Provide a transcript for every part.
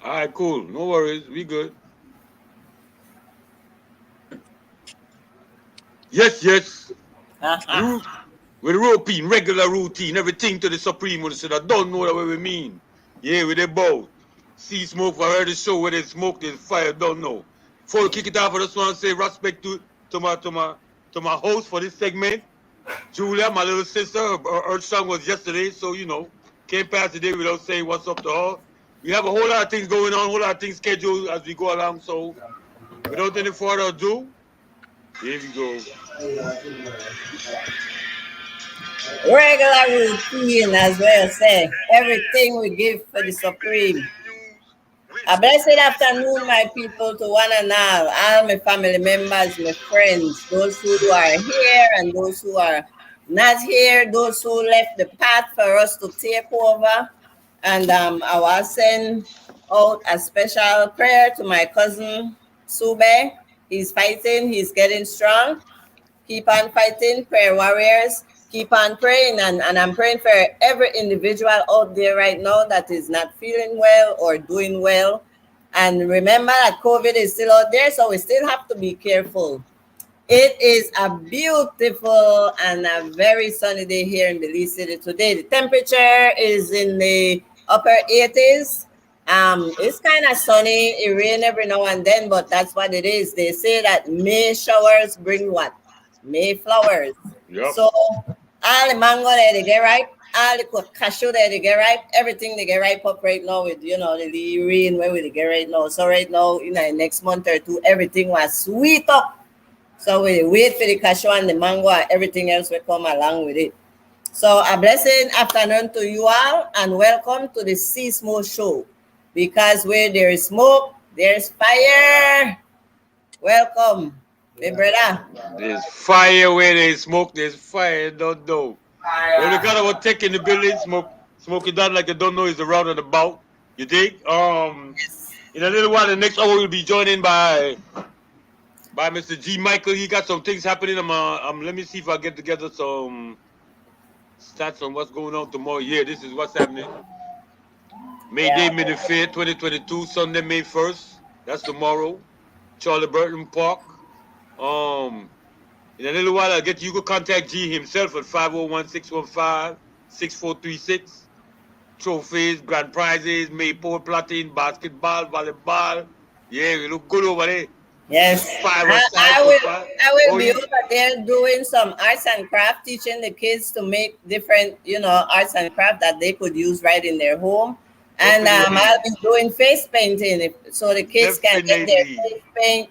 All right, cool. No worries. We good. Yes, yes. Uh-huh. Root with routine, regular routine, everything to the supreme when they said I don't know what we mean. Yeah, with the bow. See smoke, I heard the show where they smoke, there's fire, don't know. Before we kick it off, I just want to say respect to my host for this segment. Julia, my little sister, her song was yesterday, so can't pass the day without saying what's up to her. We have a whole lot of things going on, a whole lot of things scheduled as we go along. So without any further ado, here we go. Regular routine, as well say. Everything we give for the Supreme. A blessed afternoon, my people, to one and all my family members, my friends, those who are here and those who are not here, those who left the path for us to take over. And I will send out a special prayer to my cousin Sube. He's fighting, he's getting strong. Keep on fighting, prayer warriors. Keep on praying. And I'm praying for every individual out there right now that is not feeling well or doing well. And remember that COVID is still out there, so we still have to be careful. It is a beautiful and a very sunny day here in Belize City today. The temperature is in the upper 80s. It's kind of sunny. It rain every now and then, but that's what it is. They say that May showers bring what? May flowers. Yep. So all the mango that they get ripe, all the cashew that they get ripe, everything they get ripe up right now with the rain where we get right now. So right now, next month or two, everything was sweet up, so we wait for the cashew and the mango and everything else will come along with it. So a blessed afternoon to you all and welcome to the Sea Smoke Show. Because where there is smoke, there's fire. Welcome, my brother. There's fire where there's smoke, there's fire, don't know. Well, we got our tech in the building, smoke it down like you don't know is around and about. You think? In a little while, the next hour we'll be joined by Mr. G. Michael. He got some things happening. Let me see if I get together some stats on what's going on tomorrow. Yeah, this is what's happening. May Day, Yeah. May the 5th, 2022, Sunday, May 1st. That's tomorrow. Charlie Burton Park. Um, in a little while, I'll get you. Could contact G himself at 501-615-6436. Trophies, grand prizes, maypole plotting, basketball, volleyball. Yeah, we look good over there. Yes. Five I, aside I for will five. I Oh, will be you over there doing some arts and craft, teaching the kids to make different, arts and craft that they could use right in their home. And definitely, I'll be doing face painting so the kids can get their definitely. face paint,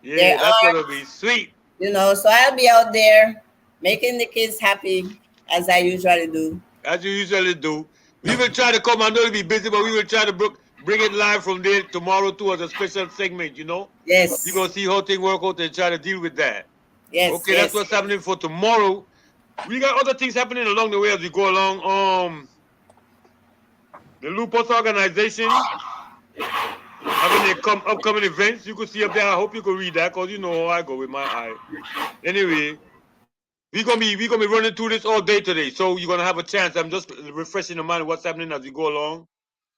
their Yeah, that's gonna art, be sweet. So I'll be out there making the kids happy as I usually do. As you usually do. We will try to come. I know you'll be busy, but we will try to bring it live from there tomorrow too as a special segment. You're gonna Yes. see how things work out and try to deal with that. Yes, Okay, that's yes, what's happening for tomorrow. We got other things happening along the way as we go along. The Lupus organization having a upcoming events. You could see up there. I hope you could read that because you know how I go with my eye. Anyway, we gonna be running through this all day today, so you're gonna have a chance. I'm just refreshing the mind of what's happening as we go along.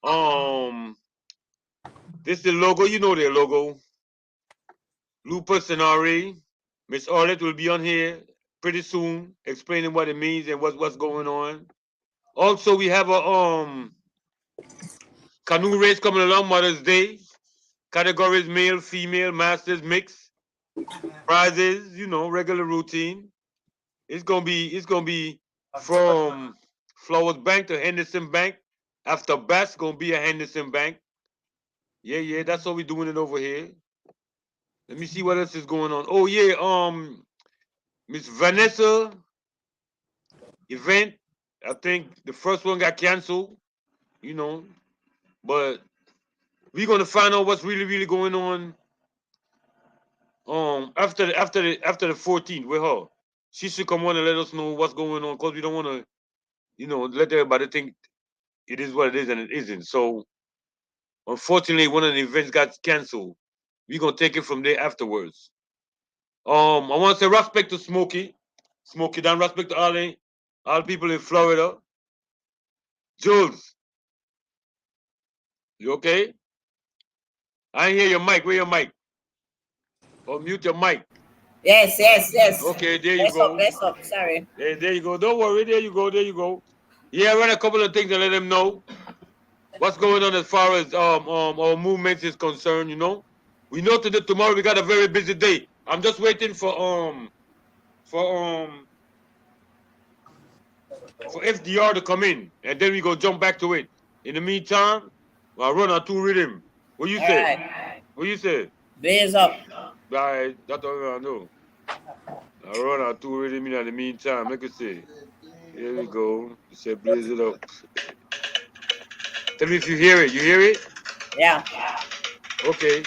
Um, this is the logo. You know their logo. Lupus and RA. Miss Arlette will be on here pretty soon, explaining what it means and what's going on. Also, we have a canoe race coming along Mother's Day. Categories male, female, masters, mix. Prizes, regular routine. It's gonna be from Flowers Bank to Henderson Bank. After Bass, gonna be a Henderson Bank. Yeah, yeah, that's what we're doing it over here. Let me see what else is going on. Oh yeah, Miss Vanessa event. I think the first one got canceled, you know, but we're gonna find out what's really, really going on. After the 14th with her, she should come on and let us know what's going on because we don't want to, let everybody think it is what it is and it isn't. So unfortunately, one of the events got canceled. We're gonna take it from there afterwards. I want to say respect to Smokey down, respect to all people in Florida. Jules, you okay? I hear your mic. Where your mic? Or mute your mic. Yes. Okay, there you go. Bless up. Sorry. There you go. Don't worry. There you go. Yeah, run a couple of things and let them know what's going on as far as our movements is concerned. You know, we know today tomorrow we got a very busy day. I'm just waiting for FDR to come in, and then we go jump back to it. In the meantime, I'll run our two rhythm. What you say? Right. What you say? Blaze up. Right, that's all I know. I'll run our two rhythm in the meantime. Like I say, here we go. You say blaze it up. Tell me if you hear it. You hear it? Yeah. Okay.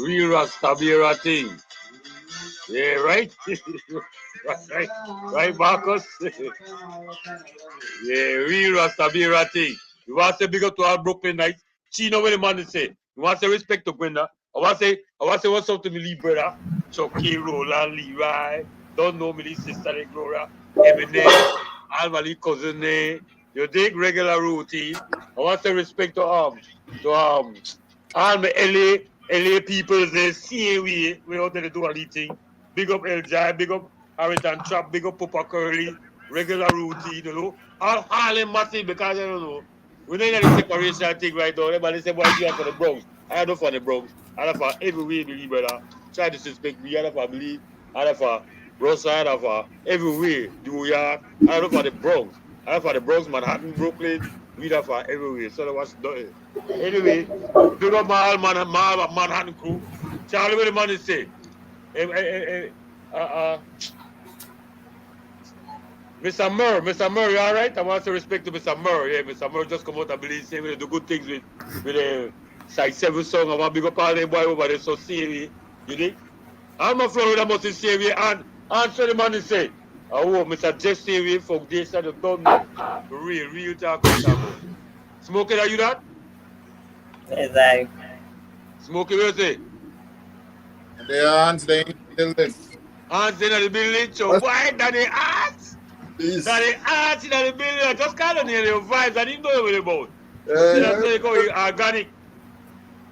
Real Rastabira thing. Yeah, right? right, Marcus? Yeah, real Rastabira thing. You want to say big up to our Brooklyn Knights? Chino, what the man say? You want to say respect to Gwenda? I want to say what's up to me, Lee brother? Chucky, Roland, Levi. Don't know me, Lee sister, Gloria. Eminem, Almali cousin, you dig regular routine. I want to say respect to all my LA people, they see we out there to do a little thing. Big up El Jai, big up Harrington Trap, big up Papa Curly, regular routine, you know. All Harlem massive because I don't know. We don't have the separation thing right now. Everybody say, boy, you are for the Bronx. I don't for the Bronx. I don't for everywhere, believe, brother. Try to disrespect me. I don't for believe. I don't for Rosa. I don't for everywhere. New York. I don't for the Bronx. I don't for the Bronx, Manhattan, Brooklyn. We don't for everywhere. So that's nothing. Anyway, big up my Manhattan crew. Charlie, what the man is say? Mr. Murr, you all right? I want to respect to Mr. Murr. Yeah, Mr. Murr just come out, I believe, say we do good things with the Side 7 song. I want to big up all them boy over there, so serious. You think? I'm a Florida must be serious. And answer the man to say, oh, Mr. Jeff Serious Foundation, you don't know. Real talk about. Smoking, are you that? Exactly. Smoking, what you say? They are hands in the building. Hands in the building, so why do they hands? Peace. That the arts in the building, just call on your vibes, and you know what about. Yeah, So that's why you call it organic.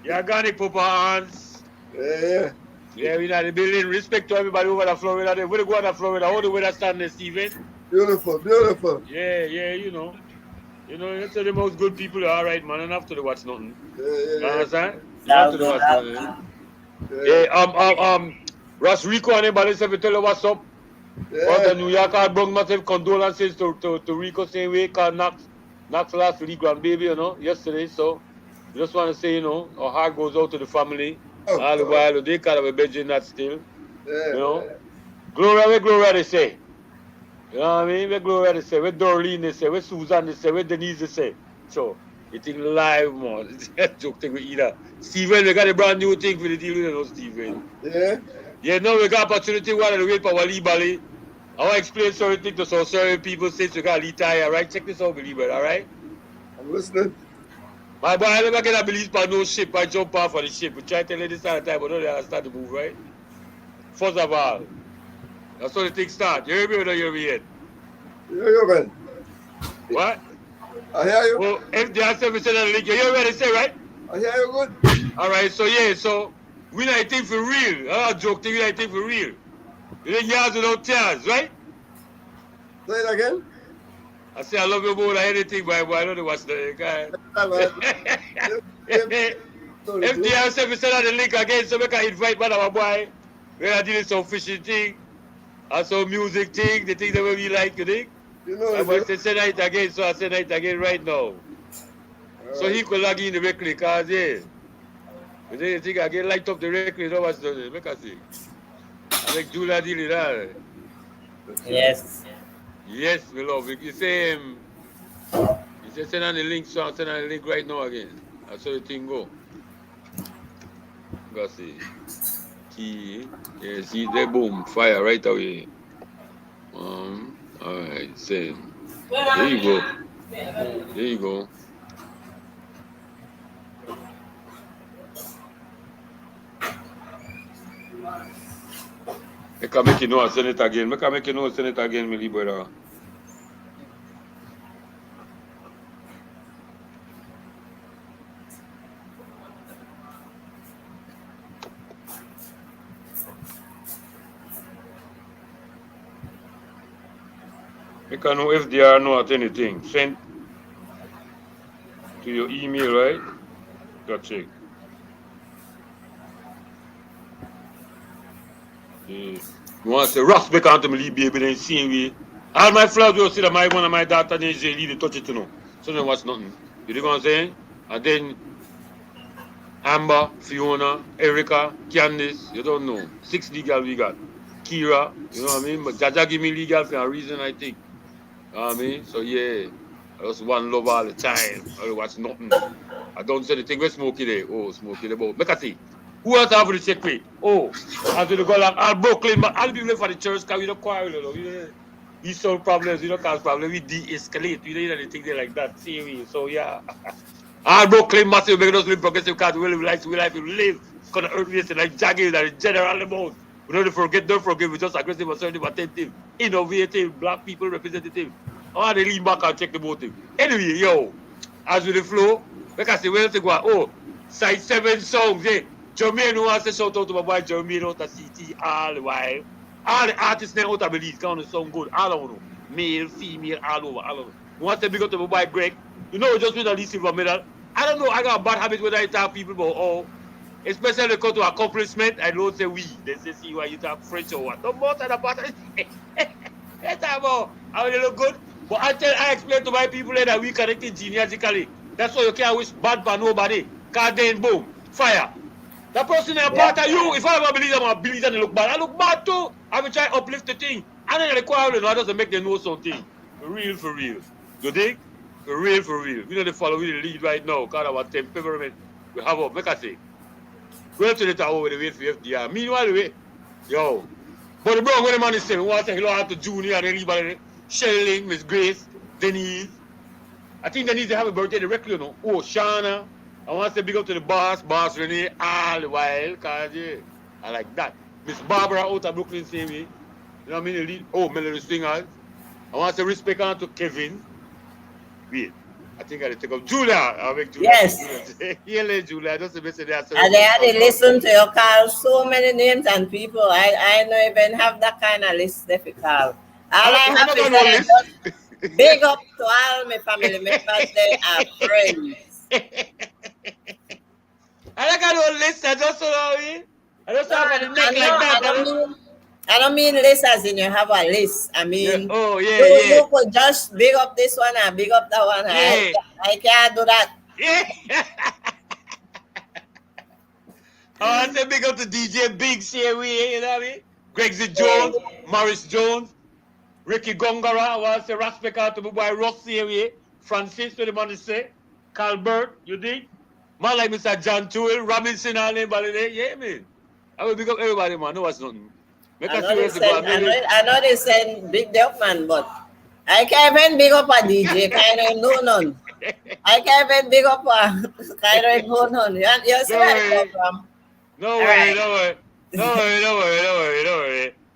The organic Papa Hans. yeah. Yeah, we in the building. Respect to everybody over the Florida. Where they go on the Florida, all the way that stand there, Steven. Beautiful, beautiful. Yeah, you know. You know, that's the most good people are, all right, man. And after the watch nothing. You understand? After the watch nothing. Yeah, Ross Rico and anybody say, tell you what's up. Out of New York, I bring massive condolences to Rico same way, cause Knox last week, grandbaby, you know, yesterday. So, just want to say, you know, our heart goes out to the family. All the while, they kind of a bedroom that still. You know, Gloria, they say. You know what I mean? Where Gloria, they say. Where Dorleen, they say. Where Susan, they say. Where Denise, they say. So, you think live, man. Joke thing with either. Steven, we got a brand new thing for the deal, you know, Steven. Yeah? Yeah, now we got opportunity while we wait for Wali Bali. I want to explain certain things to some certain people since we got retire, right? Check this out, believer, all right? I'm listening. My boy, I never get a believe by no ship. I jump off of the ship. We try to tell you this all the time, but don't they understand the move, right? First of all, that's how the thing start. You hear me or don't hear me yet? Yeah, you man. What? I hear you. Well, if the answer is in the link, you hear what I say, right? I hear you good. All right, so yeah, so we not think for real. I don't joke, we not think for real. You think yards without tears, right? Say it again. I say I love you more than anything, boy. I don't know what's the guy. If the answer is send out the link again, so we can invite man our boy. We are doing some fishing thing, and some music thing, the things that we like, you think? You know, I must say send it again, so I send it again right now. So he could log in the record, cause yeah. But then you think I get light up the record, you know what's the make us see. I make Julia deal it all. Yes. Yes, my love. You say you say send on the link, so I'll send on the link right now again. That's how the thing go. Go see. Key. Yeah, see there, boom, fire right away. Alright, same. There you go. There you go. I can make you know I send it again. I can make you know I send it again, my little brother. I can know if they are not anything. Send to your email, right? Go check. Yeah. You want to say, Ross, back onto me, baby, then see me. All my flowers will see that my one of my daughter, then she leave touch it to know. So then what's nothing. You know what I'm saying? And then Amber, Fiona, Erica, Candice, you don't know. 6 legal we got. Kira, you know what I mean? But Jaja give me legal for a reason, I think. You know what I mean? So yeah, I just one love all the time. I don't watch nothing. I don't say the thing, where Smokey there? Oh, Smokey there. Make us see. Who else have the check me? Oh, after the go like all Brooklyn, but all people for the church, because we don't quarrel, you know. We solve problems, we don't cause problems, we de-escalate, you know, the things like that. See me? So yeah. All Brooklyn massive, make us live progressive because we live life, we live. Because the earth is like jagged, that general amount. We don't forget, don't forgive, we just aggressive, assertive, attentive, innovative, black people representative. Oh, they lean back and check the motive. Anyway, yo, as with the flow, like I say, where to go? Oh, side 7 songs, eh? Jermaine wants to shout out to my boy Jermaine out of CT all the while. All the artists now out of Belize, count the song good, all of them. Male, female, all over, all over. You want to big up to my boy Greg? You know, just with a least silver medal. I don't know, I got a bad habit when I talk people about oh, especially when it comes to accomplishment, I don't say we. They say, see why you talk French or what. Don't bother about it. That's about how they look good. But I explain to my people that we connected genealogically. That's why you can't wish bad for nobody. Cause then boom, fire. That person is a part of you. If I ever believe I'm a believer and look bad, I look bad too. I will try to uplift the thing. And then the quarrel in order to make them know something. For real. You think? For real. We know the follow, we the lead right now. Because our temperament, we have up. Make I say. Go to the tower with the wait for FDR. Meanwhile, wait. Yo. But the bro, when the man is saying, we want to say hello out to Junior and everybody. Shelling, Miss Grace, Denise. I think Denise they have a birthday directly, you know. Oh, Shana. I want to say big up to the boss Renee, all the while, cause yeah, I like that. Miss Barbara out of Brooklyn, same way. You know what I mean? The lead. Oh, Melody Swingers. I want to respect on to Kevin. Wait, I think I take up Julia. I'll make Julia. Yes. Yeah, Julia. Just a message there. And they had to listen to you call so many names and people. I don't even have that kind of list if you call. All I have is that I just big up to all my family members. They are friends. I don't got no list. I just know it. I just have a neck like that. I don't mean list as in you have a list. I mean, you could just big up this one and big up that one. Yeah. I can't do that. Yeah. I want to big up to DJ Big Sherry, you know what I mean? Gregsy Jones, Morris Jones, Ricky Gongara, I want to say respect out to my boy Ross Sherry, Francis, what the man say, Calbert, you dig? Man like Mr. John Toole, Robinson, all them, yeah, man. I will big up everybody, man. No, what's nothing. I know they send big up, man, but I can't even big up a DJ, kind of know none. I can't even big up a kind of know none. You see where I come from? No worry.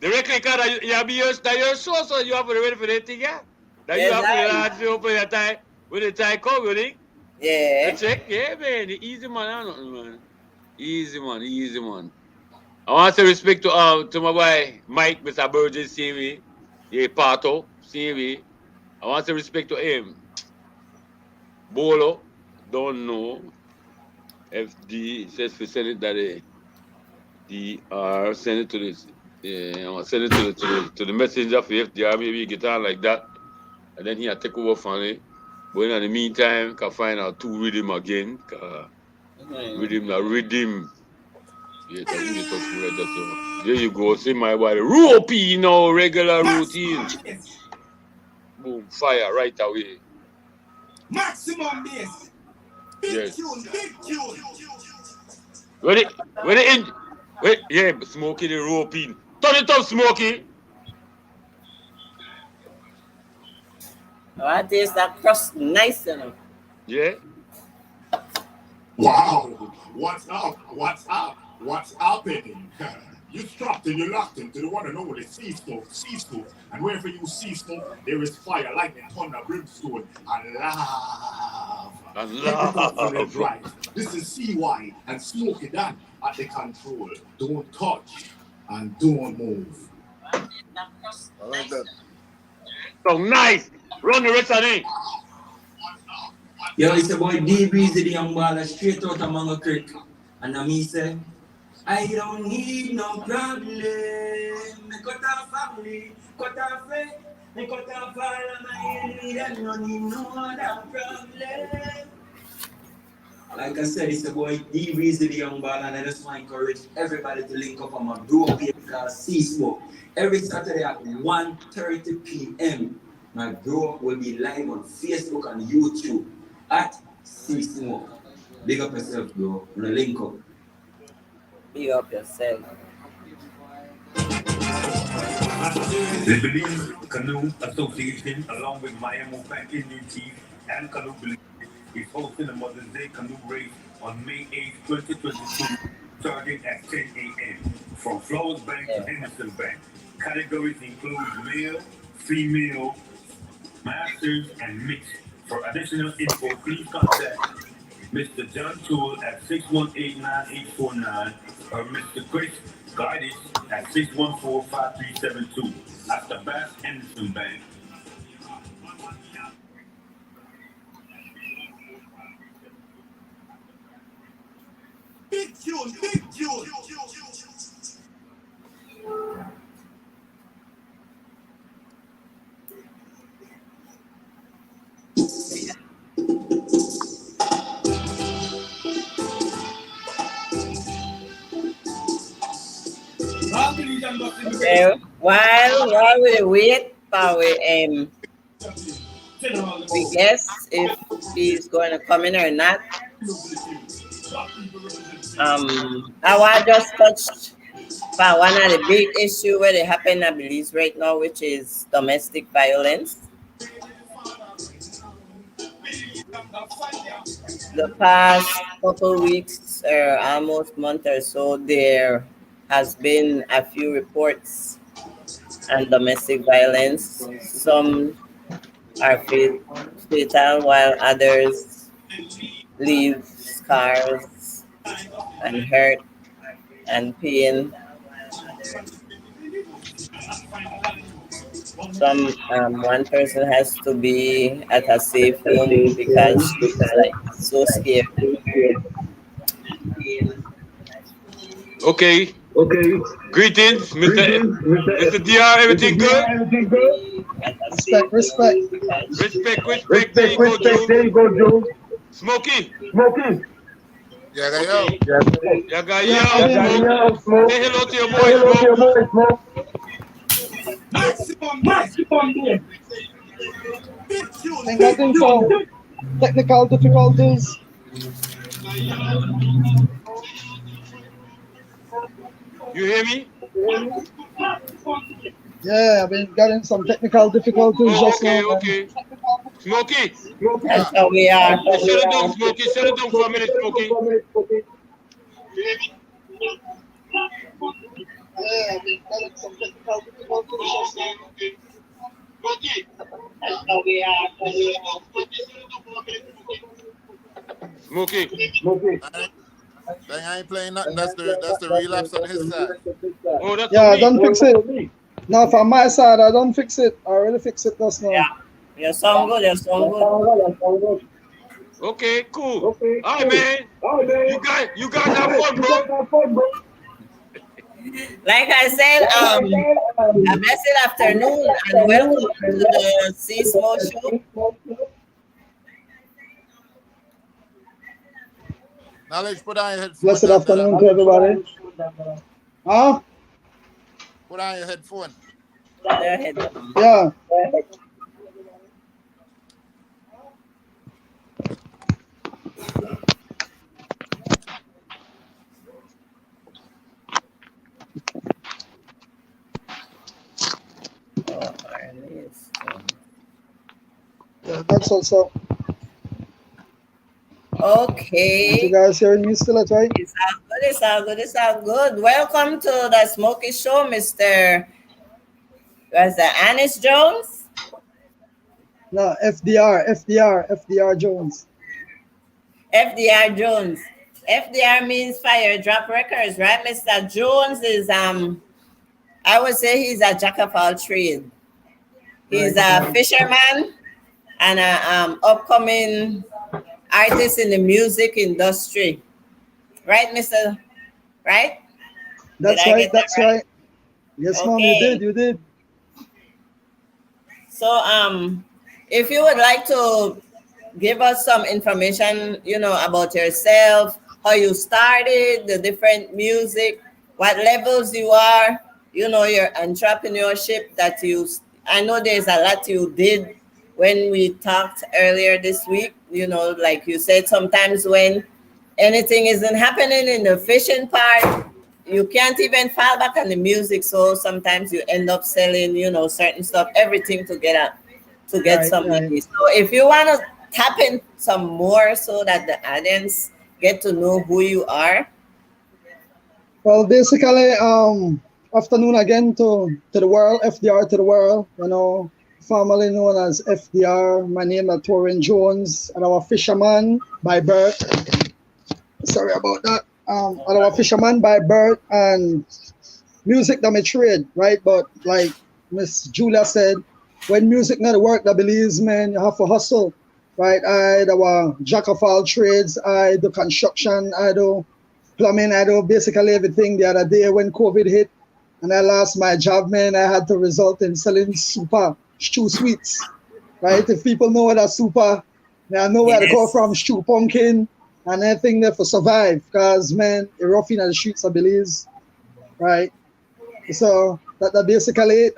The record card, you have your show, so you have to be ready for that thing, yeah? That you have to open your tie with the tie code, you think? Yeah. Check, yeah, man. The easy man, Easy man. I want to say respect to my boy Mike, Mr. Burgess, see me. Yeah, Pato, see me. I want to say respect to him. Bolo, don't know. FD says for send it that DR send it to this. Yeah, I want to send it to the messenger for FDR, maybe get on like that. And then he take over from it. But in the meantime, can find out two rhythm again. Rhythm. Yeah, there you go. See my body. Ropey now, regular routine. Boom, fire right away. Maximum bass. Big tune. Wait, yeah, Smokey the ropey. Turn it up, Smokey. What is that crust nice enough? Yeah. Wow. What's up? What's happening? You strapped and you locked into the one and only C-Stove. And wherever you see smoke, there is fire, lightning, thunder, brimstone, and love. Right. This is CY and Smoky Dan at the control. Don't touch and don't move. I like that. So nice. Run the rest of it. Yo, it's a boy D-Breezy, the young baller, straight out of Mango Creek. And me say, I don't need no problem. Me cut off family, cut off friend, me cut off all of my enemy. I don't need no other problem. Like I said, it's a boy D-Breezy, the young baller, and I just want to encourage everybody to link up on my group page called C-Smoke. Every Saturday at 1:30 p.m. My group will be live on Facebook and YouTube at C-Smoke. Big up yourself, bro. We're link up. Big up yourself. The Belize Canoe Association, along with Miami Bank UT and Canoe Belize, is hosting a Mother's Day canoe race on May 8, 2022, starting at 10 a.m. from Flores Bank to Henderson Bank. Categories include male, female, masters, and mixed. For additional info, please contact Mr. John Toole at 618-9849 or Mr. Chris Guidis at 614-5372 at the Bass Henderson Bank. Big tune. Okay, while we wait for we guess if he's going to come in or not. I want just touch for one of the big issue where they happen in Belize right now, which is domestic violence. The past couple weeks or almost month or so, there has been a few reports and domestic violence. Some are fatal, while others leave scars and hurt and pain. One person has to be at a safe home because she's like so scared. Okay. Greetings, Mr. DR. Everything good? At a Respect, respect. Respect. There you go, Joe. Smokey. Yeah, yo. Yaga, Yeah, yo, Smoke. Say hello to your boy, Smoke. Ain't getting some technical difficulties. You hear me? Yeah, I've been getting some technical difficulties Oh, just now. okay. Smokey. That's how we are. Shut it down, Smokey. Shut it down for a minute, Smokey. Yeah, I've been getting some technical difficulties just now. That's how we are. Smokey. I ain't playing nothing. That's the relapse on his side. Oh, that's Yeah, I me. don't fix it. No, from my side, I don't fix it. I really fix it just now. Yeah. Your song good. Okay, cool. All right, man. You guys have fun, bro. Like I said, a blessed afternoon and welcome to the C Smoke Show. Knowledge, put on your headphone. Blessed afternoon to everybody. Huh? Put on your headphone. Go ahead. Yeah. Yeah, that's also. Okay. You guys hearing me still, right? It's all good. Welcome to the Smoky Show, Mr. Was that Anis Jones? No, FDR Jones. FDR Jones. FDR means Fire Drop Records, right? Mr. Jones is I would say he's a jack of all trades. He's a fisherman and a upcoming artist in the music industry. Right, Mr. Right? That's right. Right. Yes, Mom, you did. So if you would like to give us some information, about yourself, how you started, the different music, what levels you are, your entrepreneurship that I know there's a lot you did when we talked earlier this week, like you said, sometimes when anything isn't happening in the fishing part, you can't even fall back on the music. So sometimes you end up selling, certain stuff, everything to get some money. So if you want to tap in some more so that the audience get to know who you are. Well, basically, afternoon again to the world, FDR to the world, formerly known as FDR. My name is Torrin Jones, and I'm a fisherman by birth. Sorry about that. I'm a fisherman by birth, and music that my trade, right? But like Miss Julia said, when music not work, that believes, man, you have to hustle, right? I a jack of all trades. I do construction, I do plumbing, I do basically everything. The other day when COVID hit and I lost my job, man, I had to result in selling super stew sweets, right? If people know what a super, I know where to go from, stew pumpkin, and everything there for survive, because, man, it's rough in the streets, I believe, right? So that basically it.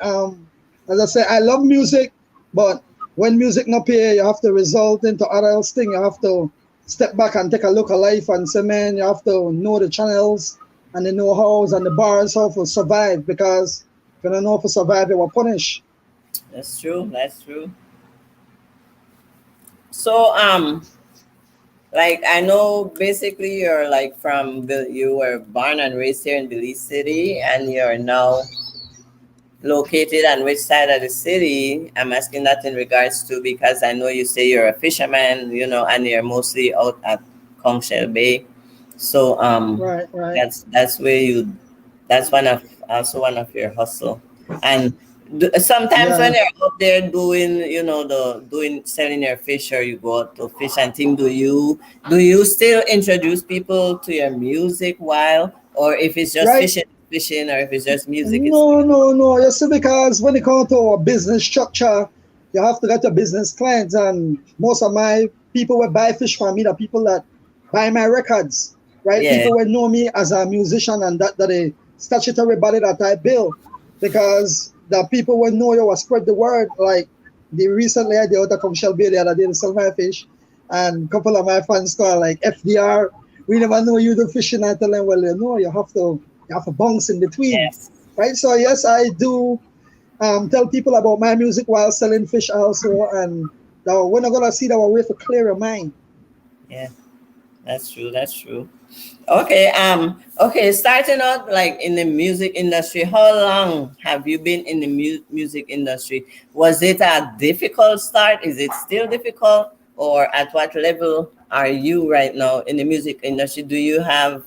As I say, I love music, but when music not pay, you have to result into other else thing. You have to step back and take a look at life and say, man, you have to know the channels and the know-hows and the bars how to survive, because if you don't know how to survive, you will punish. That's true. So like I know basically you're like you were born and raised here in Belize City, and you're now located on which side of the city. I'm asking that in regards to because I know you say you're a fisherman, and you're mostly out at Conchel Bay. So Right, right. that's where that's one of your hustle. And sometimes when Yeah. you're out there doing, selling your fish or you go out to fish and thing, do you still introduce people to your music while, or if it's just Right. fishing, or if it's just music, it's No, no, no. You see, because when it comes to our business structure, you have to get your business clients, and most of my people will buy fish from me, the people that buy my records, right? yeah, People will know me as a musician, and that a statutory body that I bill, because the people will know you will spread the word. Like recently, I did out of Shell Bay the other day to sell my fish, and a couple of my fans call like FDR. We never know you do fishing. I tell them, well, you have to bounce in between, yes, right? So yes, I do tell people about my music while selling fish also, and we're not gonna see that way to clear your mind. yeah. That's true. That's true. Okay. Okay. Starting out like in the music industry, how long have you been in the music industry? Was it a difficult start? Is it still difficult, or at what level are you right now in the music industry? Do you have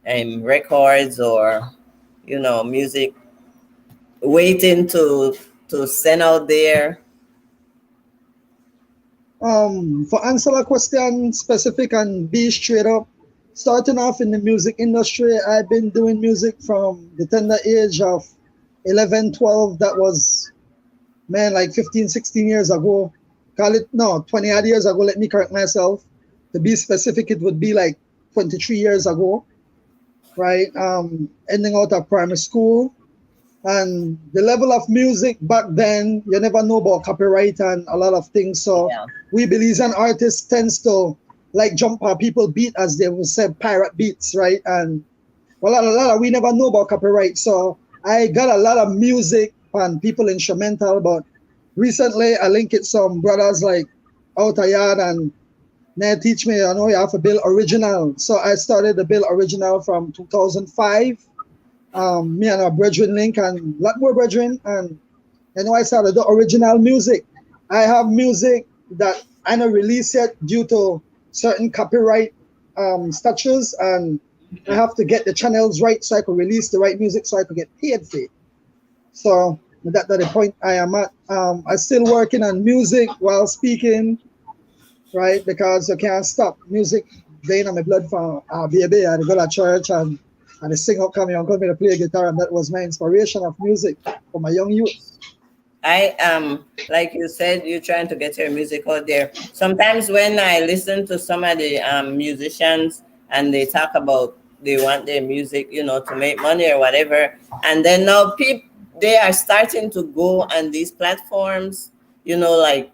records or music waiting to send out there? For answer the question specific and be straight up, starting off in the music industry, I've been doing music from the tender age of 11, 12. That was, man, like 15, 16 years ago. Call it, no, 20 odd years ago. Let me correct myself. To be specific, it would be like 23 years ago, right? Ending out of primary school. And the level of music back then, you never know about copyright and a lot of things. So Yeah. we Belizean artists tends to like jump on people beat, as they would say, pirate beats, right? And well, a lot of we never know about copyright. So I got a lot of music and people instrumental, but recently I linked it some brothers like out of yard, and they teach me, you have to build original. So I started the build original from 2005. Me and our brethren link and a lot more brethren, and I started the original music. I have music that I don't release yet due to certain copyright statutes, and I have to get the channels right so I can release the right music so I can get paid for it. So that's the point I am at. I'm still working on music while speaking, right? Because you can't stop music. They in my blood from baby. I go to church and I sing up coming uncle me to play guitar, and that was my inspiration of music for my young youth. I like you said, you're trying to get your music out there. Sometimes when I listen to some of the musicians and they talk about they want their music, to make money or whatever, and then now people they are starting to go on these platforms, like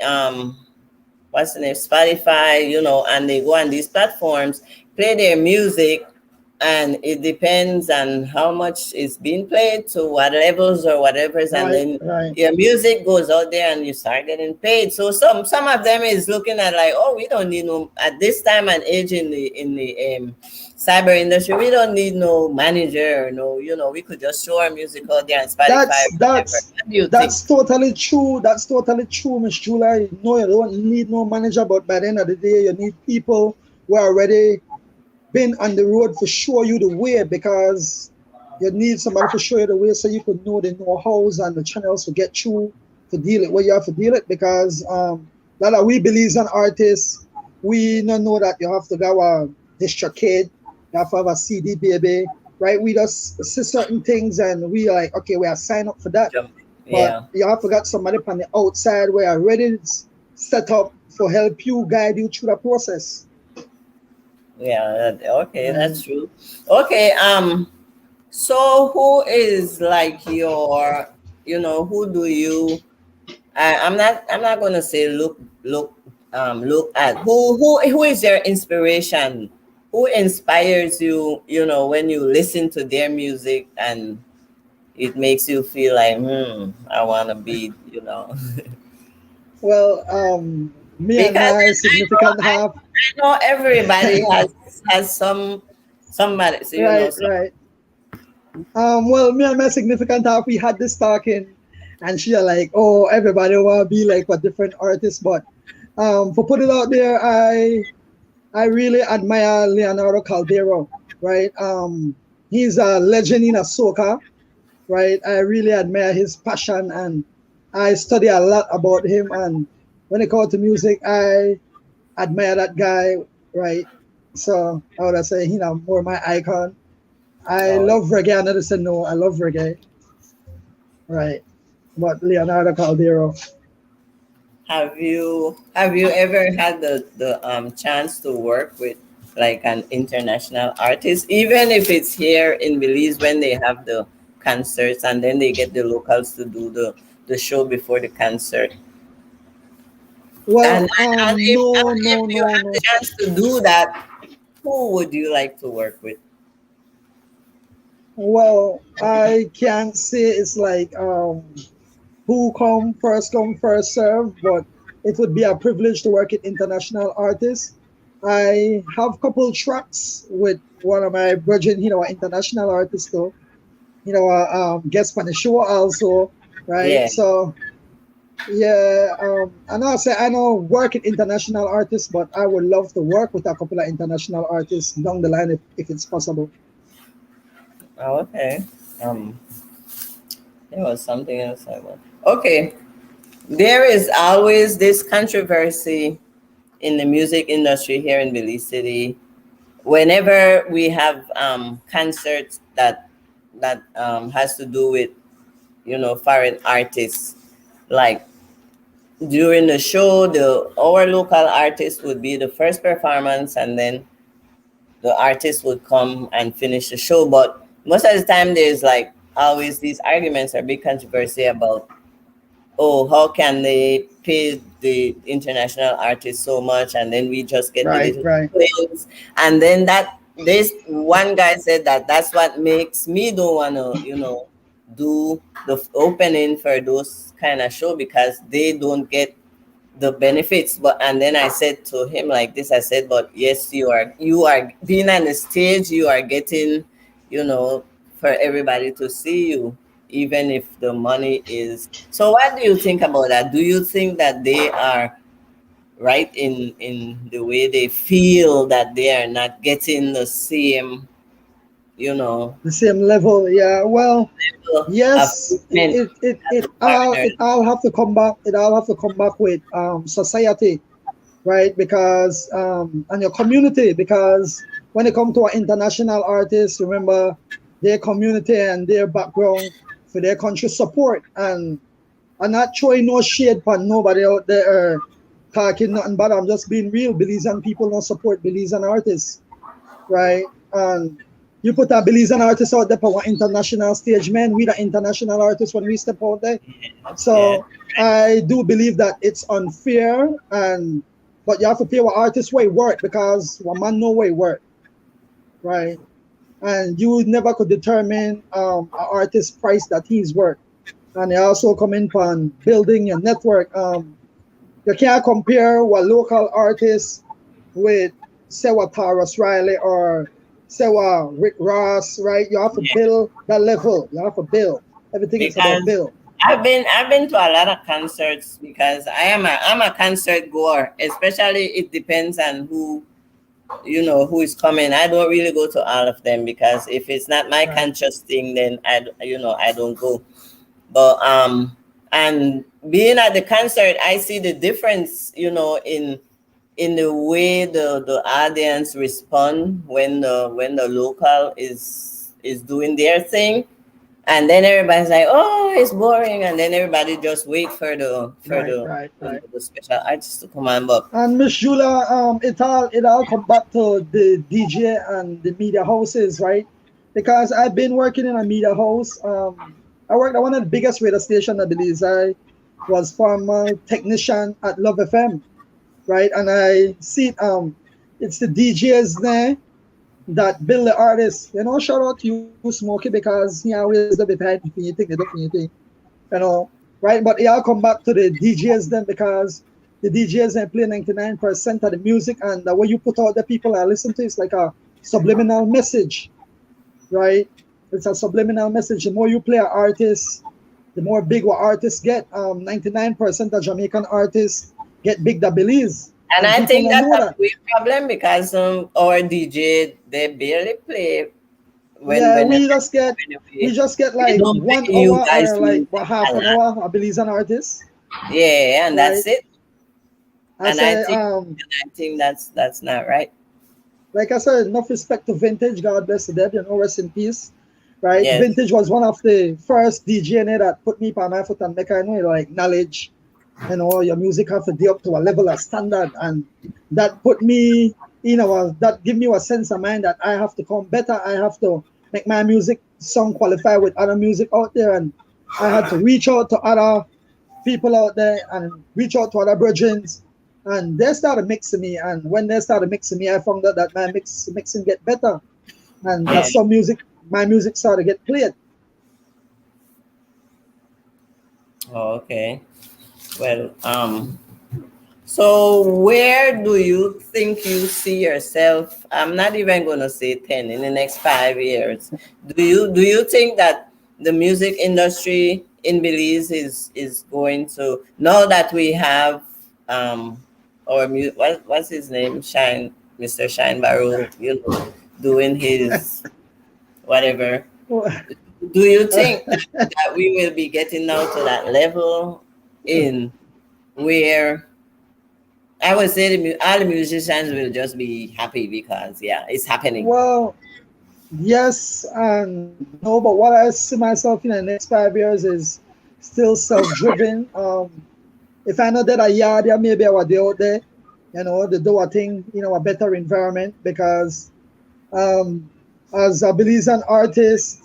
what's the name, Spotify, and they go on these platforms, play their music, and it depends on how much is being played to what levels or whatever's, and Right, then right. your music goes out there and you start getting paid. So some of them is looking at like, oh, we don't need no at this time and age in the cyber industry, we don't need no manager, no, we could just show our music out there on Spotify, That's whatever. that's What do you think? that's totally true. That's totally true, Miss Julia. No, you don't need no manager, but by the end of the day, you need people who are already been on the road to show you the way, because you need somebody to show you the way so you could know the know-hows and the channels to get through to deal it what you have to deal it, because that we believe an artist, we don't know that you have to go a DistroKid, you have to have a CD baby, right? We just see certain things and we are like, okay, we are signed up for that. Yeah. But you have to get somebody on the outside where are ready set up for help you guide you through the process. Yeah, okay, that's true. Okay, so who is like your, who do you? I'm not gonna say look at who is your inspiration? Who inspires you? When you listen to their music and it makes you feel like, I wanna be. Well, me and Because my I significant half, know everybody has somebody. So right, right. Well, me and my significant half, we had this talking, and she like, oh, everybody wanna be like a different artist, but for put it out there, I really admire Leonardo Caldero, right? He's a legend in a soca, right? I really admire his passion, and I study a lot about him. And when it comes to music, I admire that guy, right? So I would say, more my icon. I Oh, love reggae. I never said no. I love reggae, right? But Leonardo Caldero. have you ever had the chance to work with like an international artist, even if it's here in Belize when they have the concerts and then they get the locals to do the show before the concert? Well, And no, if no, you no, have the no. chance to do that, who would you like to work with? Well, I can't say it's like who come first serve, but it would be a privilege to work with international artists. I have couple tracks with one of my brethren, international artists too. Guest on the show also, right? Yeah. So yeah, I know work with international artists, but I would love to work with a couple of international artists down the line if it's possible. Oh, okay. Um, there was something else I want. Okay. There is always this controversy in the music industry here in Belize City. Whenever we have concerts that has to do with foreign artists, like during the show, our local artist would be the first performance, and then the artist would come and finish the show. But most of the time, there's like always these arguments or big controversy about, oh, how can they pay the international artists so much and then we just get the Right, little right. things? And then this one guy said that that's what makes me don't want to, do the opening for those kind of show because they don't get the benefits. But and then I said to him like this, I said, but yes, you are being on the stage, you are getting, for everybody to see you, even if the money is. So what do you think about that? Do you think that they are right in the way they feel that they are not getting the same, you know, The same level, yeah. Well, level of yes, treatment as the it foreigners? all have to come back. It all have to come back with society, right? Because and your community. Because when it comes to our international artists, remember their community and their background for their country support, and I'm not throwing no shade for nobody out there talking nothing bad. I'm just being real. Belizean people don't support Belizean artists, right? And you put a Belizean artist out there for one international stage, man. We the international artists when we step out there. Yeah. So I do believe that it's unfair, and but you have to pay what artists way work because one man know way work, right? And you never could determine an artist's price that he's worth. And they also come in on building your network. You can't compare what local artists with say what Taurus Riley or say what Rick Ross, right? You have to Yeah. build that level. You have to build. Everything is about Because build. I've been to a lot of concerts because I'm a concert goer. Especially it depends on who is coming. I don't really go to all of them because if it's not my Right. conscious thing, then I don't go. But and being at the concert, I see the difference, in the way the audience respond when the local is doing their thing, and then everybody's like, oh, it's boring, and then everybody just wait for the for Right, the right, you know, right. the special artist to come on. But And Miss Jula, it all come back to the DJ and the media houses, right? Because I've been working in a media house. I worked at one of the biggest radio station I believe. I was former technician at Love FM, right? And I see it's the DJs there that build the artists. Shout out to you, Smokey, because he always the behind anything, they do anything, right? But it all come back to the DJs then because the DJs then play 99% of the music, and the way you put out the people I listen to is like a subliminal message, right? It's a subliminal message. The more you play an artist, the more big what artists get. 99% of Jamaican artists get big the Belize. And I people think don't that's know a that. big problem because our DJ, they barely play Yeah, when we just get they like don't 1 pay you hour guys or like music half a an lot. hour. I believe an artist, Yeah, and right? that's it. I And say, I think that's not right. like I said, enough respect to Vintage. God bless the dead, rest in peace. Right? Yes. Vintage was one of the first DJ in it that put me on my foot and make I know like knowledge. Your music have to be up to a level of standard, and that put me, that give me a sense of mind that I have to come better. I have to make my music sound qualified with other music out there, and I had to reach out to other people out there and reach out to other virgins, and they started mixing me. And when they started mixing me, I found out that my mixing get better, and that's some my music started to get played. Oh, okay. Well, so where do you think you see yourself? I'm not even gonna say 10 in the next 5 years. Do you think that the music industry in Belize is going to, now that we have what's his name, Mr. Shine Barrow, doing his whatever. Do you think that we will be getting now to that level in where I would say all the musicians will just be happy because it's happening? Well, yes and no, but what I see myself in the next 5 years is still self-driven. If I know that a yard there, maybe I would be out there, to do a thing, a better environment, because as a Belizean artist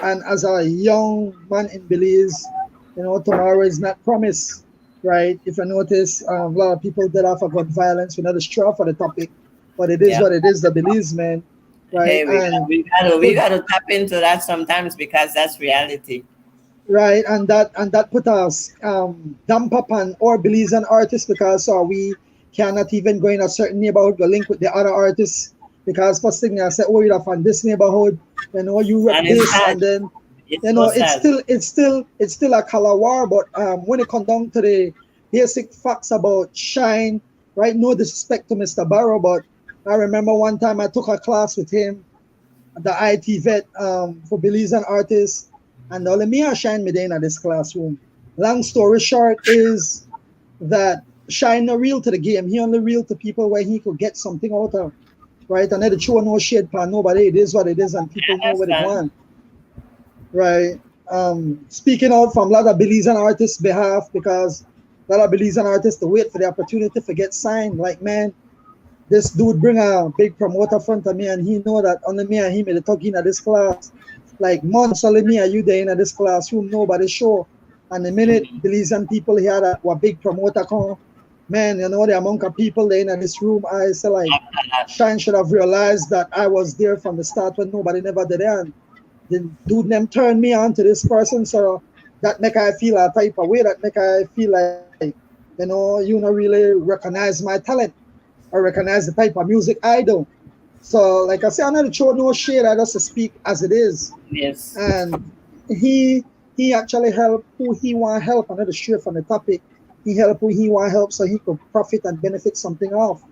and as a young man in Belize, tomorrow is not promised, right? If you notice, a lot of people did off of gun violence. We're not sure for the topic, but it is what it is, the Belize, man. Right? Hey, we gotta tap into that sometimes because that's reality. Right, and that put us dump up on our Belizean artists, because we cannot even go in a certain neighborhood, go link with the other artists, because first thing I said, you're from this neighborhood, you rep this, and then it's still a color war. But when it comes down to the basic facts about Shine, right? No disrespect to Mr. Barrow, but I remember one time I took a class with him, the IT vet for Belizean artists, and only me and Shine me there in this classroom. Long story short is that Shine no real to the game. He only real to people where he could get something out of, right? And the show no shade for nobody. It is what it is, and people know what they want, right? Speaking out from a lot of Belizean artists' behalf, because a lot of Belizean artists to wait for the opportunity to get signed. Like, man, this dude bring a big promoter front of me, and he know that only me and him in the talking at this class. Like months only me and you there in this classroom, nobody show. And the minute Belizean people hear that what big promoter come, man, the amount of people there in this room, I say like, Shine should have realized that I was there from the start when nobody never did it. And the dude them turned me on to this person, so that make I feel a type of way, that make I feel like, you not really recognize my talent or recognize the type of music I do. So, like I say, I'm not sure no shade. I just speak as it is. Yes. And he actually helped who he want to help. Another straight from the topic. He helped who he want to help, so he could profit and benefit something off,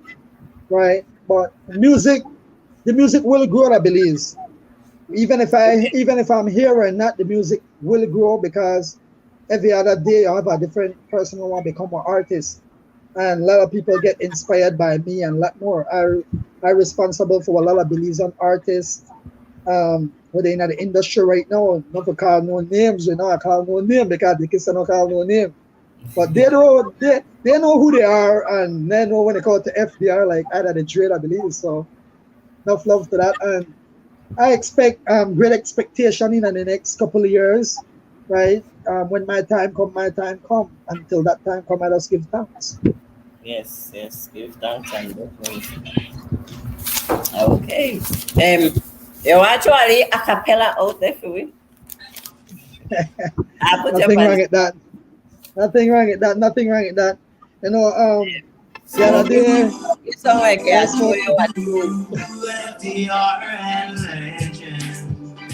right? But the music will grow, I believe. Even if I'm here or not, the music will grow, because every other day I have a different person who want to become an artist. And a lot of people get inspired by me, and a lot more. I'm responsible for a lot of Belizean artists who they in the industry right now. Not to call no names, I call no name because the kids don't call no name. But they know who they are, and they know when they call it to FDR, like either the dread, I believe. So enough love to that. And I expect great expectation in the next couple of years, right? When my time come. Until that time come, I just give thanks. Yes, give thanks and okay. You actually a cappella out there for me. Nothing wrong with that. Nothing wrong with that. You sound like you show you what to do.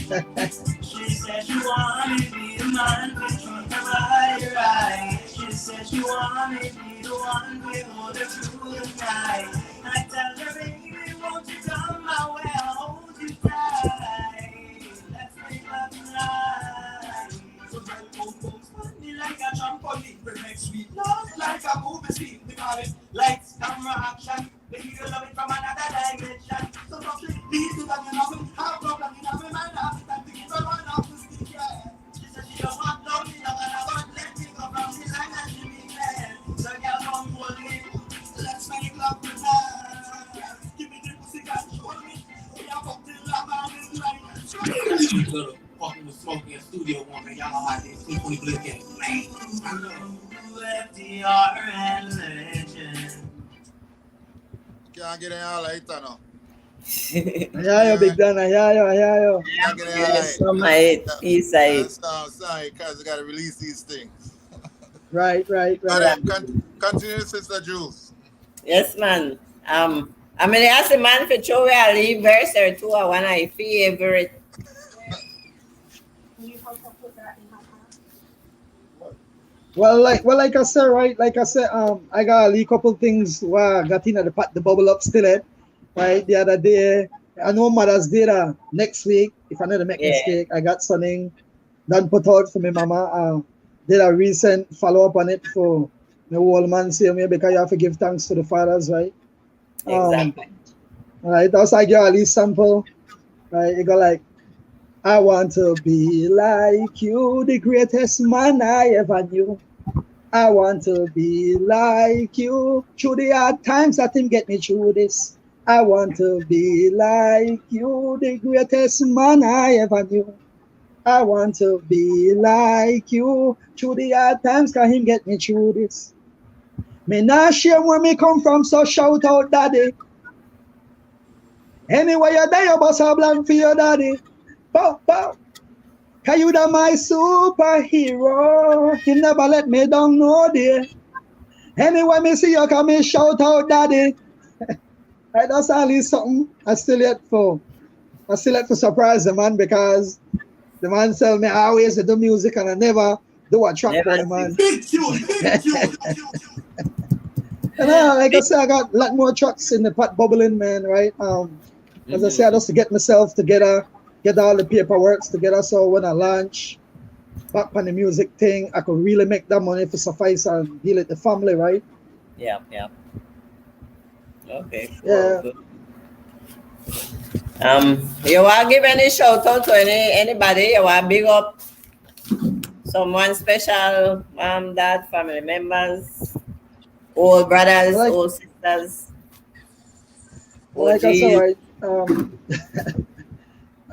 She said she wanted me the man to treat her right. She said she wanted me the one to hold her through the night. I tell her, baby, won't you come my way? I'll hold you tight. Let's make love tonight. So girl, boom, spin me like a trampoline. We make sweet love like a movie scene. We call it lights, camera, action. Baby, you love it from another dimension. So don't leave to that, you know me. Have no plan, you know me, man. Have time to give her one off the stick, yeah. She said she don't want love, she don't want let me go from the line and she be glad. So girl, come hold me. Let's make love tonight. Give me the pussy, girl, show me. We are up till the man is right. Little fucking smoking in studio woman, y'all know how this people looking. FDR and legend. Can't get in all like that now. Ayayo, Big Dan. Ayayo. Can't get in all Yes, like some I east side. sorry, because I got to release these things. Right. Continue, Sister Jules. Yes, man. I mean, ask the man for show where I leave verse or two. I want to favorite. Well, like I said, right? Like I said, I got a couple things where I got in at the pot, the bubble up still it, right? The other day, I know Mother's Day next week. If I not make mistake, I got something done put out for me, mama. Did a recent follow up on it for the whole man say me because you have to give thanks to the fathers, right? Exactly. Right. That's like your least sample, right? You go like, I want to be like you, the greatest man I ever knew. I want to be like you through the hard times that him get me through this. I want to be like you, the greatest man I ever knew. I want to be like you through the hard times cause him get me through this. Me not share where me come from, so shout out daddy. Anyway you die, you bust a blank for your daddy. Bow, bow. Cause you da my superhero. He never let me down, no dear. Anyway, me see you come and shout out daddy. Right, that's at least something I still yet to surprise the man because the man tell me I always do music and I never do a track for the man. Big tune. And like I said, I got a lot more tracks in the pot bubbling, man, right? As I said, just to get myself together, get all the paperwork together so when I launch back on the music thing, I could really make that money for suffice and deal with the family, right? Yeah. Okay. Yeah. Good. You want to give any shout out to anybody? You want to big up someone special, mom, dad, family members, old brothers, old sisters? Like I said, right?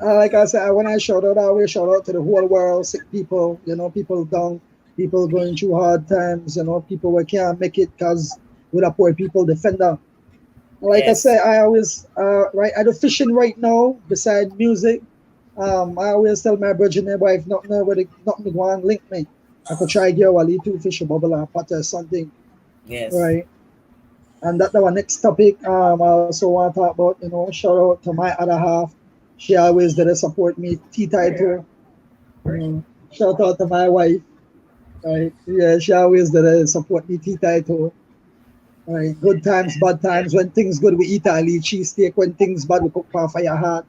Like I said, when I shout out, I always shout out to the whole world, sick people, people down, people going through hard times, people who can't make it because with a poor people defender. Like I said, I always, right, I do fishing right now beside music. I always tell my brother and wife, nothing go on, link me. I could try get a little fish, a bubble, a pot or something. Yes. Right. And that's our next topic. I also want to talk about, shout out to my other half. She always did support me, T-Title. Shout out to my wife. Right. Yeah, she always did support me, T-Title. Right. Good times, bad times. When things good, we eat a little cheesesteak. When things bad, we cook for your heart.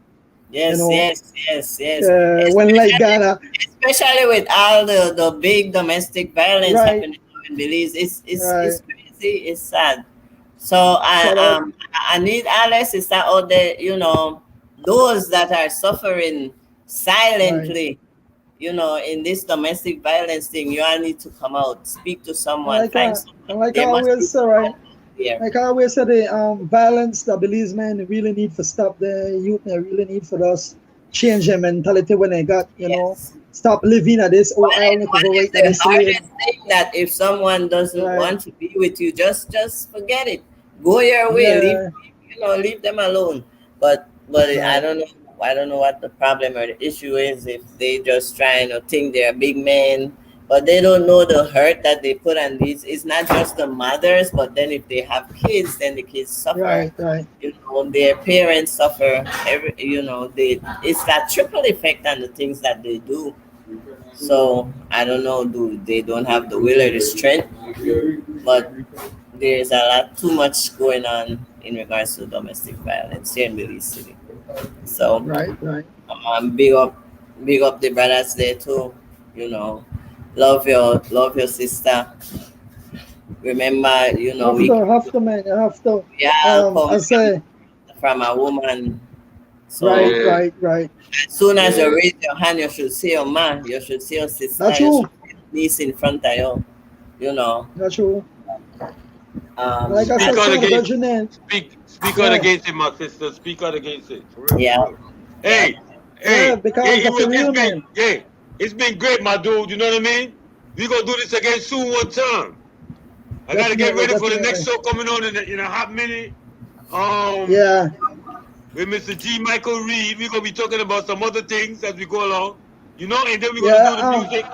Yes. When like Ghana. Especially with all the big domestic violence happening in Belize. It's crazy, it's sad. So I need Alex sister out there, those that are suffering silently, in this domestic violence thing, you all need to come out, speak to someone, find someone. Like I always say, right? Like I always say, the violence, the Belize man really need to stop. The youth, they really need for us change their mentality when they got, stop living at this. The hardest thing that if someone doesn't want to be with you, just forget it. Go your way. Leave them alone. But I don't know what the problem or the issue is. If they just trying to think they're a big man, but they don't know the hurt that they put on these. It's not just the mothers, but then if they have kids, then the kids suffer. Right. You know, their parents suffer. It's that triple effect on the things that they do. So I don't know, they don't have the will or the strength, but there's a lot too much going on in regards to domestic violence here in Belize City. So Right. big up the brothers there too. You know, love your sister. Remember, you know, Have to, man. You have to. come I say, from a woman. So right. as soon as you raise your hand, you should see your man, you should see your sister, That's you true. should see your niece in front of you. You know. That's true. Like I Speak said, out son of against- Virgin, Speak out against it, my sister. Speak out against it. For real. Yeah. Hey, because hey, that's a real man. it's been great, my dude. You know what I mean? We gonna do this again soon, one time. I gotta get ready for the next show coming on in a hot minute. Yeah. With Mr. G. Michael Reed, we're gonna be talking about some other things as we go along. You know, and then we're gonna do the music.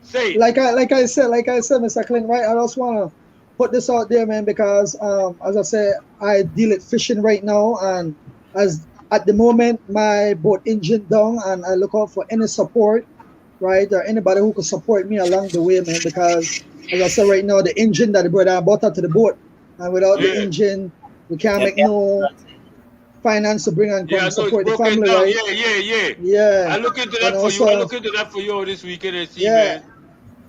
Say it. Like I said, Mr. Clint, right? I just wanna put this out there, man, because as I say, I deal with fishing right now, and as at the moment my boat engine down, and I look out for any support, right, or anybody who can support me along the way, man, because as I said right now, the engine that the brother bought out to the boat, and without the engine, we can't make no finance to bring and come support the family, down. right? Yeah. I look into that for you. I look into that for you this weekend and see, man.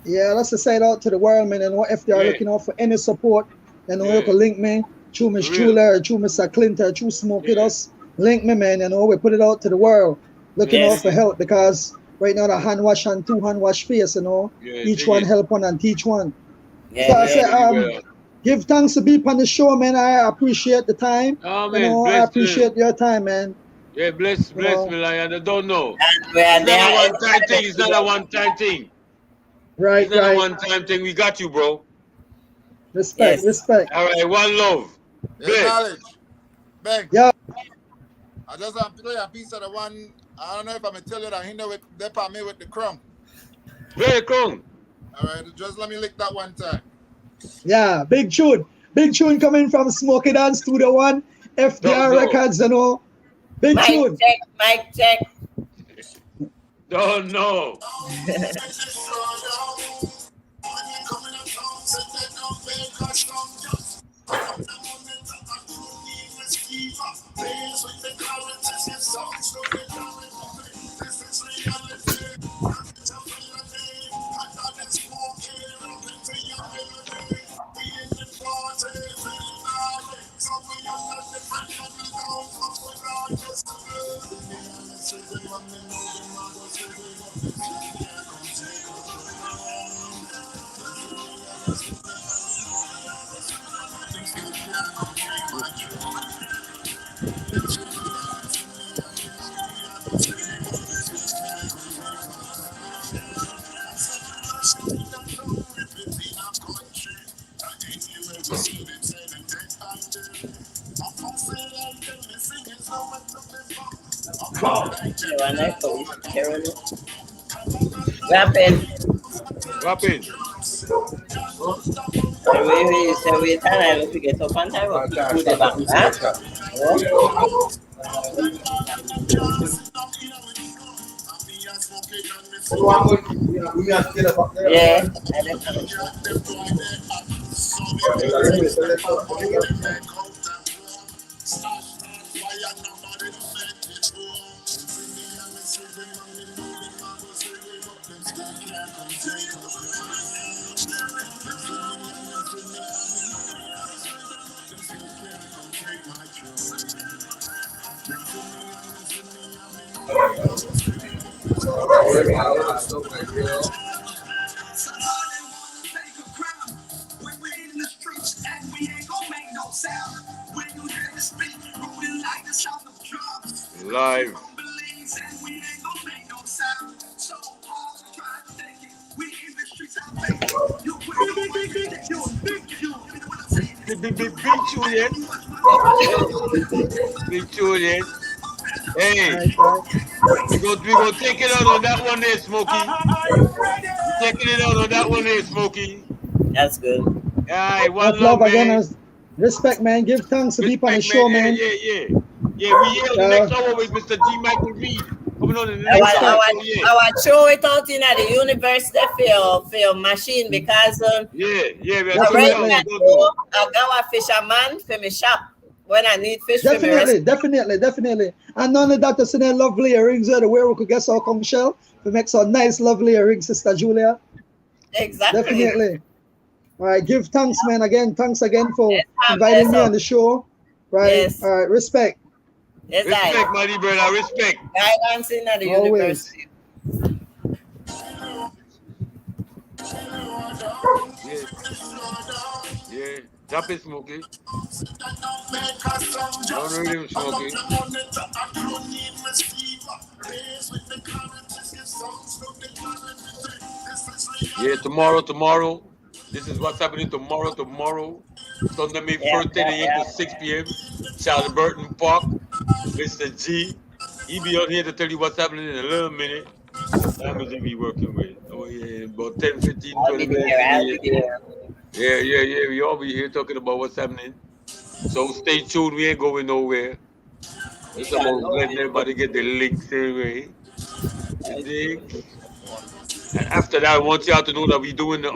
Yeah, let's just say it out to the world, man, and what if they are looking out for any support, you know, you can link me through Miss Chula, or through Mr. Clinton, or through Smoke It Us. Link me, man, you know, we put it out to the world, looking out for help, because right now the hand wash and 2 hand wash face, you know, each one help one and teach one. So I say, give thanks to be on the show, man. I appreciate the time. Oh, man, you know, I appreciate your time, man. Yeah, bless me, Lion. I don't know. It's not a one-time thing. It's not a one-time thing. Right, it's not a one-time thing. We got you, bro. Respect. All right, one love. Knowledge. Bang. Yeah. I just want to play a piece of the one. I don't know if I'm gonna tell you that he know with me with the crumb. Very crumb. All right, just let me lick that one time. Yeah, big tune coming from Smoky Dance Studio One, FDR Records, you know. Big tune. Mic check. Don't know. Rapping. We time I get up on time or put it back. Yeah. Live. Big tune, yes. Hey, we go take it out on that one there, Smokey. checking it out on that one there, Smokey. That's good. Aye, one Much love love, again. man. Respect, man. Give thanks to be on the Respect, show, man. man. Yeah. Yeah, we here the next hour with Mr. G. Michael Reed. Coming on in the next hour. Our throw it out in at the university for your machine because yeah, we are Definitely. I got a fisherman for me shop when I need fish for me. Definitely. And none of that to see the lovely earrings there, where we could get our conch shell to make some nice, lovely earrings, Sister Julia. Exactly. Definitely. All right, give thanks, man. Again, thanks again for inviting me on the show. Right. Yes. All right, respect. Yes, respect, my brother. Respect. Guidance in at the university. Yeah. Drop it, Smokey. Don't read him, Smokey. Yeah, tomorrow. This is what's happening tomorrow. Sunday, May 1st, 10 a.m. to 6 p.m. Charlie Burton Park. Mr. G. He be on here to tell you what's happening in a little minute. How much he be working with? Oh, yeah, about 10, 15, 20 minutes. Yeah. We all be here talking about what's happening. So stay tuned. We ain't going nowhere. It's about letting everybody get the links anyway. You dig? And after that, I want y'all to know that we doing the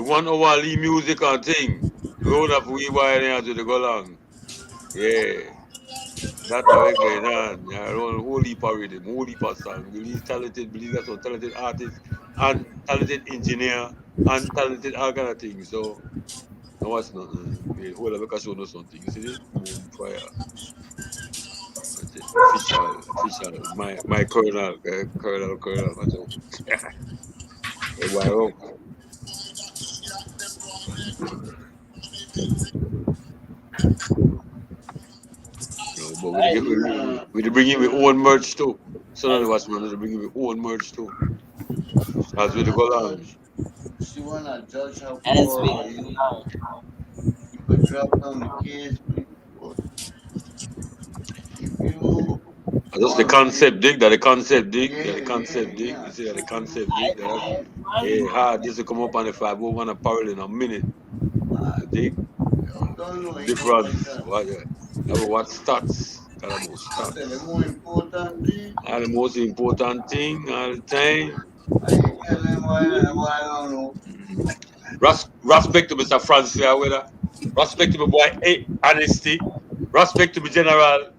1 hour Lee music and thing. Road up we wire there to the go long. Yeah. That's how it's going on. I run a whole heap of rhythm, whole heap of song. Believe that's a talented artist and talented engineer and talented all kind of things. So no, it's nothing. Yeah, hold on, I can show you something. You see this? Boom, fire. That's it. Official. My colonel. What's up? Hey, why wrong? No, but we bring in our own merch too. So none of us man, we bring in our own merch too. As we go along. She wanna judge how far you could drop down the kids. That's the concept dig. That the concept dig. Yeah, the concept dig. You see that the concept dig. Yeah, this will come up on the 501 apparel in a minute. Dig. Difference. What stats? The more important thing. The most important thing all the time. Respect to Mr. Francis Fairweather. Respect to my boy Honesty. Respect to my general.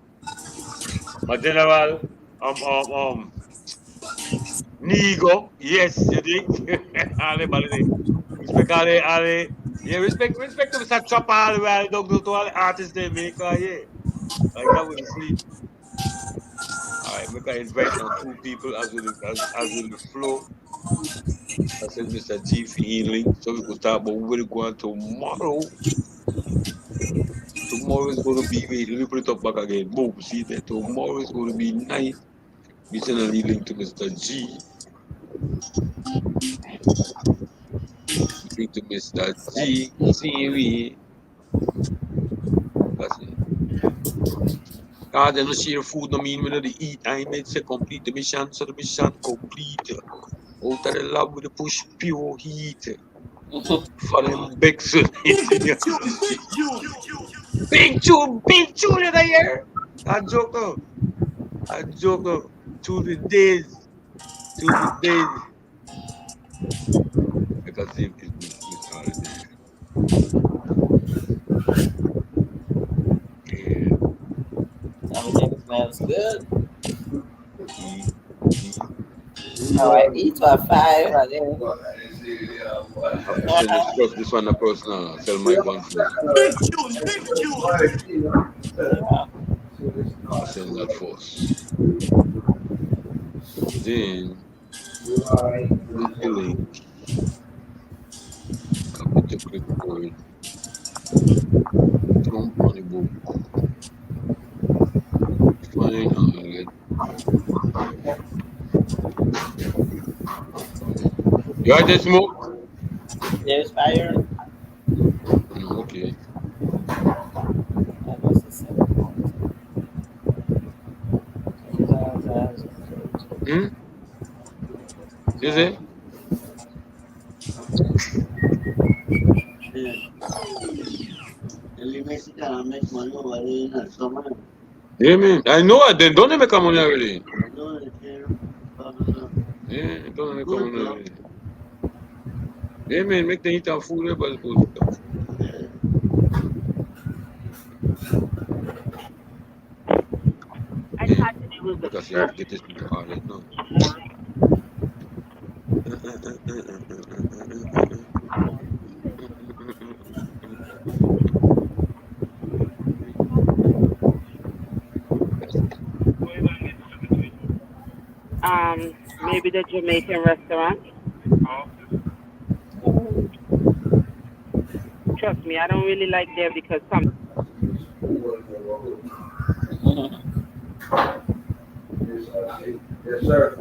My general Nigo. Yes, you think? Respect all the yeah, respect to Mr. Chopper all the way to all the artists they make, yeah. Like that with the sleep. Alright, make I invite now 2 people as with the flow. I said Mr. G for healing. So we could talk about where we're going tomorrow. Tomorrow is gonna be wait, let me put it up back again. Boom, see that tomorrow is gonna be nice. We send a link to Mr. G. Link to Mr. G. See we. That's it. God, they don't share food, no mean when they eat. I made say complete the mission, so the mission complete. Out of the lab with the push pure heat. For them Bex. Big tune in the year. I joke though. 2 days. I can see if it's already there. Yeah. Everything smells good. Alright, eat for 5 and then this one a personal. Sell my one first. I'll send that first. Then the link. Copy to clipboard. Trump on the book. Fine alright. You heard the smoke? there's fire. Okay. You see? Yeah. The Mexican make money over there in the summer. Yeah, man. I know it. Then don't they make money already? I know they can. Yeah, don't they make Good money though. already? Yeah, man. Make them eat our food. Everybody's supposed to eat our food. Yeah. Yeah. Like I say, I have to get this people out of here now. Maybe the Jamaican restaurant. Trust me, I don't really like there because some. Yes, sir.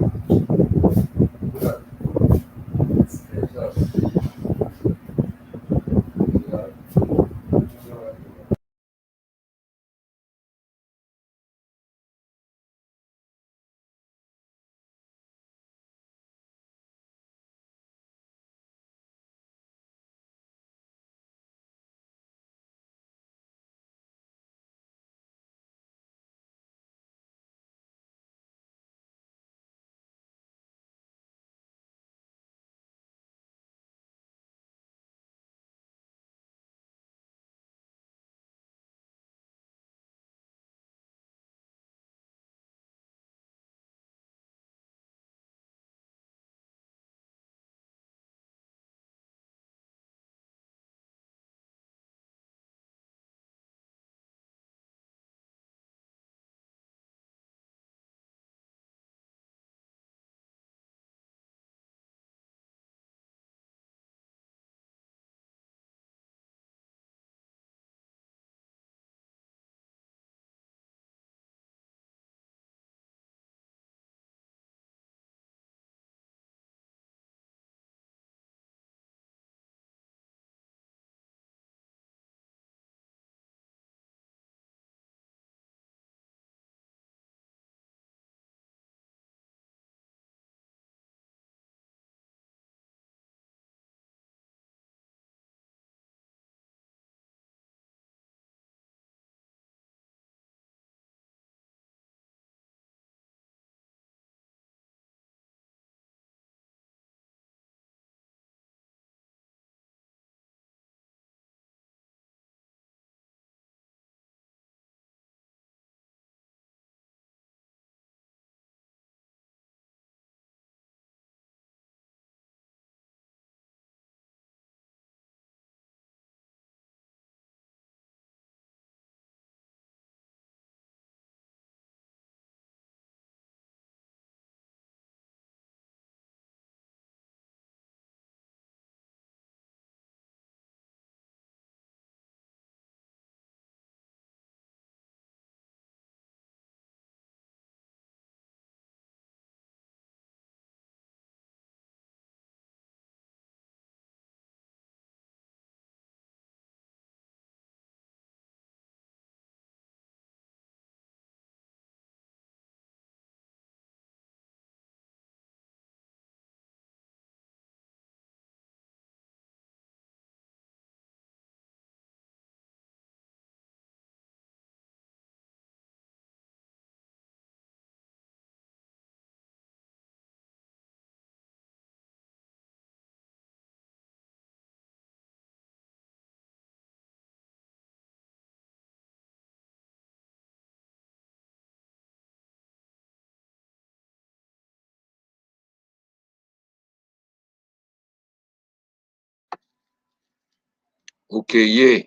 Okay, yeah.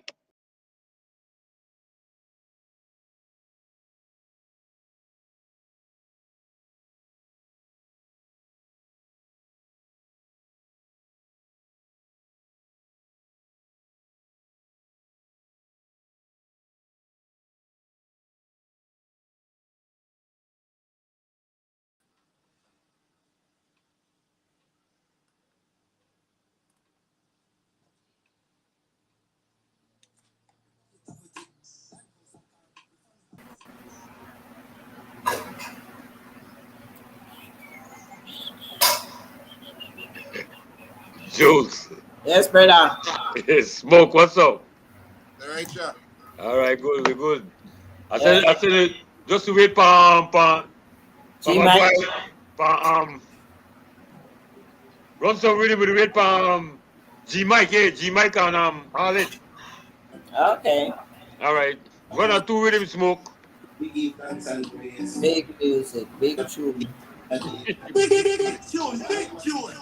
Jules. Yes, brother. Smoke, what's up? All right, yeah. All right, good, we're good. I Yeah. said it just to wait for G my Mike. boy, for run some really with wait for G Mike, yeah, G Mike and Harlet. Okay. All right, run or two with him, Smoke. Big music, big tune. Big tune, big tune.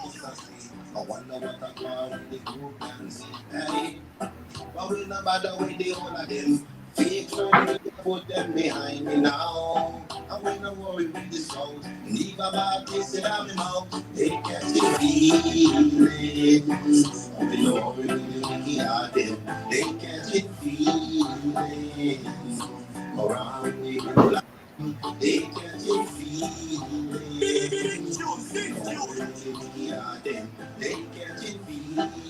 I wonder what I call the group and say, hey, but we no bother with the whole of them. Fake friends, put them behind me now. And we no worry with the sound. Leave about this in my mouth. They catch the feelings. We no worry with the heart them. They catch the feelings. Around the block. They catch the feelings. They catch the feelings.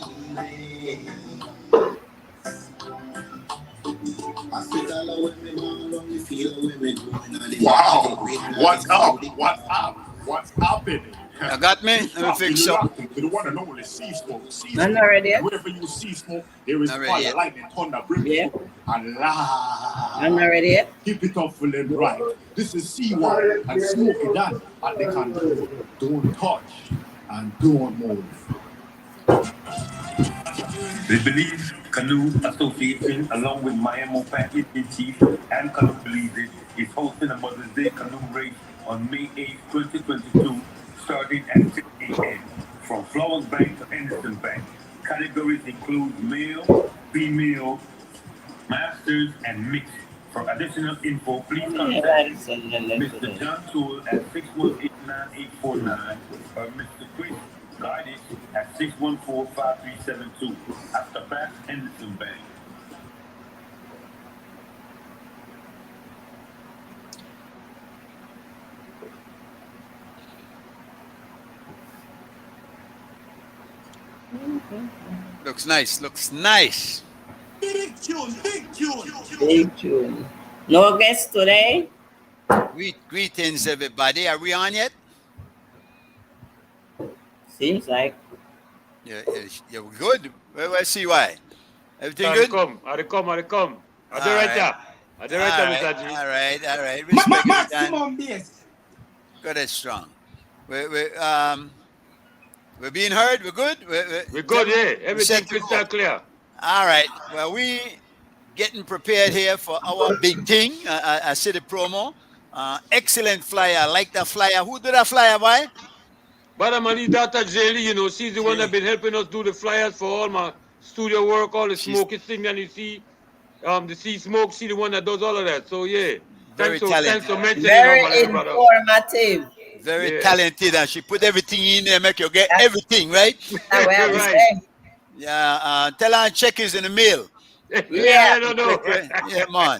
Wow. What's up? What's up? What's happening? You got me? Let me fix up. To the one and only sea smoke. I'm not ready yet. Wherever you see smoke, there is Not ready fire, yet. lightning, thunder, Yeah. brimstone, and la. I'm not ready yet. Keep it up, full and right. This is C1 and Smokey Dan at the control. Don't touch and don't move. The Belize Canoe Association, along with Miami Package in Chief and Canoe Belize, is hosting a Mother's Day canoe race on May 8, 2022, starting at 6 a.m. from Flowers Bank to Anderson Bank. Categories include male, female, masters, and mixed. For additional info, please contact Mr. John Toole at 618-9849 or Mr. Chris Gardis at 614-5372 after Bass Henderson Bank. Looks nice. Looks nice. Big tune, big tune. Big tune. No guests today? Greetings, everybody. Are we on yet? Seems like. Yeah, we're good. Well, see why. Everything I good? come. I they come. All Mr. G. All right. Respect Maximum bass. Good and strong. We're being heard. We're good. We're good, yeah. Everything set to crystal go. clear. All right. Well, we getting prepared here for our big thing. I see the promo. Excellent flyer. I like the flyer. Who did that flyer, boy? But I'm on daughter Jelly, you know, she's the one that been helping us do the flyers for all my studio work, all the smoky thing, and you see, the sea smoke, she the one that does all of that. So yeah, Very thanks talented. for mentioning Very my little brother. informative. Very Yeah. talented, and she put everything in there, make you get everything, right? That's what I'm Right. saying. Yeah, tell her check is in the mail. Yeah, I don't know. Yeah, man.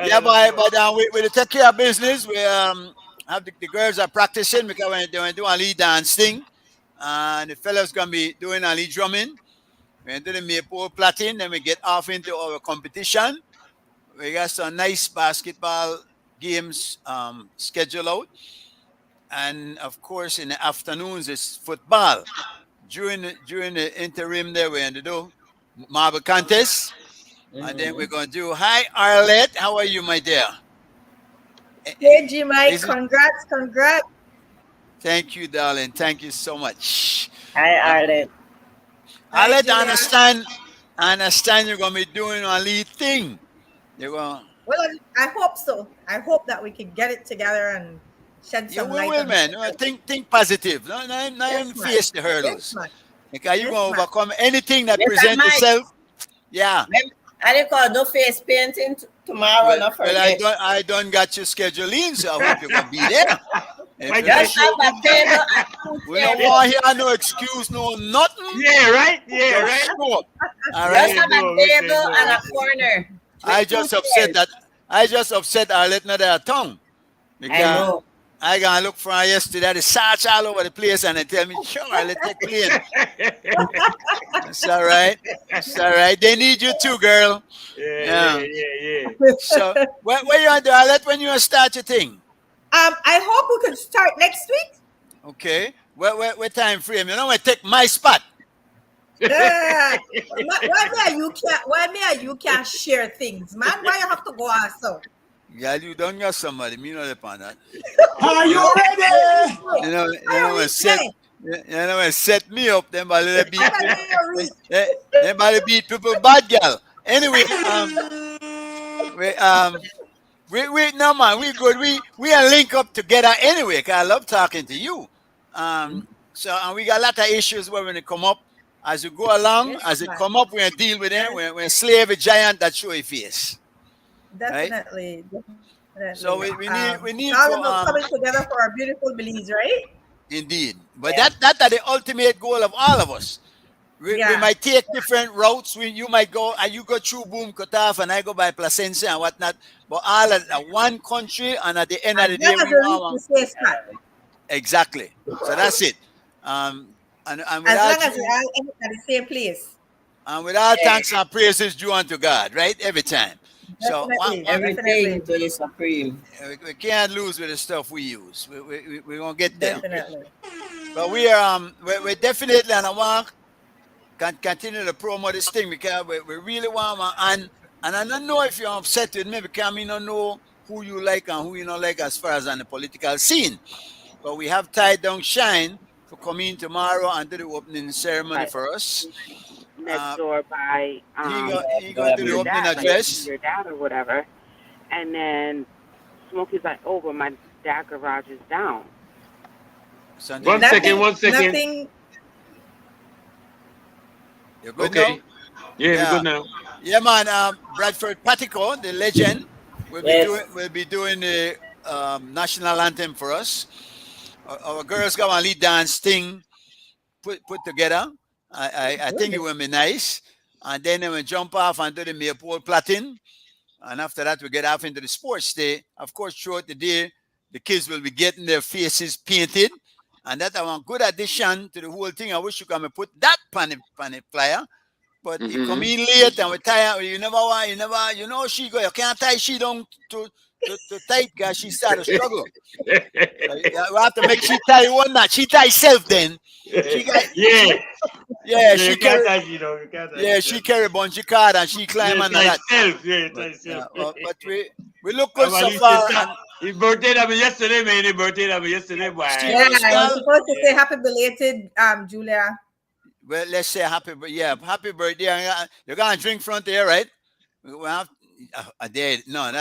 Yeah, boy, but we take care of business. We have the girls are practicing because when they do a lead dance thing, and the fellas gonna be doing a lead drumming. We're doing the Maypole Platin, then we get off into our competition. We got some nice basketball games scheduled out. And of course, in the afternoons, it's football. During the interim there, we're going to do marble contest. And then we're going to do, hi, Arlette. How are you, my dear? Hey, G Mike, Is it- congrats. Thank you, darling. Thank you so much. Hi, Arlette. Arlette, I Julia. understand you're going to be doing a lead thing. You're going Well, I hope so. I hope that we can get it together and shed you some will, light on man. it. Think positive. No, Yes, even man. face the hurdles. Yes, man. Because you're Yes, going to man. overcome anything that Yes, presents I might. itself. Yeah. I didn't call no face painting tomorrow, Well, not well, I forget. don't got you scheduled in, so I hope you're gonna be there. If Like you that. Just have a table and two we don't chairs. want here no excuse, no nothing. Yeah, right? Yeah, Just right? show up. All Just right. have No, a we table can and go. a corner. I with two just upset chairs. Arlette not their tongue. I Because know. I gonna look for her yesterday. They search all over the place and they tell me, sure, Arlette take plane. It's all right. It's all right. They need you too, girl. Yeah. So where you want to Arlette when you start your thing? I hope we could start next week. Okay. What time frame? You know, I take my spot. Why me and you can't share things, man? Why you have to go also? Yeah, you done got somebody. Me not upon that. Are you ready? You know when set me up, then by little beat, then by beat people bad girl. Anyway, we no man, we good. We are link up together anyway. Cause I love talking to you. So and we got a lot of issues where when it come up, as you go along, Yes, as it man. come up, we deal with it. When slave a giant that show a face. Right? Definitely. So we need It's all for about coming together for our beautiful Belize, right? indeed. But that are the ultimate goal of all of us. We might take different routes. You might go and you go through Boom Kotaf and I go by Placencia and whatnot. But all at one country, and at the end of the day, we want exactly. So that's it. And as long as we all end at the same place. And with all thanks and praises due unto God, right? Every time. Definitely, so everything to the Supreme. We can't lose with the stuff we use. We're gonna get there. Definitely. But we're definitely on a walk. Can continue to promote this thing because we really want and I don't know if you're upset with me because I don't know who you like and who you don't like as far as on the political scene. But we have tied down Shine for coming tomorrow and do the opening ceremony for us. Next door by he going to do the opening address. Your dad or whatever. And then Smokey's like, oh, but my dad garage is down. One second. Nothing. You're good Okay. now? Yeah, we're good now. Yeah, man. Bradford Patico, the legend, will be doing the national anthem for us. Our girls got a lead dance thing put together. I think it will be nice. And then we jump off and do the Maypole Platin. And after that, we get off into the sports day. Of course, throughout the day, the kids will be getting their faces painted. And that's a good addition to the whole thing. I wish you could put that pan flyer. But you come in late and we're tired. You know, she go, you can't tie she down to tight because she started to struggle. We have to make she tie one knot. She tie herself then. She carry a bunch of card and she climb on that. But we look good so far. His birthday that was yesterday, man. His birthday that was yesterday, boy. Yeah, I was supposed to say happy belated, Julia. Well, let's say happy birthday. You're gonna drink front there, right? We have no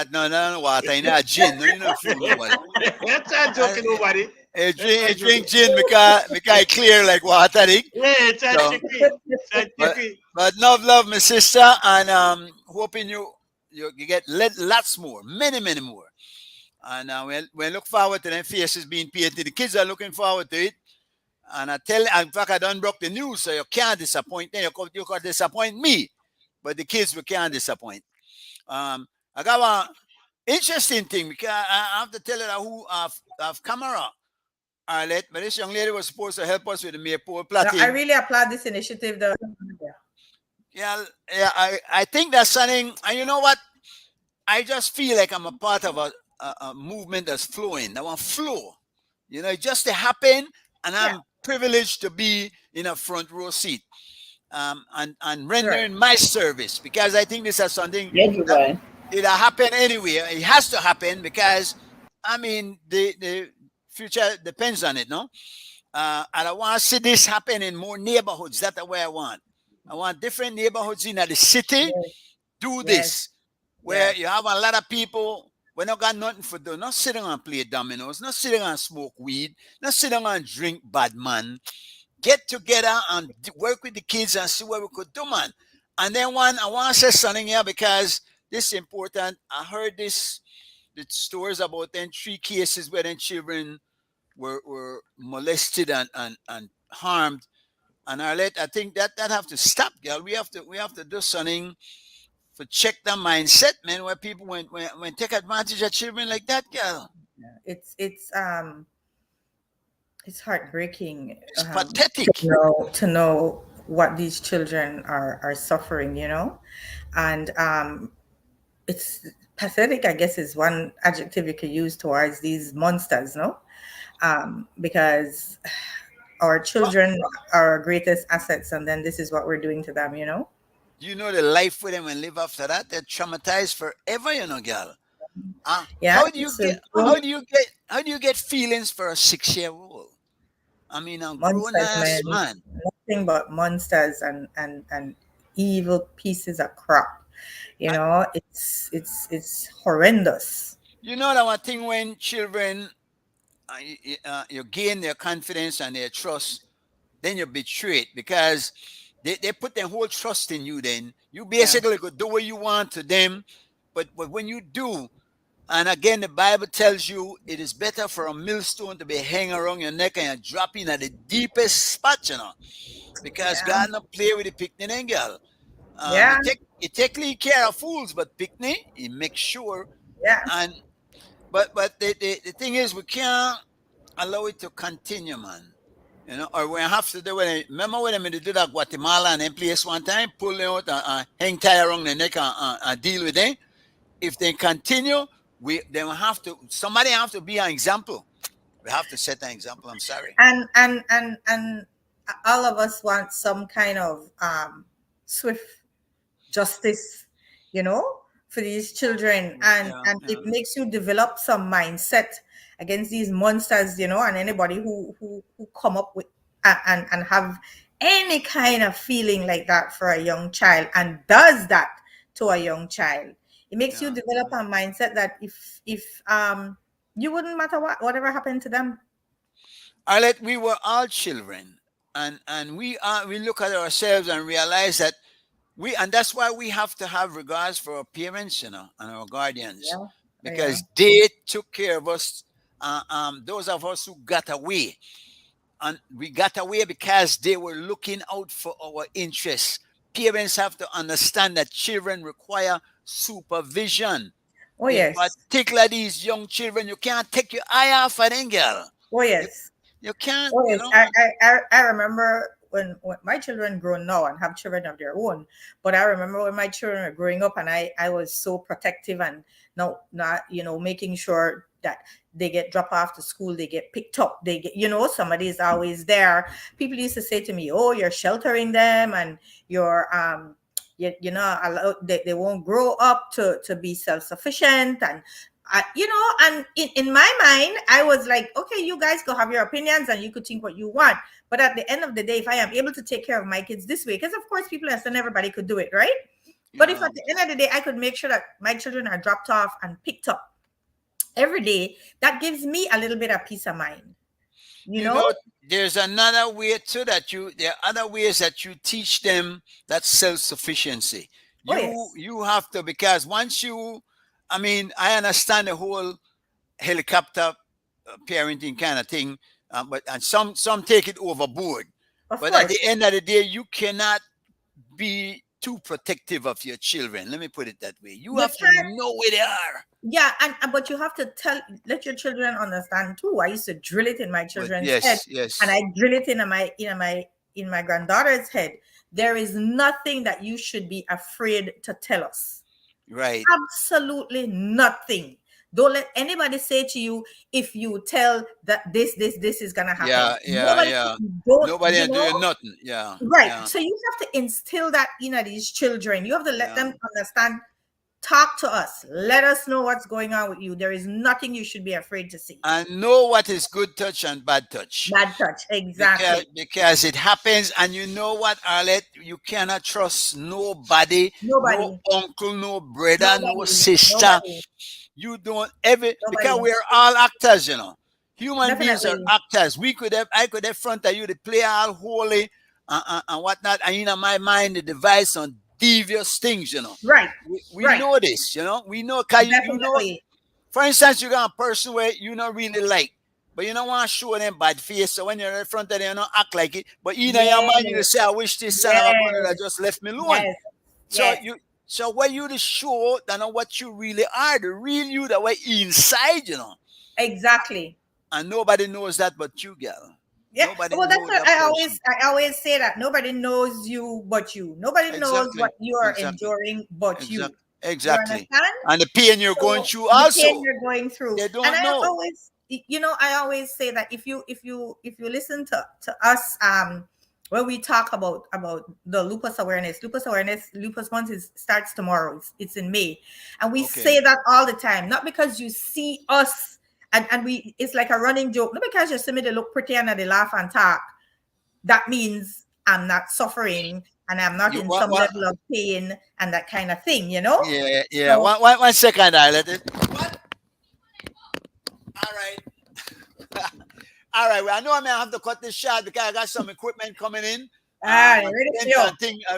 water. You know, gin. No, you know, food, nobody. That's not joking, nobody. Drink gin because it clear like water. But love, my sister, and hoping you get lots more, many more. And we look forward to them faces being painted. The kids are looking forward to it. And in fact, I done broke the news, so you can't disappoint them. You can disappoint me, but the kids we can't disappoint. I got one interesting thing because I have to tell you who have camera. Arlette, but this young lady was supposed to help us with the Maypole Platin. I really applaud this initiative, though. Yeah, I think that's something. And you know what? I just feel like I'm a part of a movement that's flowing. That one flow. You know, it just happened, and I'm privileged to be in a front row seat. And rendering my service because I think this is something it'll happen anyway. It has to happen because I mean the future depends on it, no? And I want to see this happen in more neighborhoods. That's the way I want. I want different neighborhoods in the city do this, where you have a lot of people. We not got nothing for do. Not sitting and play dominoes. Not sitting and smoke weed. Not sitting and drink bad man. Get together and work with the kids and see what we could do, man. And then I want to say something here because this is important. I heard the stories about then 3 cases where then children were molested and harmed. And Arlette, I think that have to stop, girl. We have to do something to check the mindset, man, where people when take advantage of children like that, girl. It's heartbreaking. It's pathetic to know what these children are suffering, you know, and it's pathetic. I guess is one adjective you could use towards these monsters, no, because our children are our greatest assets, and then this is what we're doing to them, you know. You know the life with them and live after that, they're traumatized forever, you know, girl. Yeah, How do you get feelings for a 6-year-old? I mean, a grown monsters, ass man, man. nothing but monsters and evil pieces of crap. You know, it's horrendous. You know that one thing when children, you gain their confidence and their trust, then you're betrayed because they put their whole trust in you. Then you basically could do what you want to them, but when you do, and again, the Bible tells you it is better for a millstone to be hanging around your neck and you're dropping at the deepest spot, you know, because God not play with the picnic and girl. He take care of fools, but picnic, he makes sure. And but the thing is, we can't allow it to continue, man. You know, or we have to do it. Remember when they did that Guatemala and then place one time, pull them out and hang tie around the neck and deal with them. If they continue, then we have to. Somebody have to be an example. We have to set an example. I'm sorry. And all of us want some kind of swift justice, you know, for these children, and it makes you develop some mindset against these monsters, you know, and anybody who come up with and have any kind of feeling like that for a young child and does that to a young child. It makes you develop a mindset that if you wouldn't matter whatever happened to them. Arlette, we were all children, and we look at ourselves and realize that and that's why we have to have regards for our parents, you know, and our guardians, because they took care of us. Those of us who got away, and we got away because they were looking out for our interests. Parents have to understand that children require supervision. Oh, yes. Particularly these young children, you can't take your eye off of them, girl. Oh, yes. You can't. Oh, yes. You know? I remember when my children grown now and have children of their own, but I remember when my children were growing up and I was so protective and not you know, making sure that they get dropped off to school, they get picked up, they get, you know, somebody is always there. People used to say to me, oh, you're sheltering them and you're you know, they won't grow up to be self-sufficient. And you know, and in my mind, I was like, okay, you guys go have your opinions and you could think what you want. But at the end of the day, if I am able to take care of my kids this way, because of course people understand everybody could do it, right? But if at the end of the day, I could make sure that my children are dropped off and picked up every day, that gives me a little bit of peace of mind. You know, there's another way too there are other ways that you teach them that self-sufficiency. You have to, because once I mean, I understand the whole helicopter parenting kind of thing, but some take it overboard. But at the end of the day, you cannot be too protective of your children. Let me put it that way. You have to know where they are. Yeah, but you have to let your children understand too. I used to drill it in my children's head, and I drill it in my granddaughter's head. There is nothing that you should be afraid to tell us. Right. Absolutely nothing. Don't let anybody say to you, if you tell that this is gonna happen. Nobody is doing nothing. Yeah. Right. Yeah. So you have to instill that in these children. You have to let them understand. Talk to us. Let us know what's going on with you. There is nothing you should be afraid to see. And know what is good touch and bad touch. Bad touch, exactly. Because it happens, and you know what, Arlette? You cannot trust nobody. No uncle, no brother, no sister. Nobody. You don't ever, because we're all actors, you know. Human beings are actors. I could have front of you to play all holy and whatnot, and in my mind the device on devious things, you know. Right. We know this, you know. We know, because you know, for instance, you got a person where you not really like, but you don't want to show them bad face. So when you're in front of them, you don't act like it. But in your mind, you say, I wish this son of a brother that just left me alone. So what you to show that know what you really are, the real you that way inside, you know. Exactly. And nobody knows that but you, girl. Yeah, well, that's what I always say, that nobody knows you but you. Nobody knows what you are enduring but you. Exactly. You understand? And the pain you're going through also. The pain you're going through. They don't and know. you know, I always say that if you listen to us, when we talk about the lupus awareness lupus month starts tomorrow. It's in May, and we say that all the time, not because you see us and we, it's like a running joke, not because you see me they look pretty and they laugh and talk, that means I'm not suffering and I'm not in some level of pain and that kind of thing, you know. Yeah. So, one second, I let it. What? All right. All right, well, I know I may have to cut this short because I got some equipment coming in. Thing I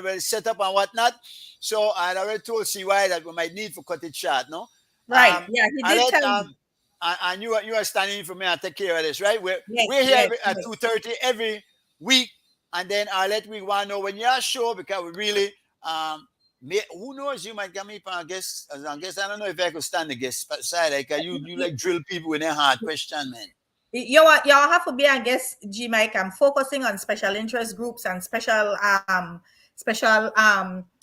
will set up and whatnot. So I already told CY that we might need to cut it short, no? Right. Yeah, he did tell me. And you are standing in for me and take care of this, right? We're here at 2:30 every week, and then I'll let we want to know when you're sure, because we really who knows, you might get me for a guest as a guest. I don't know if I could stand the guest side. Like you like drill people with a hard question, man. Y'all have to be, I guess, G Mike. I'm focusing on special interest groups and special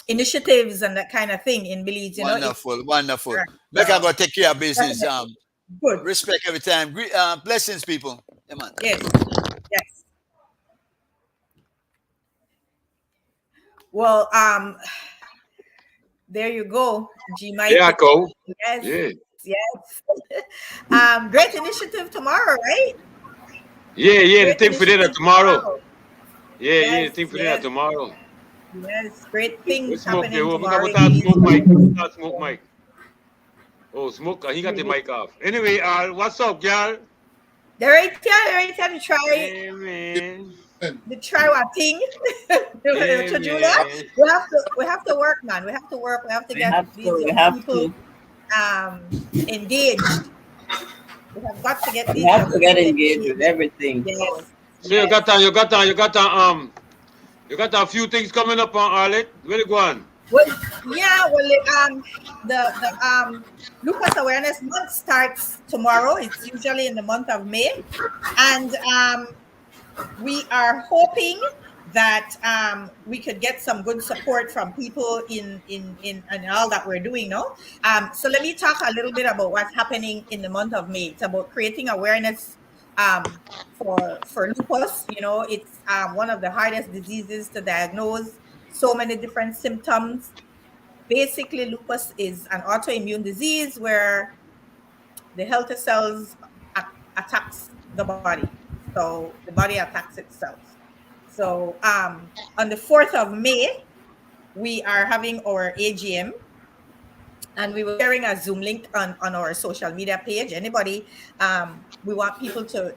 initiatives and that kind of thing in Belize. You wonderful. Make I go take care of business. Good. Respect every time. Blessings, people. Yeah, man. Yes. Well, there you go, G Mike. Yeah, go. Yes. Yeah. Yes. Great initiative tomorrow, right? Yeah, the thing for dinner tomorrow. Yeah, the thing for dinner tomorrow. Yes, great things happening tomorrow. Smoke Mike. Oh, Smoke, he got the mic off. Anyway, what's up, y'all? They're right here to try. Hey, man. The try what thing. We have to work, man. We have to work. We have to get these people engaged. We have got to get. We have to get engaged with everything. Yes. So you got a few things coming up on Arlette. Where you going? Well, the lupus awareness month starts tomorrow. It's usually in the month of May, and we are hoping that we could get some good support from people in all that we're doing now. So let me talk a little bit about what's happening in the month of May. It's about creating awareness for lupus. You know, it's one of the hardest diseases to diagnose. So many different symptoms. Basically, lupus is an autoimmune disease where the helper cells attacks the body. So the body attacks itself. So on the 4th of May, we are having our AGM, and we were sharing a Zoom link on our social media page. Anybody, we want people to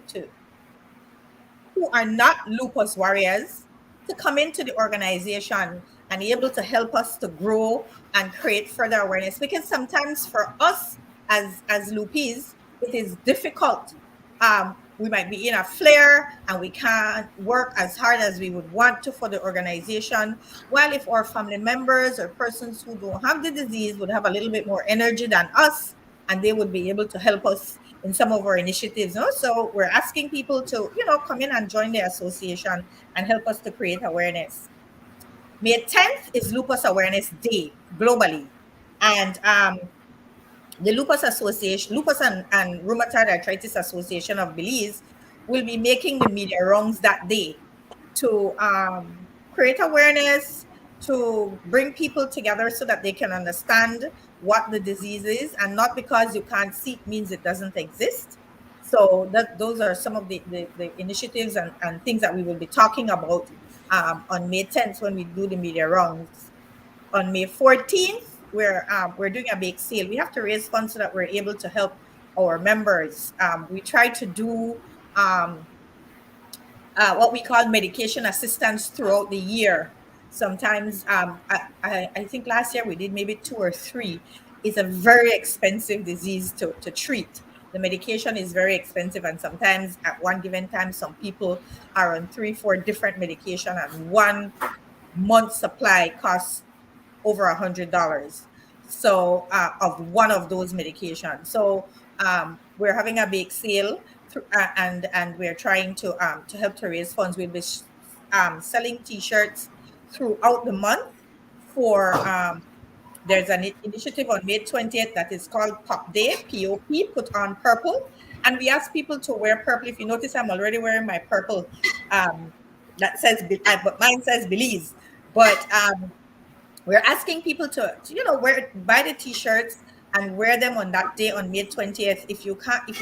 who are not lupus warriors to come into the organization and be able to help us to grow and create further awareness. Because sometimes for us as lupis, it is difficult. We might be in a flare and we can't work as hard as we would want to for the organization. While if our family members or persons who don't have the disease would have a little bit more energy than us, and they would be able to help us in some of our initiatives. So we're asking people to, come in and join the association and help us to create awareness. May 10th is Lupus Awareness Day globally. And the Lupus Association, Lupus and Rheumatoid Arthritis Association of Belize will be making the media rounds that day to create awareness, to bring people together so that they can understand what the disease is, and not because you can't see it means it doesn't exist. So those are some of the initiatives and things that we will be talking about on May 10th when we do the media rounds. On May 14th, we're doing a bake sale. We have to raise funds so that we're able to help our members. We try to do what we call medication assistance throughout the year. Sometimes, I think last year we did maybe 2 or 3. It's a very expensive disease to treat. The medication is very expensive, and sometimes at one given time, some people are on 3-4 different medication, and 1 month supply costs over $100. So of one of those medications. So we're having a bake sale, and we're trying to help to raise funds. We'll be selling T-shirts throughout the month for There's an initiative on May 20th that is called Pop Day, P-O-P, Put On Purple. And we ask people to wear purple. If you notice, I'm already wearing my purple. That says, but mine says Belize. But we're asking people to buy the t-shirts and wear them on that day on May 20th. If you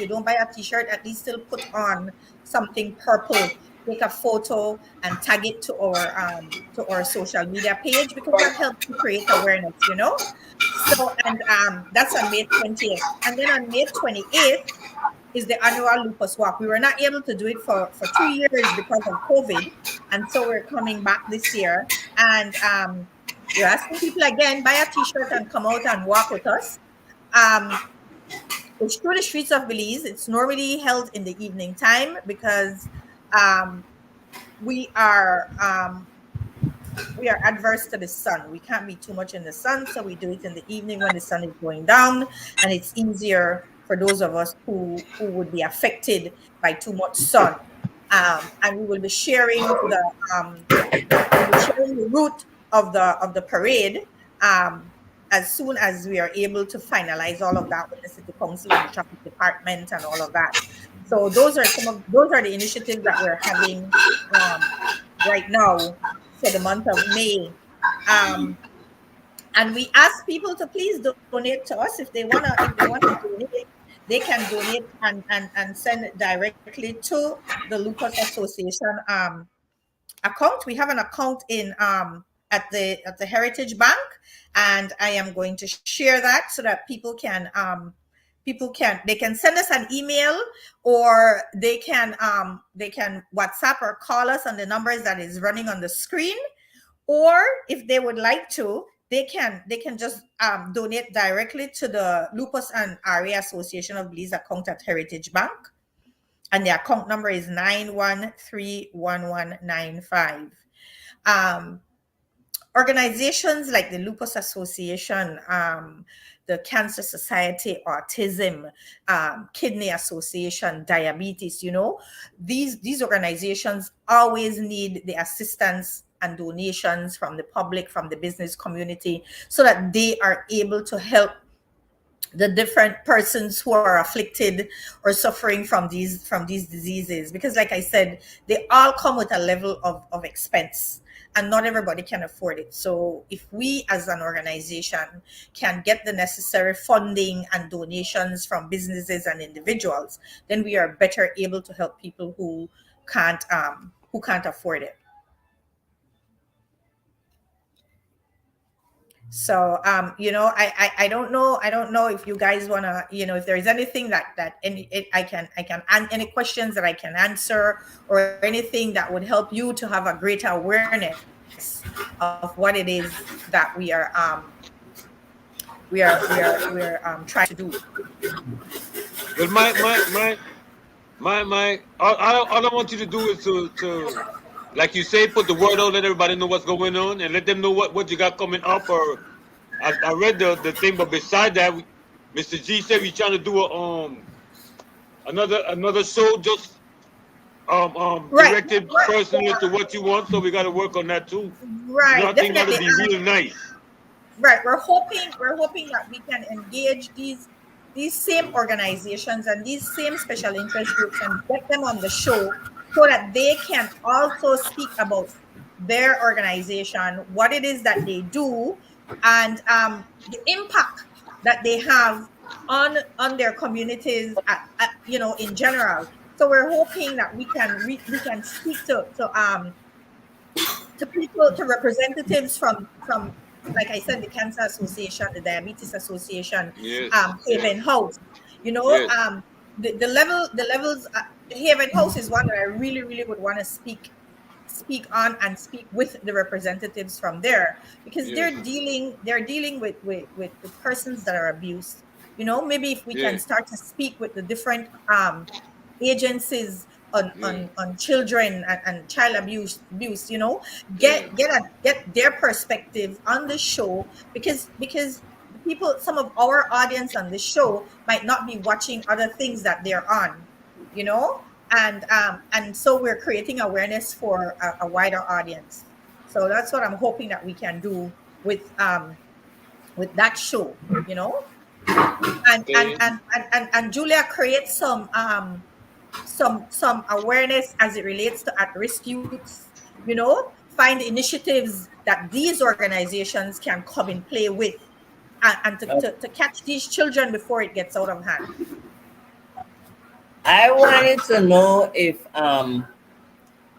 don't buy a t-shirt, at least still put on something purple. Take a photo and tag it to our social media page, because that helps to create awareness, So, and that's on May 20th. And then on May 28th is the annual Lupus Walk. We were not able to do it for 2 years because of COVID. And so we're coming back this year. And we're asking people again, buy a t-shirt and come out and walk with us. It's through the streets of Belize. It's normally held in the evening time because we are adverse to the sun. We can't be too much in the sun, so we do it in the evening when the sun is going down, and it's easier for those of us who would be affected by too much sun. And we will be sharing the route of the parade as soon as we are able to finalize all of that with the City Council and the Traffic Department and all of that. So those are the initiatives that we're having right now for the month of May. And we ask people to please donate to us. If they wanna donate, they can donate and send it directly to the Lupus Association account. We have an account in at the Heritage Bank, and I am going to share that so that people can send us an email, or they can WhatsApp or call us on the numbers that is running on the screen, or if they would like to, they can just donate directly to the Lupus and RA Association of Belize account at Heritage Bank, and the account number is 9131195. Organizations like the Lupus Association, the Cancer Society, Autism, Kidney Association, Diabetes, these organizations always need the assistance and donations from the public, from the business community, so that they are able to help the different persons who are afflicted or suffering from these diseases. Because like I said, they all come with a level of expense, and not everybody can afford it. So if we as an organization can get the necessary funding and donations from businesses and individuals, then we are better able to help people who can't afford it. So I don't know if you guys want to, if there is anything I can any questions that I can answer, or anything that would help you to have a greater awareness of what it is that we are trying to do. But all I want you to do is to like you say, put the word out, let everybody know what's going on, and let them know what you got coming up. Or I read the thing, but beside that, Mr. G said we're trying to do another show just directed personally to what you want. So we got to work on that too. Right, I think that'll be really nice. Right, we're hoping that we can engage these same organizations and these same special interest groups and get them on the show, so that they can also speak about their organization, what it is that they do, and the impact that they have on their communities, in general. So we're hoping that we can speak to people, to representatives from like I said, the Cancer Association, the Diabetes Association, Haven House. The levels. Haven House is one that I really, really would want to speak on and speak with the representatives from there, because they're dealing with persons that are abused. Maybe if we can start to speak with the different agencies on children and child abuse, get their perspective on the show, because people, some of our audience on the show might not be watching other things that they're on. And so we're creating awareness for a wider audience. So that's what I'm hoping that we can do with with that show, you know. And Okay. and Julia creates some awareness as it relates to at-risk youths, you know, find initiatives that these organizations can come in play with, and to catch these children before it gets out of hand. I wanted to know if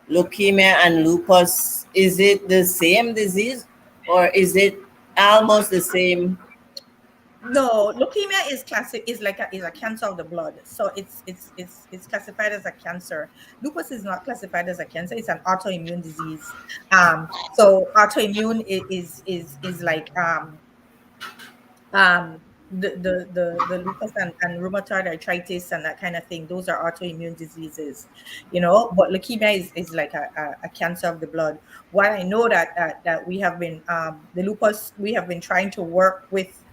leukemia and lupus, is it the same disease or is it almost the same? No, leukemia is a cancer of the blood, so it's classified as a cancer. Lupus is not classified as a cancer; it's an autoimmune disease. So autoimmune is like the lupus and rheumatoid arthritis and that kind of thing. Those are autoimmune diseases, you know. But leukemia is like a cancer of the blood. What I know that we have been the lupus, we have been trying to work with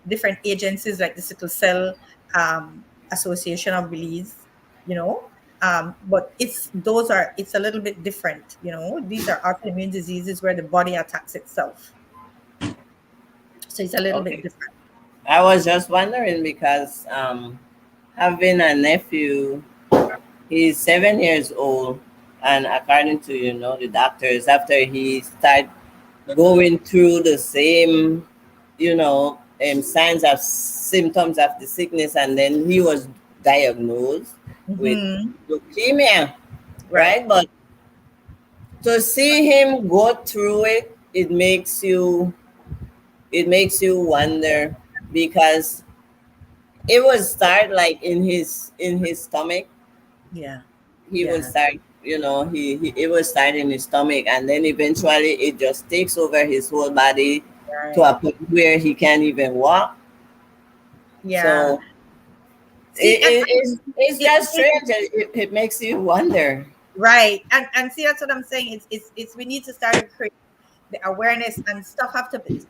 different agencies like the Sickle Cell Association of Belize, you know. But it's a little bit different, you know. These are autoimmune diseases where the body attacks itself, so it's a little bit different. I was just wondering because having a nephew, he's 7 years old, and according to the doctors, after he started going through the same signs of symptoms of the sickness, and then he was diagnosed with leukemia, right? But to see him go through it, it makes you wonder, because it would start like in his stomach. Yeah, he would start, he it would start in his stomach, and then eventually it just takes over his whole body to a point where he can't even walk. So it's just strange. It makes you wonder. Right. And see, that's what I'm saying. It's we need to start to create the awareness, and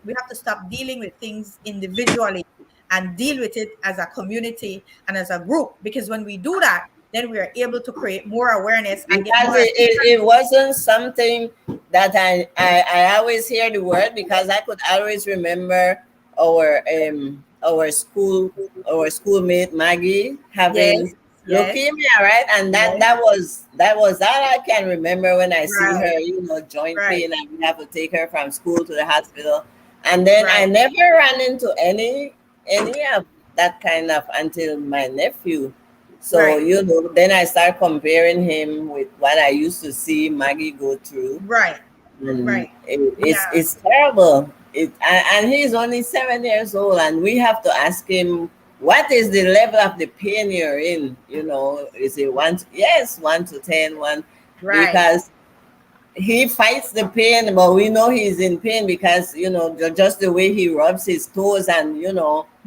we have to stop dealing with things individually and deal with it as a community and as a group, because when we do that, then we are able to create more awareness and get more. It wasn't something that I always hear the word, because I could always remember our schoolmate Maggie having leukemia, right? And that was all I can remember when I see her, joint pain, and we have to take her from school to the hospital. And then I never ran into any of that kind of until my nephew. So then I start comparing him with what I used to see Maggie go through. It's terrible. And he's only 7 years old, and we have to ask him, what is the level of the pain you're in? Is it 1 to 10, because he fights the pain, but we know he's in pain because just the way he rubs his toes, and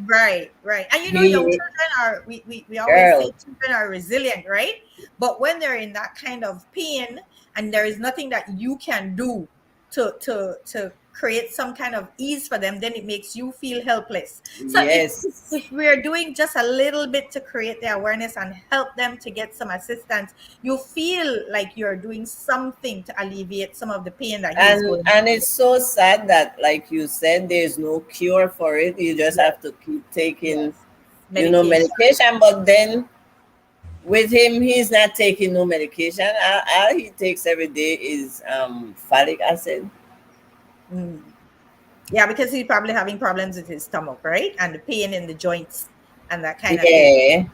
Right. And young children are, we always say children are resilient, right? But when they're in that kind of pain and there is nothing that you can do to create some kind of ease for them, then it makes you feel helpless. So if we're doing just a little bit to create the awareness and help them to get some assistance, you feel like you're doing something to alleviate some of the pain that he's going through. And it's so sad that, like you said, there's no cure for it. You just have to keep taking medication. But then with him, he's not taking no medication. All he takes every day is folic acid. Yeah, because he's probably having problems with his stomach, right? And the pain in the joints and that kind of thing.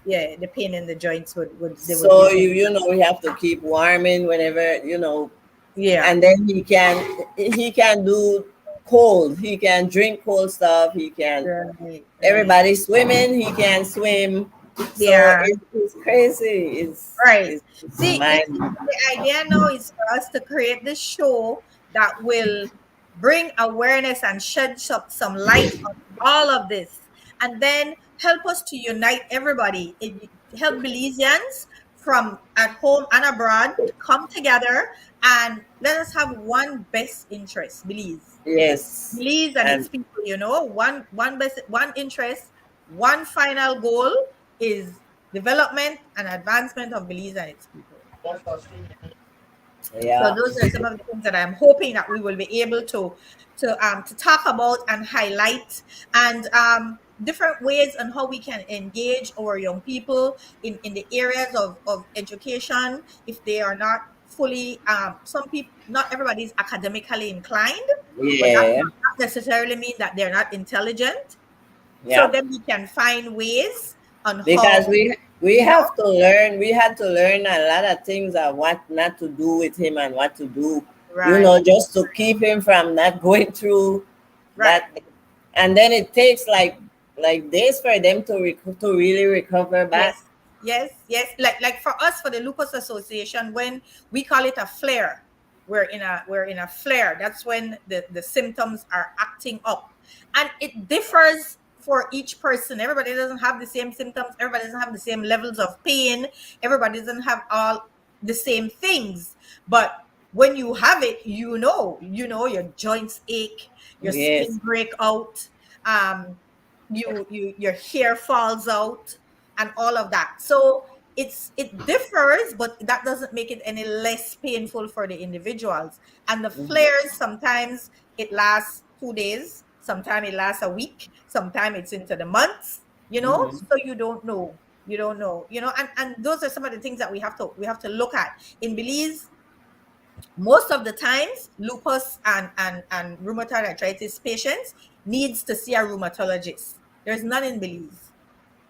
Yeah, the pain in the joints would so we have to keep warming whenever, and then he can do cold. He can drink cold stuff. He can everybody swimming, he can swim. So it's crazy. It's See, the idea now is for us to create this show that will bring awareness and shed some light on all of this, and then help us to unite everybody. Help Belizeans from at home and abroad to come together and let us have one best interest, Belize. Belize and its people, one interest, one final goal is development and advancement of Belize and its people. Yeah. So those are some of the things that I'm hoping that we will be able to talk about and highlight, and different ways on how we can engage our young people in the areas of education if they are not fully some people, not everybody is academically inclined, but that Yeah. does not necessarily mean that they're not intelligent. So Yeah. then we can find ways on Because how, we you know, have to learn. We had to learn a lot of things of what not to do with him and what to do. You right, know, just to keep him from not going through right. that. And then it takes like days for them to really recover back. Yes. Like for us, for the Lupus Association, when we call it a flare, we're in a flare. That's when the symptoms are acting up, and it differs for each person. Everybody doesn't have the same symptoms. Everybody doesn't have the same levels of pain. Everybody doesn't have all the same things. But when you have it, you know your joints ache, your Yes. skin break out, your hair falls out, and all of that. So it differs, but that doesn't make it any less painful for the individuals. And the flares, sometimes it lasts 2 days, sometimes it lasts a week, sometimes it's into the months, so you don't know. And those are some of the things that we have to look at. In Belize, most of the times, lupus and rheumatoid arthritis patients needs to see a rheumatologist. There's none in Belize.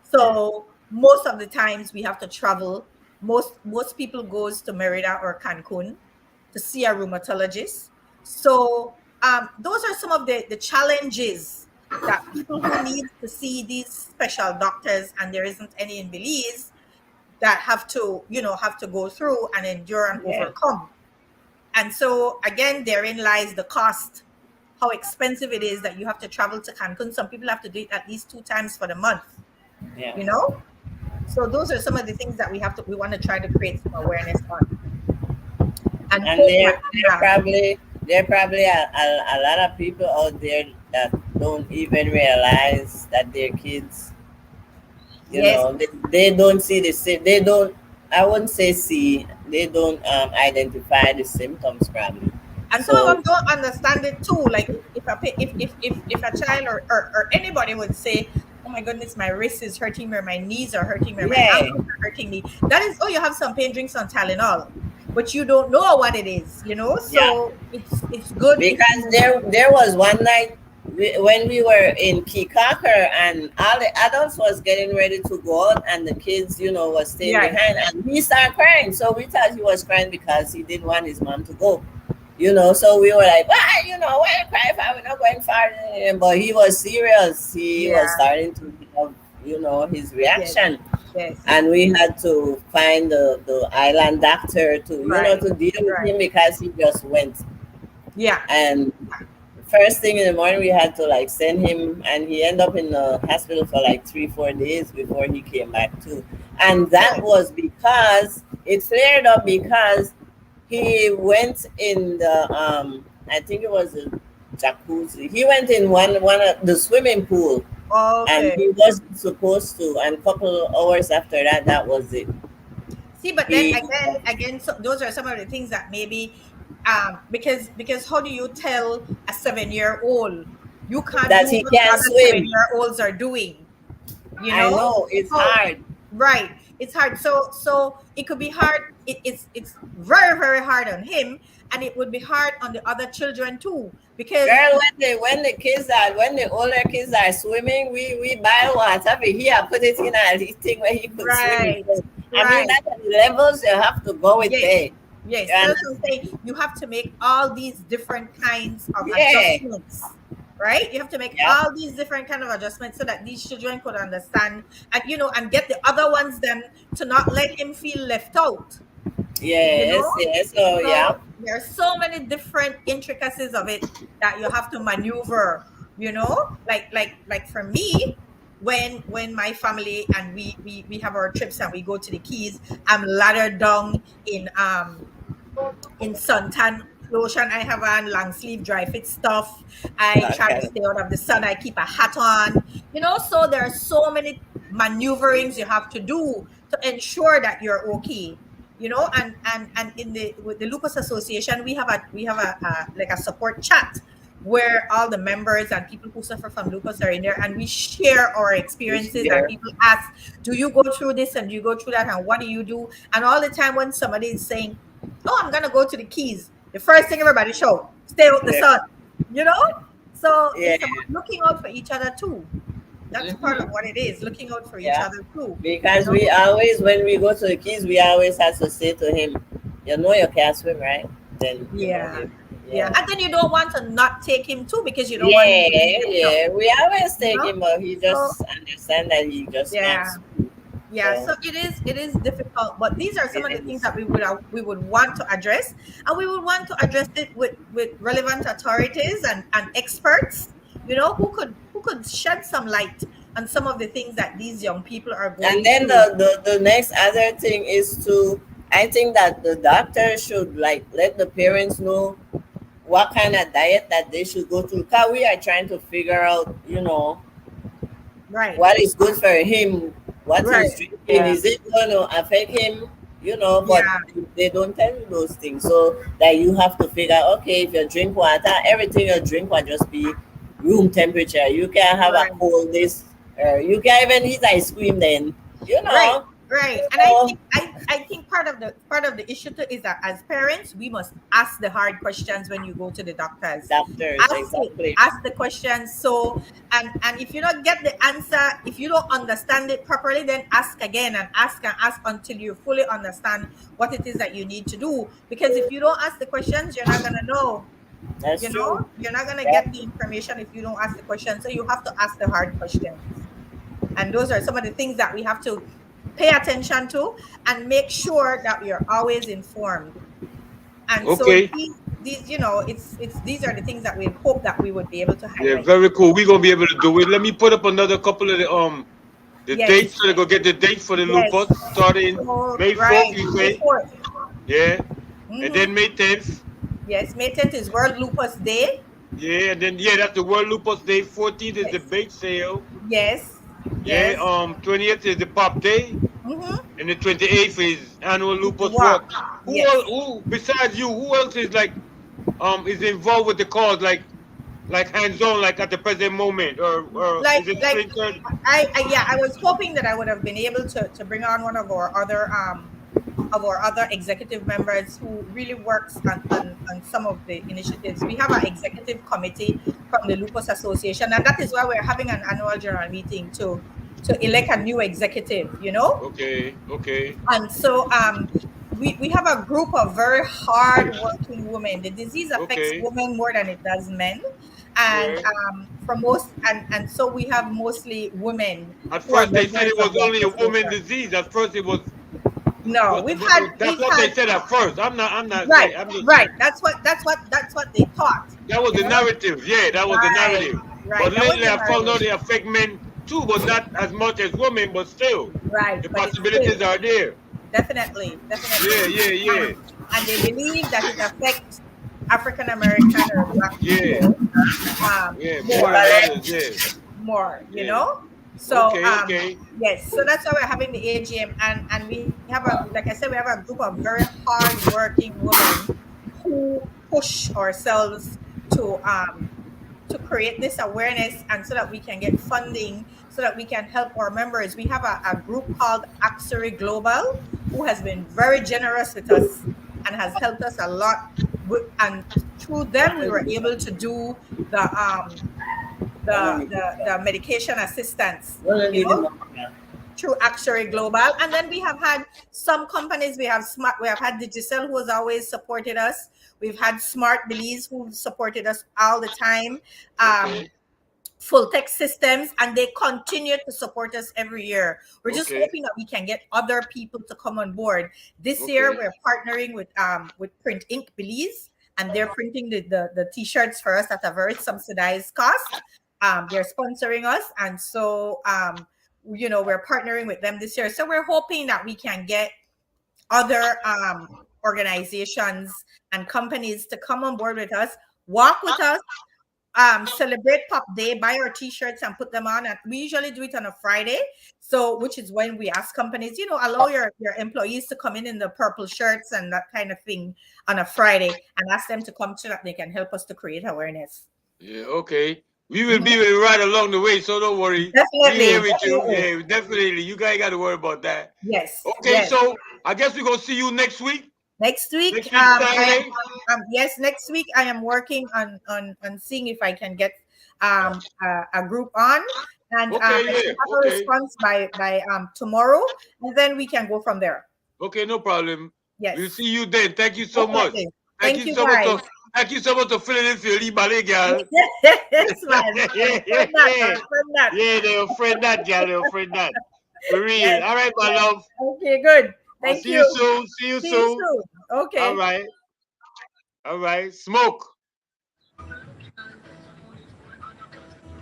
So most of the times we have to travel. Most people goes to Merida or Cancun to see a rheumatologist. So those are some of the challenges that people who need to see these special doctors, and there isn't any in Belize, that have to go through and endure and Yeah. overcome. And so again, therein lies the cost, how expensive it is that you have to travel to Cancun. Some people have to do it at least 2 times for the month. Yeah. So those are some of the things that we want to try to create some awareness on. And And hope there that, there probably a lot of people out there that don't even realize that their kids, yes. they don't see the same. They don't. I wouldn't say see. They don't identify the symptoms probably. And some of So them don't understand it too. Like if a child or anybody would say, "Oh my goodness, my wrist is hurting me, or my knees are hurting me, or my yeah, ankles are hurting me," that is, "Oh, you have some pain, drink some Tylenol," but you don't know what it is. yeah. So it's good if Because you, there was one night when we were in Kikaker and all the adults was getting ready to go out and the kids, was staying right. behind, and he started crying. So we thought he was crying because he didn't want his mom to go. So we were like, why you cry for? We're not going far. But he was serious. He Yeah. was starting to have, his reaction. Yes. And we had to find the island doctor to, Right. to deal with Right. him because he just went. Yeah. And first thing in the morning, we had to send him, and he ended up in the hospital for 3-4 days before he came back too. And that was because it flared up because he went in the I think it was a jacuzzi. He went in one of the swimming pool, and Okay. he wasn't supposed to. And a couple of hours after that, that was it. See, but then again, so those are some of the things that maybe, because how do you tell a 7-year-old you can't That do he what can't other swim. 7-year-olds are doing? I know it's hard. Right, it's hard. So it could be hard. It's very, very hard on him, and it would be hard on the other children too, because Girl, when the older kids are swimming, we buy water for here, put it in a thing where he could right, swim. I right. mean, that's the levels you have to go with there. Yes, And that's what I'm saying. You have to make all these different kinds of Yeah. adjustments, right? You have to make Yeah. all these different kind of adjustments so that these children could understand, and and get the other ones then to not let him feel left out. yes, so yeah. There are so many different intricacies of it that you have to maneuver. Like for me, when my family and we have our trips and we go to the Keys, I'm laddered down in suntan lotion. I have on long sleeve dry fit stuff. I try to Okay. stay out of the sun. I keep a hat on. So there are so many maneuverings you have to do to ensure that you're okay. you know, and in the with the Lupus Association, we have a like a support chat where all the members and people who suffer from lupus are in there, and we share our experiences. And people ask, "Do you go through this and do you go through that, and what do you do?" And all the time when somebody is saying, "Oh, I'm gonna go to the Keys," the first thing everybody show, "Stay out the sun," you know. So it's about looking out for each other too. That's part of what it is, looking out for each other too. Because we always, when we go to the Keys, we always have to say to him, "You know you can't swim, right?" Then yeah, and then you don't want to not take him too, because you don't want him to we always take him, but he just understand that he just can't swim. So it is difficult, but these are some of the things that we would want to address, and we would want to address it with relevant authorities and experts, you know, who could shed some light on some of the things that these young people are going and then the next other thing is I think that the doctor should like let the parents know what kind of diet that they should go through, because we are trying to figure out, you know, what is good for him, what he's drinking, is it going to affect him, you know, but they don't tell you those things. So that you have to figure out, okay, if you drink water, everything you drink will just be room temperature. You can have a cold this, you can even eat ice cream then, you know. Right. And I think part of the issue too is that as parents, we must ask the hard questions when you go to the doctors. Ask the questions. So and if you don't get the answer, if you don't understand it properly, then ask again and ask until you fully understand what it is that you need to do. Because if you don't ask the questions, you're not gonna know. That's true. You're not gonna get the information if you don't ask the questions. So you have to ask the hard questions. And those are some of the things that we have to pay attention to and make sure that we are always informed. And so these, you know, these are the things that we hope that we would be able to highlight. Yeah, very cool. We're gonna be able to do it. Let me put up another couple of the dates, so they go get the dates for the lupus starting May 4th, you say? Yeah. And then May 10th. Yes, May 10th is World Lupus Day. Yeah, and then that's the World Lupus Day. 14th is the bake sale. Yes. Yeah, 20th is the pop day, and the 28th is annual lupus walk. Who besides you, who else is like is involved with the cause, like hands-on, like at the present moment, or like, is it I was hoping that I would have been able to bring on one of our other executive members who really works on some of the initiatives. We have an executive committee from the Lupus Association, and that is why we're having an annual general meeting to elect a new executive, you know? Okay. And so we have a group of very hard-working women. The disease affects women more than it does men. And so we have mostly women. At first they said it was only a woman disease. At first it was. No, That's what they said at first. I'm not. Right. I'm just, right. That's what they thought. That was the narrative. Yeah, that was the narrative. Right. But lately I found out they affect men too, but not as much as women. But still, the possibilities are there. Definitely. Yeah. And they believe that it affects African American or Black people. More, you know. So yes, so that's why we're having the AGM, and we have like I said, we have a group of very hard-working women who push ourselves to create this awareness, and so that we can get funding, so that we can help our members. We have a group called Axery Global, who has been very generous with us and has helped us a lot. And through them, we were able to do the medication assistance, you know, through Axery Global. And then we have had some companies. We have had Digicel, who has always supported us. We've had Smart Belize, who supported us all the time. Full Tech Systems, and they continue to support us every year. We're just hoping that we can get other people to come on board. This year, we're partnering with Print Inc. Belize, and they're printing the T-shirts for us at a very subsidized cost. They're sponsoring us, and so you know, we're partnering with them this year. So we're hoping that we can get other organizations and companies to come on board with us, walk with us, celebrate Pop Day, buy our t-shirts and put them on. And we usually do it on a Friday. So which is when we ask companies, allow your employees to come in the purple shirts and that kind of thing on a Friday and ask them to come so that they can help us to create awareness. Yeah, okay. We will be right along the way, so don't worry. Definitely. We're here with you. Yeah, definitely. You guys got to worry about that. Yes. Okay, yes. so I guess we're going to see you next week. Next week, Saturday? Yes, next week I am working on seeing if I can get a group on, and have a response by tomorrow, and then we can go from there. Okay, no problem. Yes. We'll see you then. Thank you so much. Thank you so much. Thank you so much for filling in for your ballet, girl. Yes, man. Yeah, they'll friend that, girl. They'll friend that. For real. Yes. All right, my love. Okay, good. Thank you. See you soon. Okay. All right. All right. Smoke.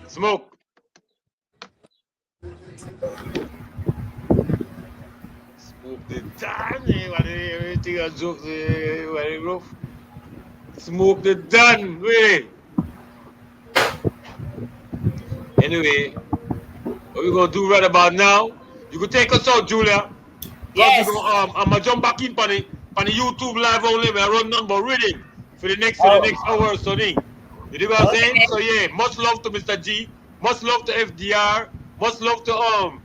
Smoke. Smoke the done. Everything I joke. Very rough. Smoke the done. Wait. Anyway, what we gonna do right about now? You can take us out, Julia. Yes. I'm gonna jump back in on the YouTube live only. I run number reading for the next hour or so. You know what I'm saying? So yeah, much love to Mr. G, much love to FDR, much love to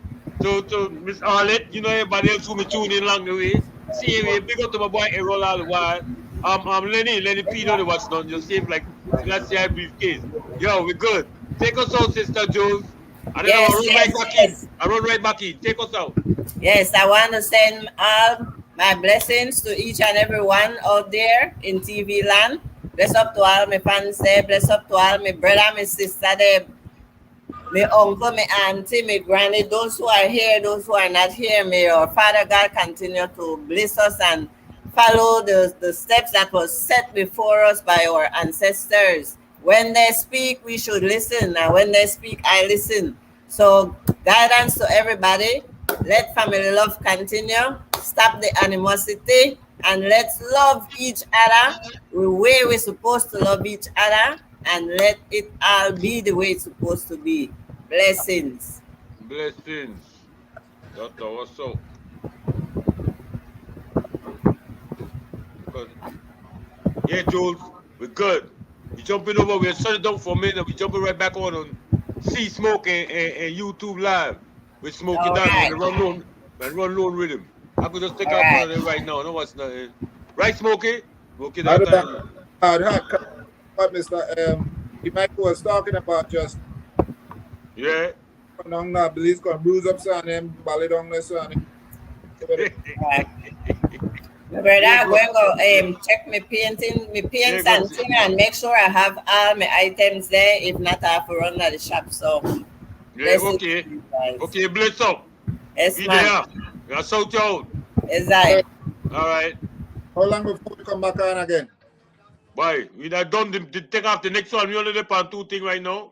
Miss Arlette. You know everybody else who me tune in along the way. See me, big up to my boy Errol all the while. Lenny P know the what's done. Just safe like that's the briefcase. Yo, we good. Take us out, Sister Jules. And then I run right back in. Take us out. Yes, I want to send all my blessings to each and every one out there in TV land. Bless up to all my fans there. Bless up to all my brother, my sister there, my uncle, my auntie, my granny, those who are here, those who are not here. May our Father God continue to bless us and follow the steps that was set before us by our ancestors. When they speak, we should listen. And when they speak, I listen. So guidance to everybody. Let family love continue. Stop the animosity. And let's love each other the way we're supposed to love each other. And let it all be the way it's supposed to be. Blessings. Blessings. That's what's up. Yeah, Jules, we're good. We jumping over, we're shutting down for a minute, we jumping right back on See Smoke and YouTube Live with Smokey Down and run loan rhythm. I could just take out one of them right now. No, what's nothing. Right, Smokey? Smokey that time. But Mr. Michael was talking about just Billy's gonna bruise up son him, bally down there son. Brother, I'm going to check my paints and thing and make sure I have all my items there. If not, I have to run to the shop. So, okay, bless up. Yes, ma'am. You're so told. Exactly. All right. How long before we come back on again? Bye. We not done the take off the next one. We only dip on 2 things right now.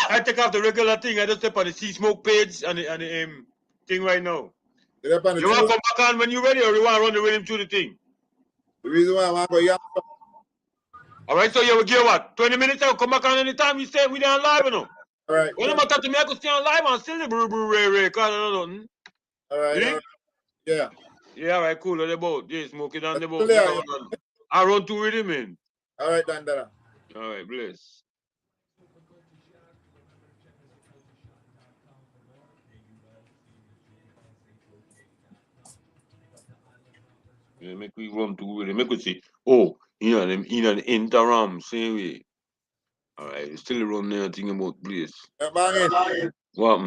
I take off the regular thing. I just step on the See Smoke page and the thing right now. You want to come back on when you're ready, or you want to run the rhythm through the thing? The reason why I want to go, all right, so you will give what? 20 minutes? I'll come back on anytime you say we down live, you know? All right. When I'm talking to me, I could stay on live and still the ray, cause I don't know nothing. All right. Yeah. Yeah, all right, cool. On the boat. Yeah, smoking on the boat. I run through with him, man. All right, Dandara. All right, bless. Yeah, make we run through with him. Make we see. Oh, them in an interim, same way. All right, still run there thinking about place. What?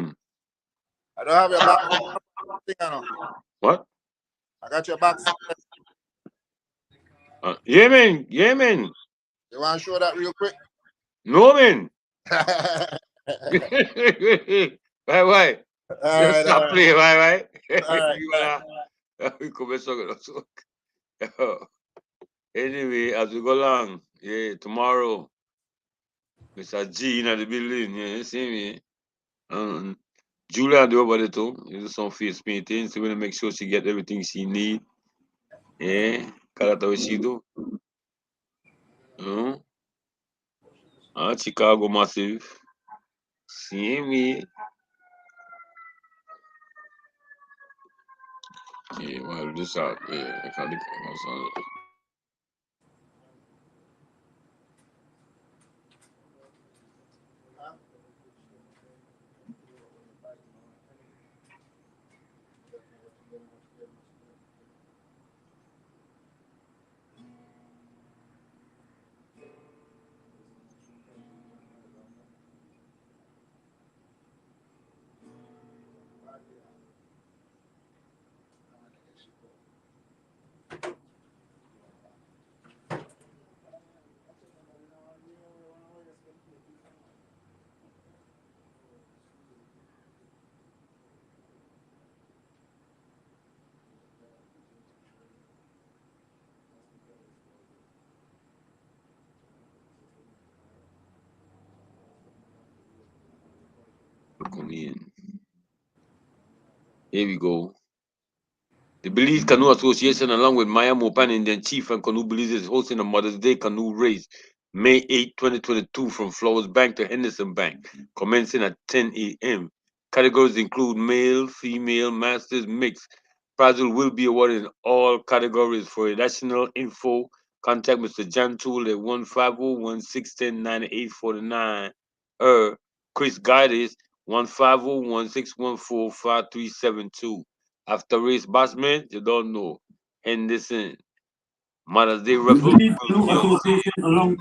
I don't have your back. What? I got your back. Yeah, man. You want to show that real quick? No, man. Bye. Stop playing, bye. Anyway, as we go along, tomorrow, Mr. G in the building, you see me. Julia do about it too. You do some face painting, so we're gonna make sure she get everything she need. Yeah, that's what she do. Chicago Massive. See me. Yeah, well, this out. Yeah, I can't look. Come in. Here we go. The Belize Canoe Association, along with Maya Mopan, Indian chief, and Canoe Belize, is hosting a Mother's Day canoe race May 8, 2022 from Flowers Bank to Henderson Bank, commencing at 10 a.m. Categories include male, female, masters, mixed. Prizes will be awarded in all categories. For additional info, contact Mr. John Toole at 150-1610-9849 or Chris Guides 150-1614-5372. After race basement, you don't know. Henderson. Mother's Day The raffle. Belize Canoe Association along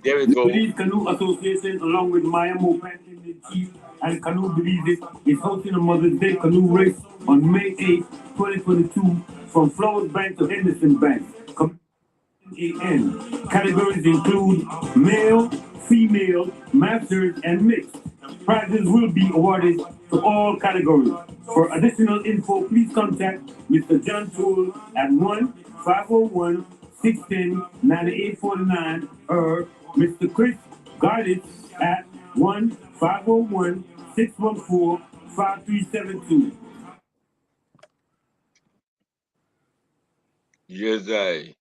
There we go. Belize Canoe Association along with Maya Mopan, Indian chief, and Canoe Belize is hosting a Mother's Day canoe race on May 8, 2022 from Flowers Bank to Henderson Bank. A.M. Categories include male, female, masters, and mixed. Prizes will be awarded to all categories. For additional info, please contact Mr. John Toole at 1-501-610-9849 or Mr. Chris Guides at 1-501-614-5372. Yes, I.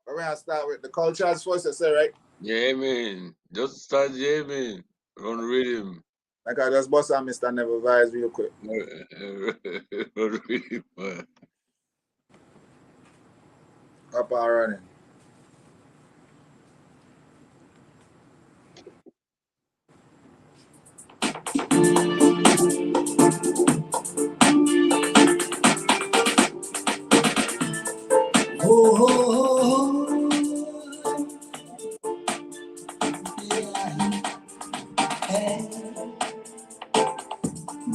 We're going to start with the cultures first, you say, right? Yeah, man. Just start, yeah, man. Run rhythm. Like I just bust on Mr. Never Vibes real quick. Run rhythm, man. Up and running.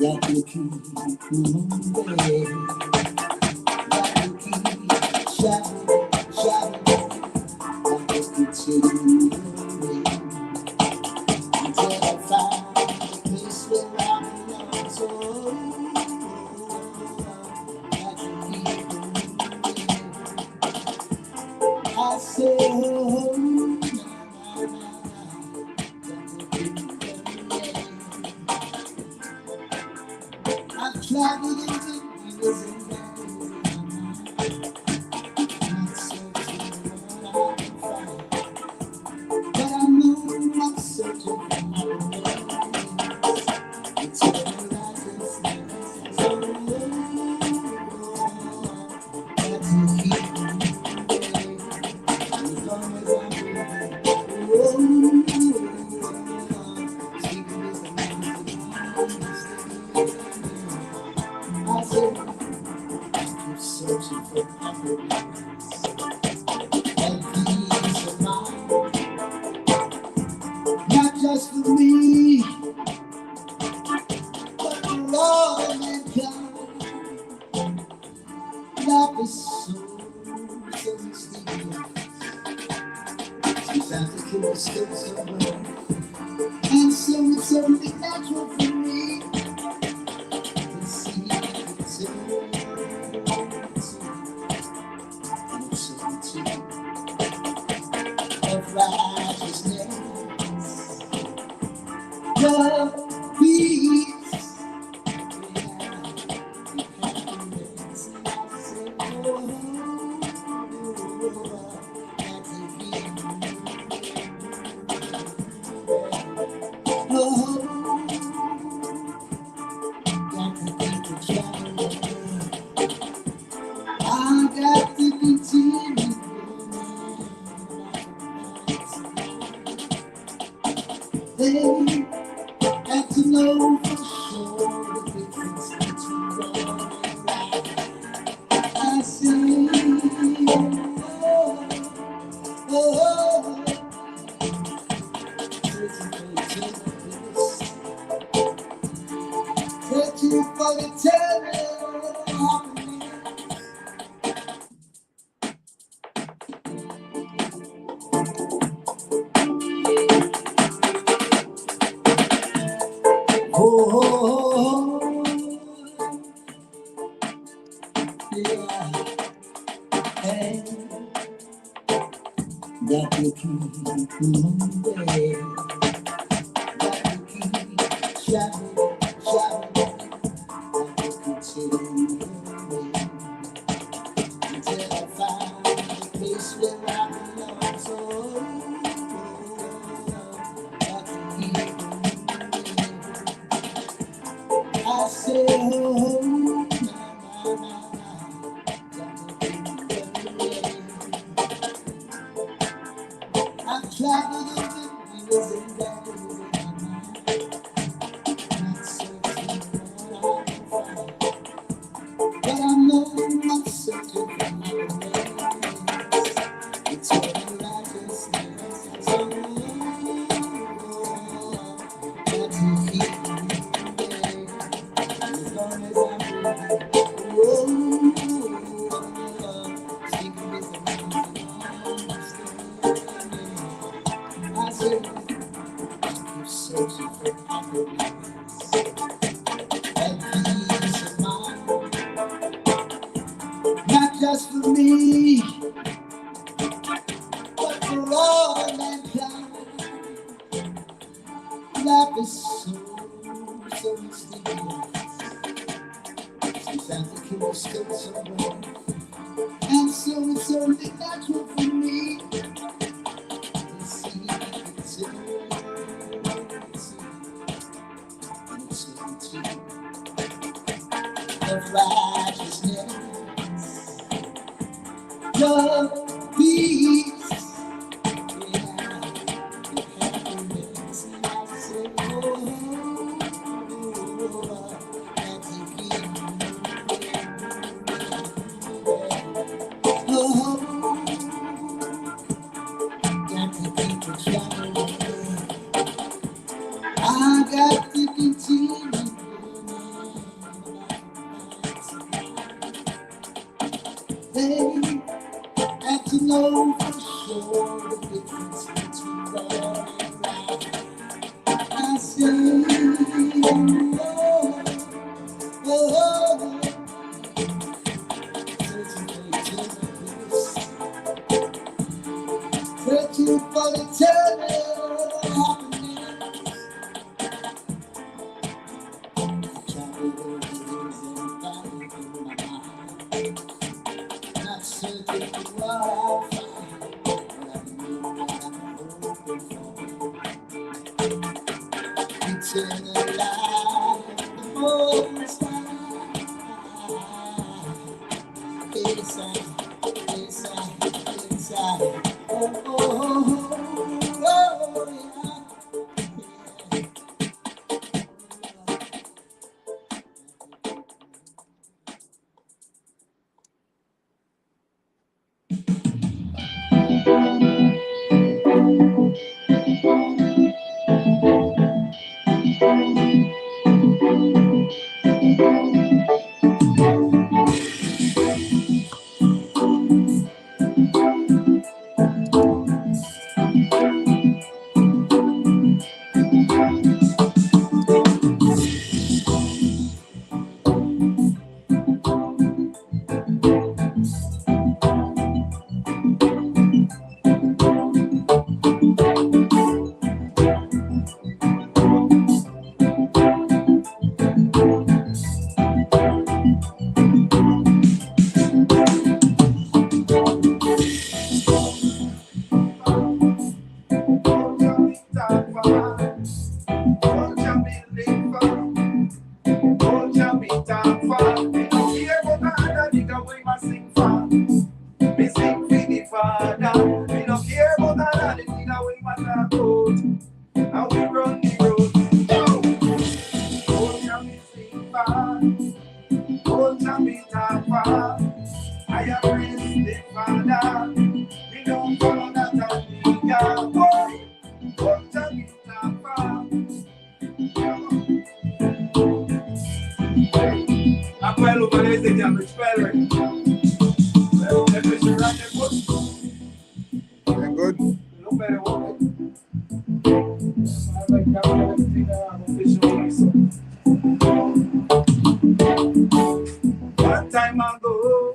Got to keep moving. Got to keep shining, shining. Got to continue moving until I find the place where I belong. So got to keep moving. I say, I've traveled in the years and not searching for what I can find, but I know I'm searching for my remains. Eternal righteousness, so got to keep moving as long as I'm breathing. Speaking is the I said, I'm searching for happiness and peace of mind, not just for me, but for all of mankind. Life is so mysterious. Sometimes it can be still so well, and so it's only natural for me. Of righteousness, love, peace, happiness. I say, Hey, got to know for sure the difference between wrong and right. I say, oh, oh, thank you for the telling. Oh, yeah, hey, got to keep moving, got to keep shouting, shouting, got to continue until I find the place where I belong. So, got to keep moving. I say, oh, na, na, na, I've traveled over years and days in my mind, not searching for what I can find, but I know I'm searching for my remains. It's all righteousness, so got to keep moving as long as I'm breathing. Seeking is the mountain I say, keep searching for happiness and peace of mind, not just for me, but for all mankind. Life is so mysterious. Sometimes it can be so wrong, and so it's only natural for me to see of righteousness, love, peace, yeah, happiness. I say, oh, got to keep oh, got to keep it traveling. I got to continue. Hey, got to know for sure the difference between wrong and right. I say, oh, oh, searching for the eternal happiness. I traveled over hills and valleys in my mind, not searching for what I find, but I know what I'm hoping for. Eternal life, the most high. Inside, inside, inside. Oh, oh, oh, oh, yeah. Yeah, me spell right. Let me see right there, good. Yeah, good. No better one. I like that everything I'm official myself. One time ago.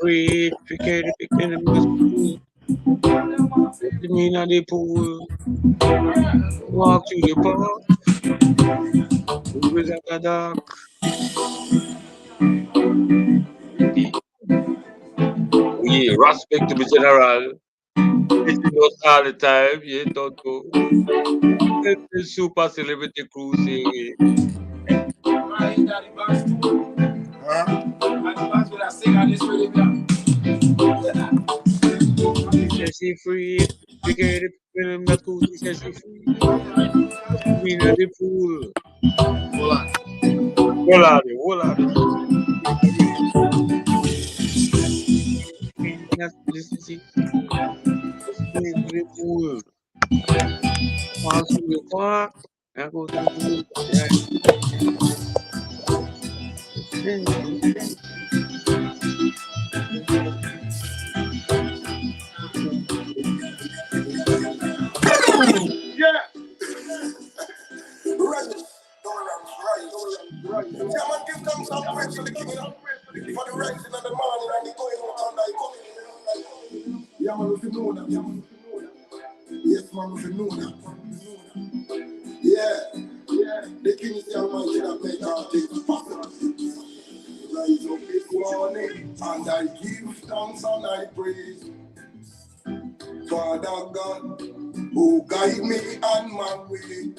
Free, pick the must put me in the pool, walk to the park, always after dark. Yeah, respect to the general. It's us all the time, yeah, Toto. The super celebrity cruise, she free, pick the film that cool, she says she free. Me in the pool. Hold on. See, the pool. Pass through the park, I go to the pool. Yeah. Right. Yeah, man, give them some praise to the king, you know. For the rising of the morning and the going out and the coming. Yeah, man, if you know that. Yes, man, if you know that. Yeah. The king is the almighty that make all things possible. Rise up this morning and I give thanks and I praise. Father God, who guide me on my way.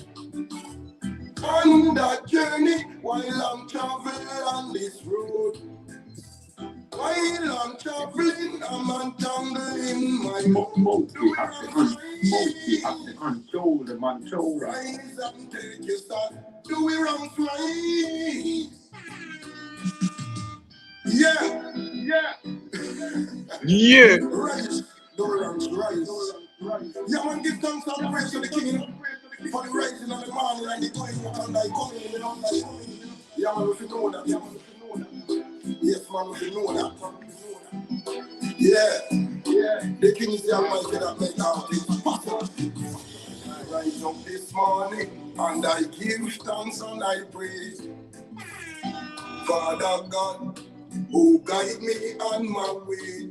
On that journey, while I'm traveling on this road. While I'm traveling, I'm untangling my Mostly have to control the control. Rise and take your stand. Do it wrong twice. Yeah. Rise. Do it wrong twice. Yeah, man, give thanks and praise to the king, you know. For the rising of the morning and the going out and the coming, you know. Yeah, man, if you know that. Yes, man, if you know that. Yeah. The king is the almighty that make all things possible. I rise up this morning and I give thanks and I praise. Father God, who guide me on my way.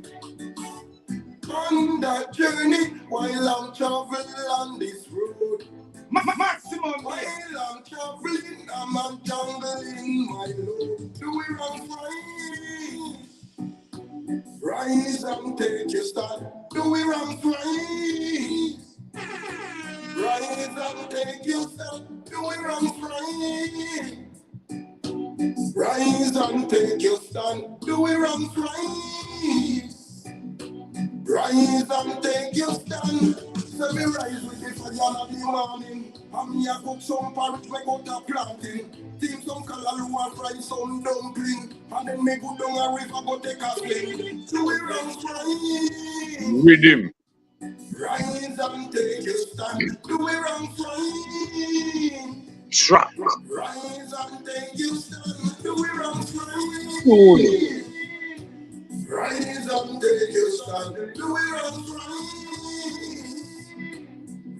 On that journey, while I'm traveling on this road. Maximum. While I'm traveling, I'm untangling my load. Do it wrong twice. Rise and take your stand. Do it wrong twice. Rise and take your stand. Do it wrong twice. Rise and take your stand. Do it wrong twice. Rise and take your stand. So me rise with the fire of the morning. And me a cook some porridge, me go to planting. Team some callaloo and fry some dumpling. And then me go down a river, go take a swing. So we run flying. Rhythm. Rise and take your stand. Do we run flying? Track. Rise and take your stand. Do we run flying? Rise and take your stand. Do we run flying?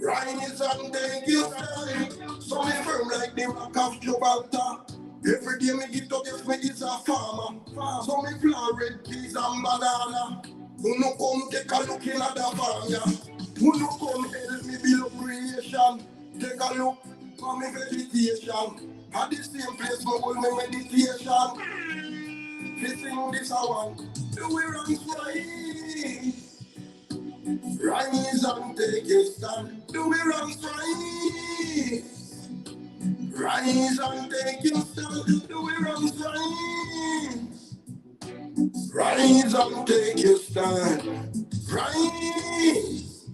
Rise and take your stand. So me firm like the rock of Gibraltar. Every day me get up, yes me is a farmer. So me plant red peas and banana. Who no come take a look in at the farm, yeah. Who no come help me build creation. Take a look for me vegetation. At the same place me hold me meditation. Listen this a one. Do we run flying? Rise and take your stand. Do we rise? Rise and take your stand. Do we rise? Rise and take your stand. Rise.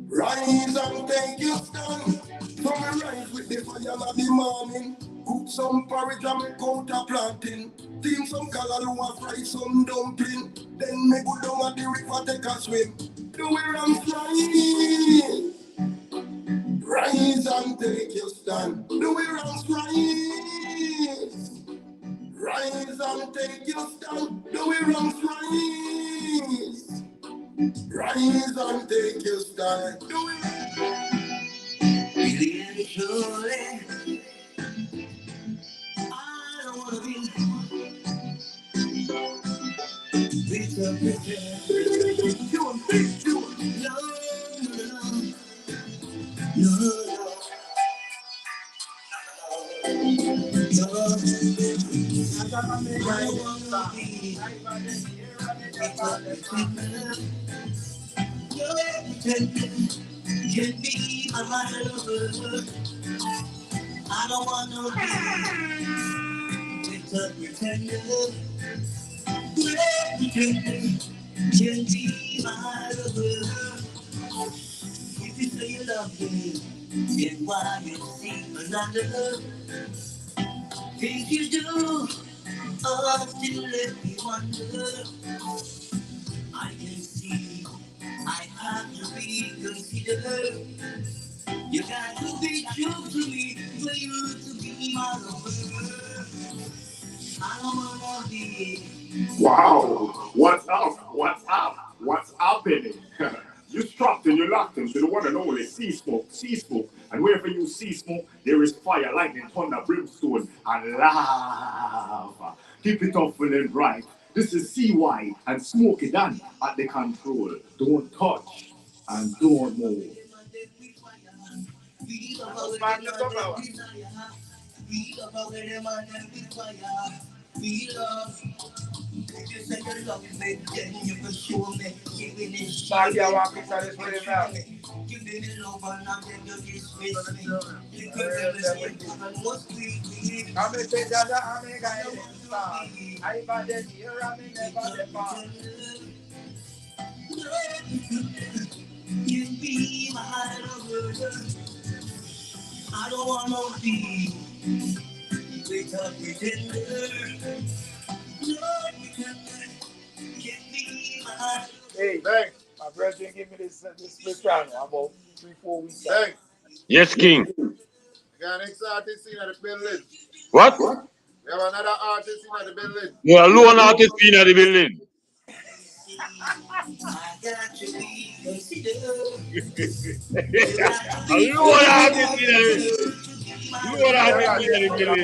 Rise and take your stand. So we rise with the fire of the morning. Cook some porridge and make out a planting. Steam some callaloo, fry some dumpling. Then me go down at the river, take a swim. Do we run flying? Rise and take your stand. Do we run rise? Rise and take your stand. Do we run rise? Rise and take your stand. Do we really and truly, I don't wanna be beat up with you. Can be my lover. I don't want to be with a pretender. Can be my lover. If you say you love me, then why you seek another? Things you do, still let me wonder. I can see I have to be considered. You got to be true to me for you to be my lover. I don't wanna be. Wow, what's up? What's up? What's happening? You strapped and you locked into the one and only Sea Smoke, and wherever you see smoke, there is fire, lightning, thunder, brimstone, and lava. Keep it up and bright. This is CY and Smokey Dan at the control. Don't touch and don't move. We love. If you say you love me, then you can show me. Giving it shit. Giving it love and then you dismiss me. You could never say it must be me. I'm a say that I'm a guy. I bad it here, I'm never the part. You be my lover. I don't wanna be with a pretender. Hey, thanks. My brethren give me this piano about 3-4 weeks ago. Thanks. Yes, King. We got an artist in the building. What? We have another artist in the building. You are alone artist in the building. Alone artist in the building.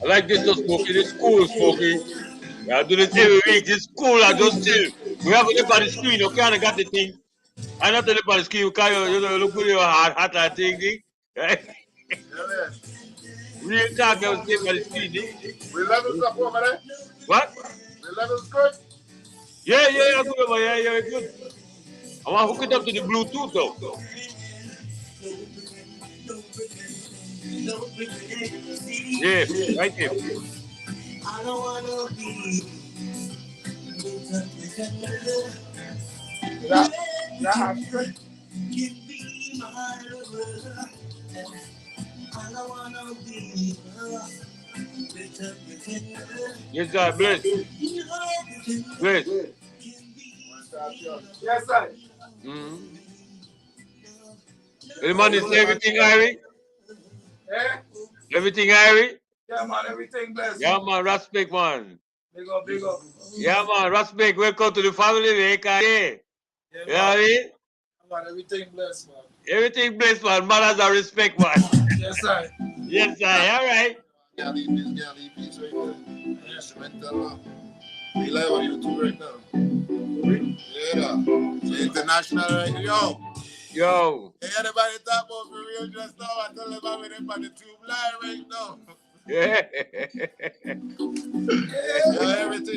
I like this, just Smokey. This cool, Smokey. I do this every week. This cool. I just chill. We have to look at the screen. You can't got the thing. I not to look at the screen. You can't. You know, look at your heart and thing. Right? Real talk. I was looking at the screen. We levels up over there. What? The levels good. Yeah, good over. Yeah, good. I want to hook it up to the Bluetooth though. Yeah, right there. I don't wanna be Yes, sir. Bless. Bless. Yes, sir. The man is everything, Irie? Yeah? Everything, Irie? Yeah, man, everything blessed. Yeah, man, respect, man. Big up, big up. Yeah, man, respect. Welcome to the family, man. Yeah, you know what I mean? Man, everything blessed, man. Everything blessed, man. Manners and respect, man. Yes, sir. Yes, sir. All right. Yeah, leave this right there. Instrumental. We live on YouTube right now. Yeah, it's international right now. Yo. Yo. Hey, anybody talk about for real just now? I tell them I'm with them on the tube line right now. Yeah. Everything.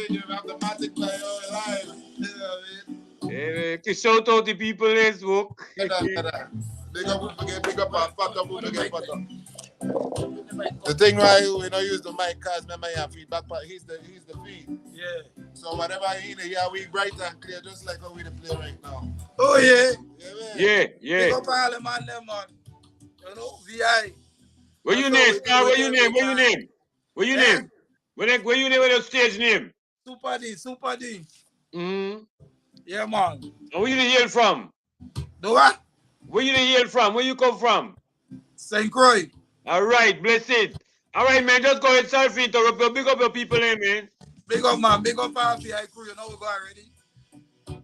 You have the magic by your life. You know what I mean? Yeah, shout out the people in Facebook. Big up, big up and fat up, forget fat up. The thing why we don't use the mic cause remember you have feedback, but he's the feed. Yeah. So whatever he hear, we bright and clear, just like how we play right now. Oh yeah. Yeah. Big up all the man, them man. You know, VI. What you name? What you name? Where you name with your stage name? Super D. Mm-hmm. Yeah, man. And where you hail from? Do what? Where you hail from? Where you come from? St. Croix. All right, bless it. All right, man, just go ahead, sorry for interrupt. Big up your people, man. Big up, man. Big up our VI crew. You know we go already.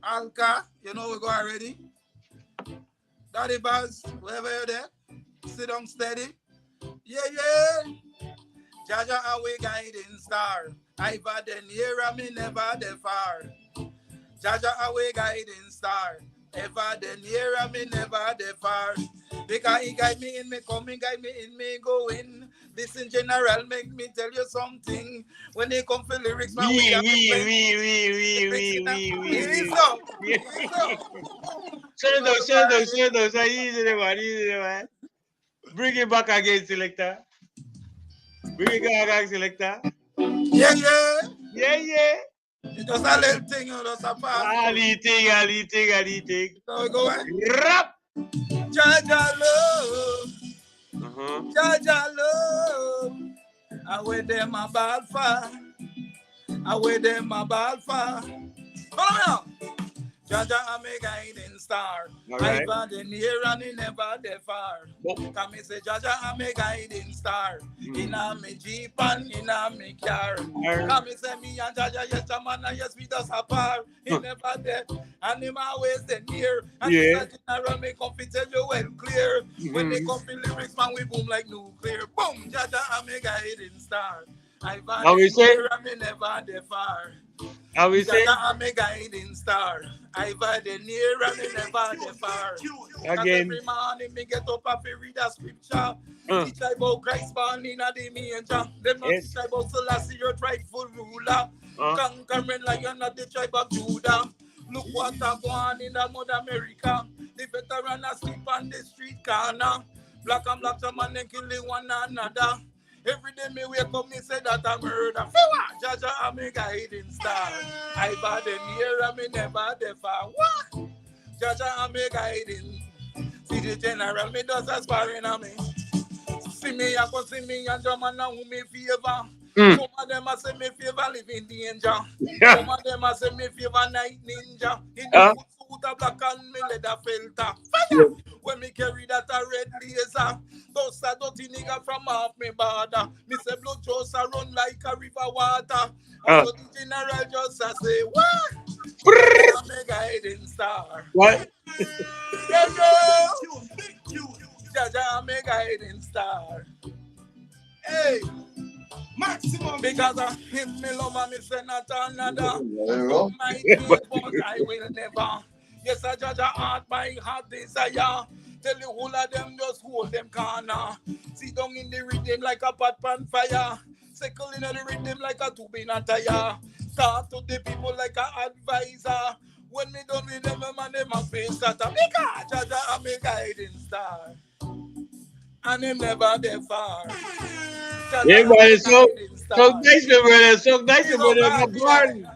Alka, you know we go already. Daddy Buzz, wherever you're there. Sit down steady. Yeah. Jaja away guiding star. I've had the near and me never the far. Jaja away guiding star. Ever the near and me never the far. Because he guide me in me coming, guide me in me going. This in general make me tell you something. When they come for lyrics, man, we Shut up. Easy, man. Bring it back again, selector. Bring it back, selector. Yeah. It's just a little thing, just a pass. Ali thing. So we go on. Rap. Jaja love. I wear them a ball far. Follow me now. Jaja I'm a guiding star. Right. I the near and he never the far. Come and say Jaja I'm a guiding star. In a me Jeep and in a me car. Come and say me and Jaja yes a man and yes we just apart. He never dead and him always the near. And yeah. General me come to tell you well clear. When they come for lyrics man we boom like nuclear. Boom Jaja I'm a guiding star. I the near and me never the far. How we say? I'm a guiding star. I've had the near and the never the far. Again. Every morning me get up and read a scripture. Teach about Christ born in the manger. Them not teach about Selassie, your rightful ruler. Conquering lion of the tribe of Judah. Look what I've gone in the Mother America. The veteran asleep on the street corner. Black and black man and killing one another. Every day me wake up, me say that I'm murder. Jaja, I'm a guiding star. I've had the near and me never the far. What? Jaja, I'm a guiding. See the general, me does aspiring on me. See me, I can see me and German now who me favor. Some of them I say me favor live in danger. Some of them I say me favor night ninja. In the suit a black and me leather filter. Fire! When me carry that a red laser. Those are dirty nigga from off me border. Me say blood just a run like a river water. So the general just a say, what? I'm a guiding star. What? Jaja, I'm a guiding star. Hey, maximum because of him, me love and me say not another. My name, but I will never. Yes, I judge a heart, my heart desire. Tell the whole of them just hold them corner. Sit down in the rhythm like a pot pan fire. Circle in the rhythm like a tube in a tire. Talk to the people like a advisor. When me done with them, man, them a face that a because Jaja I'm a guiding star. And him never there far. Yeah, man, so nice, brother. So nice, brother.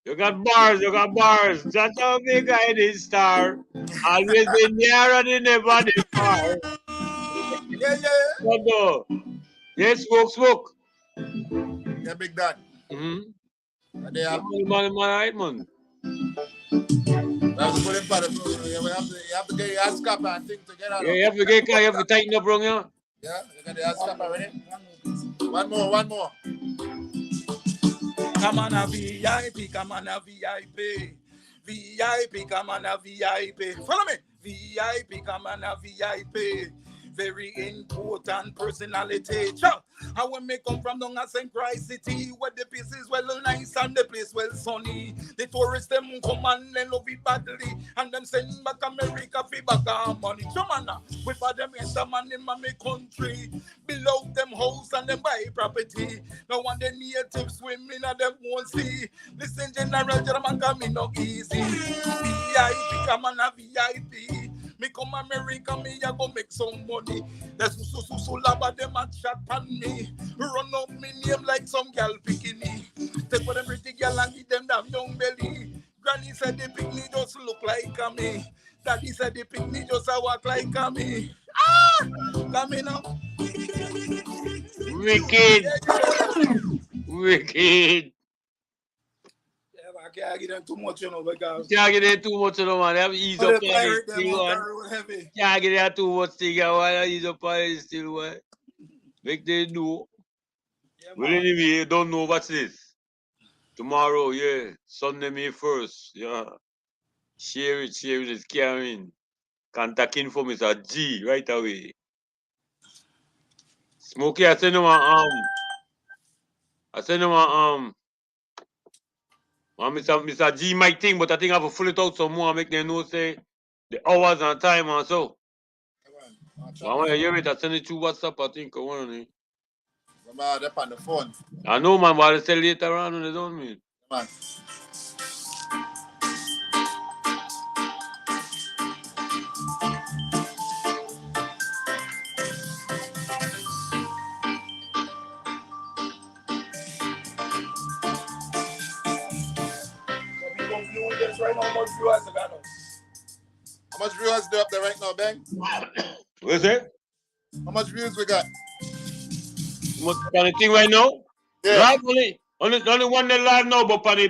You got bars. Just a big guiding star. Always been near and never the far. Yeah. Yes, smoke. Yeah, big dad. They have man. You have to put him for the you have to get your ass cap and thing together. Yeah, you have to tighten up, wrong, yeah? Yeah, you got the ass cap already? One more. Come on a VIP, come on a VIP. VIP, come on a VIP. Follow me. VIP, come on a VIP. very important personality. And when me come from down at St. Christ City, where the place is well nice and the place well sunny, the tourists them come and they love it badly, and them send back America for back our money. Chumana, we for them enter man in my country, below them house and them buy property. Now when the natives women and them won't see. Listen, General German coming no easy. VIP come on a VIP. Me come America, me I go make some money. There's so lava them a chat on me. Run up me name like some gal bikini. Take for them pretty gal and give them that young belly. Granny said the picnic just look like a me. Daddy said the picnic just a walk like a me. Ah, come in now. Wicked. Wicked. I can't get them too much, you know, because... Can't get them too much, you know, man. They have to ease up on it still, one. Can't get them too much, thing, I ease up on it still, one. Make they know. Yeah, well, anyway, you don't know what's this. Tomorrow, yeah. Sunday, May 1st, yeah. Share it, it's carrying. Contact info, Mr. G, right away. Smokey, I send him Mr. G might think, but I think I have to fill it out some more and make them know, say, the hours and time and so. I want to hear it. I send it through WhatsApp, I think. I want to I'm up on the phone. I know, man, but I'll say later on when they don't mean. Man. Right now, how much viewers they got? How much viewers do up there right now, Ben? What's that? How much views we got? What kind of thing right now? Yeah. Live only one that live now, but on the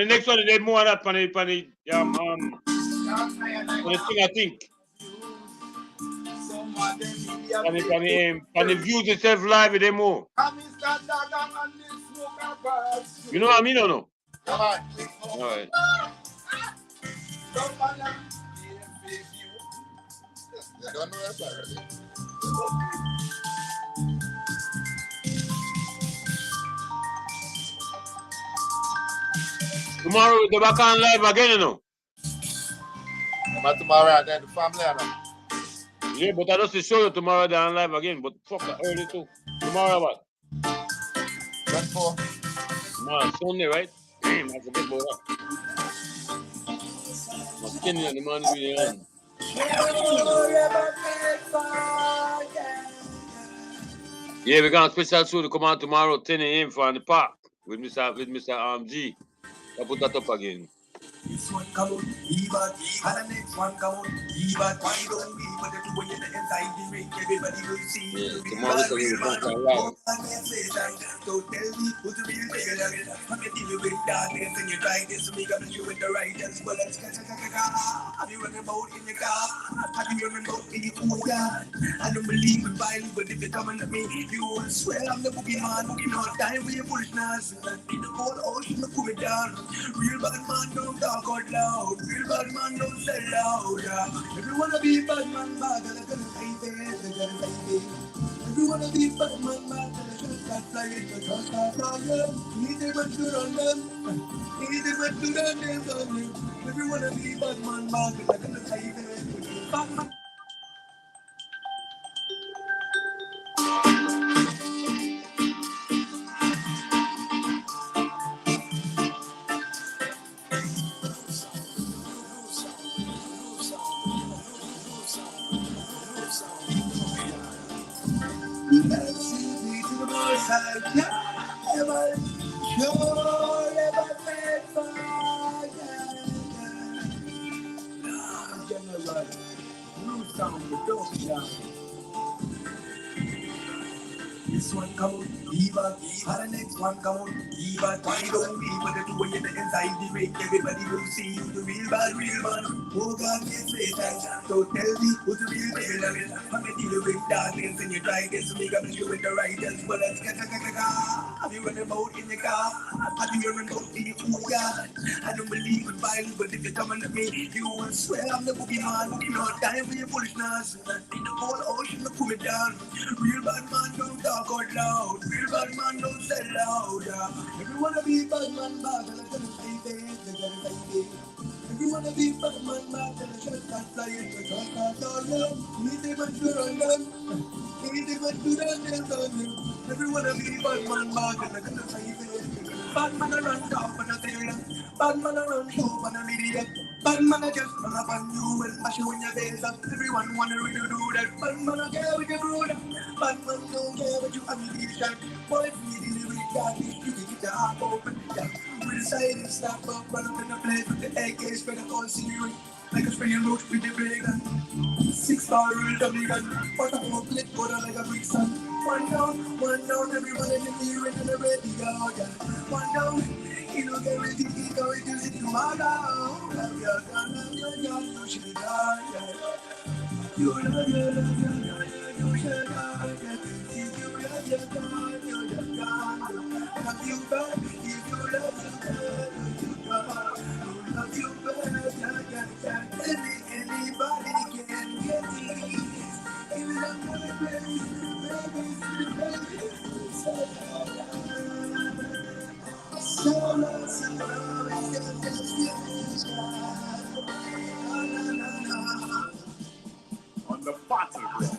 next one they more that on the thing I think. On the views itself live they more. You know what I mean or no? Come on. All right. You don't know that already. Tomorrow they're back on live again, you know. But tomorrow and then the family, you know. Yeah, but I just to show you tomorrow they're on live again, but fuck that early too. Tomorrow what? When for? Tomorrow Sunday, right? Damn, I forget about that. My skin in the morning really on. Yeah, we're gonna special show to come out tomorrow 10 a.m. for on the park with Mr. G. I'll put that up again. This one come on, Eva, and the next one come on, Eva. Why don't we put it away in the inside the ring? Everybody will see. Yeah, tomorrow we're going to live. So tell me who's the real player. I'm going to deal with darkness and you try this to make up you with the right as well as have you running about in your car? Have you running about in your car? I don't believe in violence, but if you're coming at me, you will swear I'm the boogeyman, boogie not time with your foolishness. In the whole ocean, you put me down. Real bad man don't talk out loud. Real bad man don't say loud. If you wanna be bad man, bad, then I'm gonna say this, I'm gonna say this. If you wanna be bad man, bad, then I'm gonna start flying, I'm gonna start flying. Easy but to run them. Easy but to run them. If you wanna be bad man, bad, then I'm gonna say this. Bad man. This one come out, Eva, and the next one come out, Eva. Why don't we put it away in the inside the ring? Everybody will see you, the real man. Oh God, yes, Satan. So tell me who's the real man. I'm going to deal with darkness and you try this to make up you with the righteous. But that's have you run about in the car? Have you run about in the Uga? I don't believe in violence, but if you're coming to me, you will swear I'm the boogeyman. Not time for your foolishness. In the whole ocean, to pull it down. Real bad man don't talk out loud. Real bad man don't say loud. If you wanna be bad man, bad, then I'm gonna say it. If you wanna be bad man, bad, then I'm gonna start flying. Because that's all love. Need them and to run them. Need them and to run them. If you wanna be bad man, bad, then I'm gonna say it. Bad man a run top and a tail. Bad man a run top and a idiot. Bad man a just run up on you and mash you in your face up. Everyone wanna really do that. Bad man a care with your brother. Bad man don't care what you ammunition. Boy, if you deal with that, you can get your heart open. Yeah. With the side and snap up, run up in the place with the AK, spread the whole scenery. Like a spraying roach with the big gun. 6-star rule, dummy gun. What a whole clip, put on like a big sun. One down, everyone in the mirror and the radio, yeah. One down, you know, get ready to go into the tomorrow. You should die, yeah. You should die, Have you back, if you love you better, anybody can get it. Even I'm gonna play, On the battleground.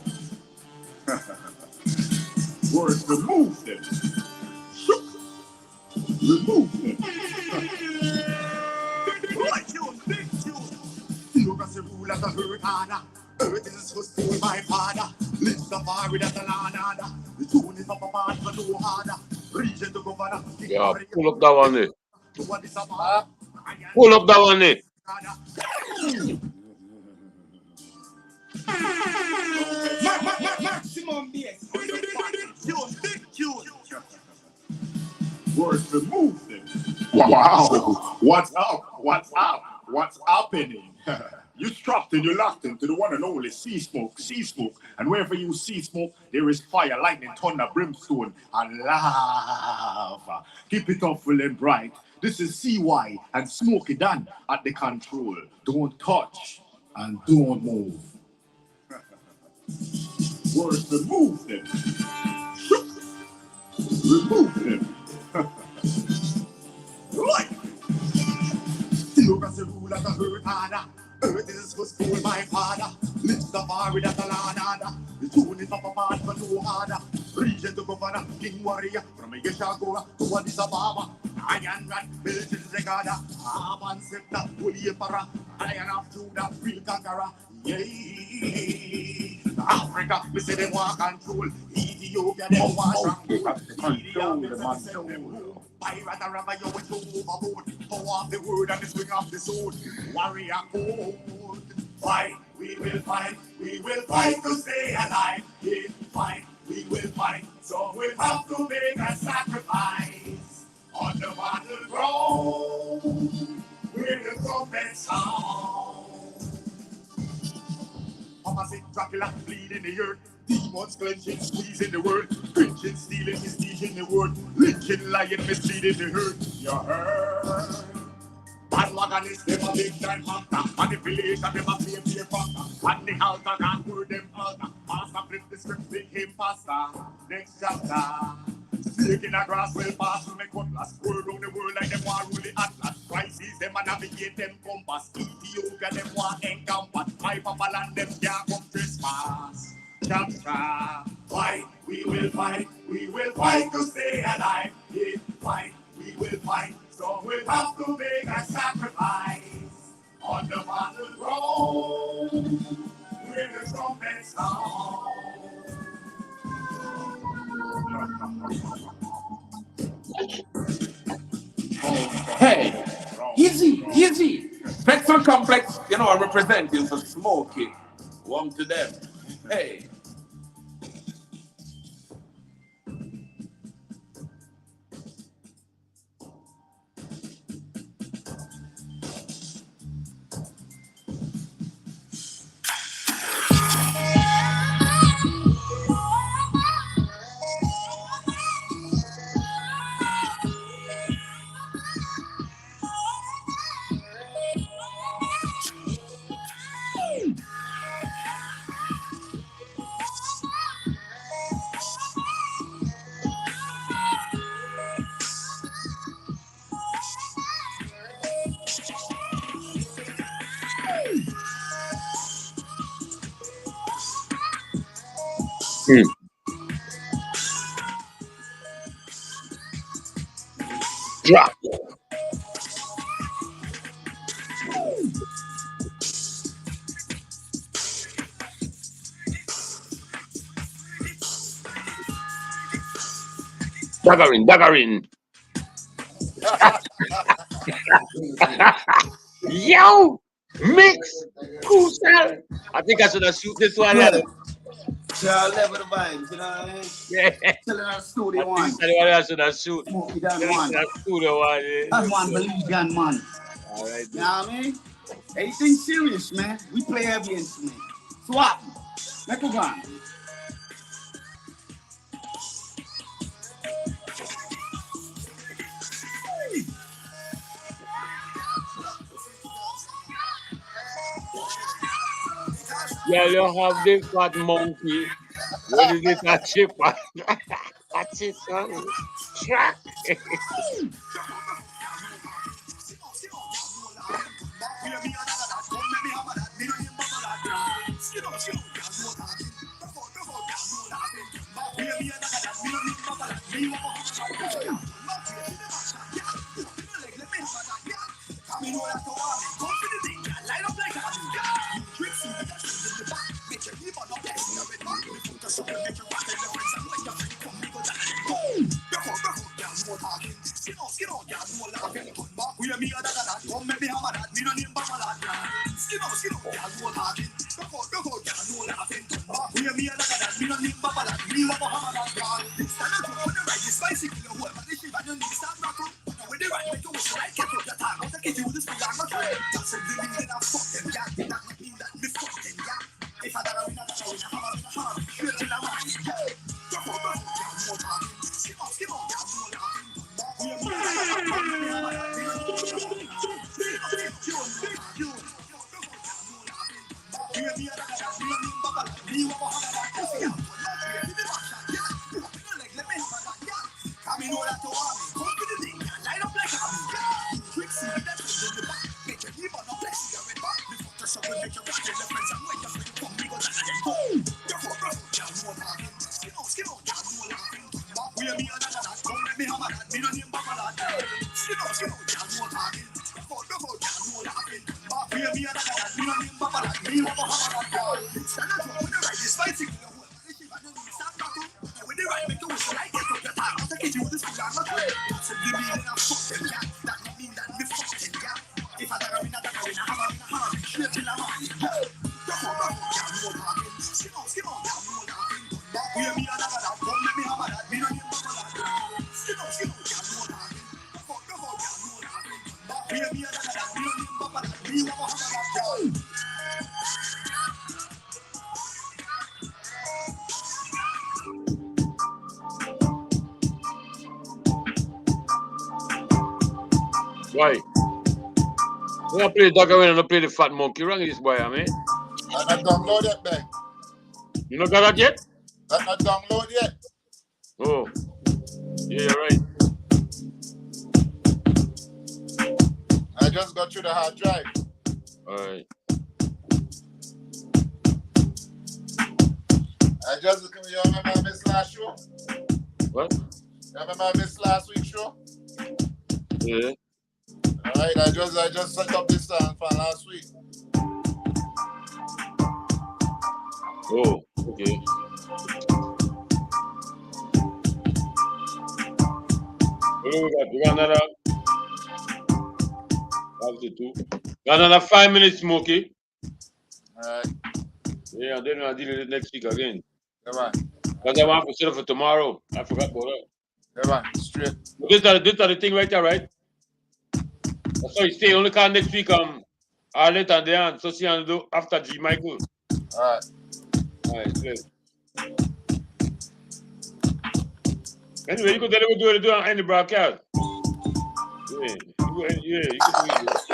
Words, remove them. Remove them. Right tune, big tune. Look as a rule as a hurricane. Earth is supposed to be my father. Lift the fire with a lanada. The tune is up a part for no harder. Region to governor. Yeah, pull up that one there. Pull up that one there. Maximum bass. Big tune. Words, remove them. Wow. What's up? What's up? What's happening? You strapped and you locked into the one and only Sea Smoke. And wherever you see smoke, there is fire, lightning, thunder, brimstone, and lava. Keep it up full and bright. This is CY and Smokey Dan at the control. Don't touch and don't move. Words, remove them. Remove them. Right. Look as the rule of the hurricane. Earth is supposed to be my father. Lift the fire with a lanada. The tune is up a part for no harder. Region to governor, king warrior. From a Yeshagoa to Addis Ababa. Iron Rat, Milton Zegada. Aban Septa, Woolly Para. Iron of Judah, real conqueror. Yay! Africa, we say they want control. Ethiopia, they want control. Pirate and rabbi, you went overboard. Power of the word and the swing of the sword. Warrior code. Fight, we will fight. We will fight to stay alive. Yeah, fight, we will fight. So we'll have to make a sacrifice. On the battleground, with the trumpet sound. Opposite Dracula, bleeding the earth. Demons clenching, squeezing the word. Cringing, stealing, misleading the word. Lynching, lying, misleading the herd. You heard? Bandwagon is them a big time factor. Manipulation, them a play factor. And the altar can't word them altar. Master flip the script, make him faster. Next chapter. Snake in the grass will pass through me cutlass. Word round the world like them want rule the atlas. Crises, them a navigate them compass. Ethiopia, them want encompass. My papa land, them can't come trespass. Chapter. Fight, we will fight to stay alive. Yeah, fight, we will fight, so we'll have to make a sacrifice. On the battleground, with the trumpet sound. Hey, easy. Spectrum Complex, you know, I'm representing for Smokey. One to them. Hey. Drop. Daggering. Yo, mix, crucial. I think I should have shoot this one. Yeah. Y'all level the vibes, you know what I mean? Yeah. Telling our studio one. I should have shoot. Smokey done one. Studio one. That's one Belizean man. All right. You know what I mean? Anything serious, man. We play heavy instrument. Swap. Make a gun. Yeah, you have the fat monkey. What is it? A chip? That's it, son. Track. Why? We don't play the Daggering and don't play the fat monkey. Wrong this boy, I mean. I'm not download yet, man. You not got that yet? I'm not download yet. Oh. Yeah, you're right. I just got through the hard drive. Alright. You remember I missed last show? What? You remember I missed last week's show? Yeah. Alright, I just set up this song for last week. Oh, okay. We got another. Got another 5 minutes, Smokey. Alright. Yeah, then I'll deal with it next week again. Come on. Because I want to set up for tomorrow. I forgot about that. Come on, straight. But this are the thing right there, right? That's why you stay only can next week. Arlette and Deanne. So she can do after G. Michael. Alright. Alright, good. Anyway, you could tell them what you want to do on any broadcast. Yeah, you can do it.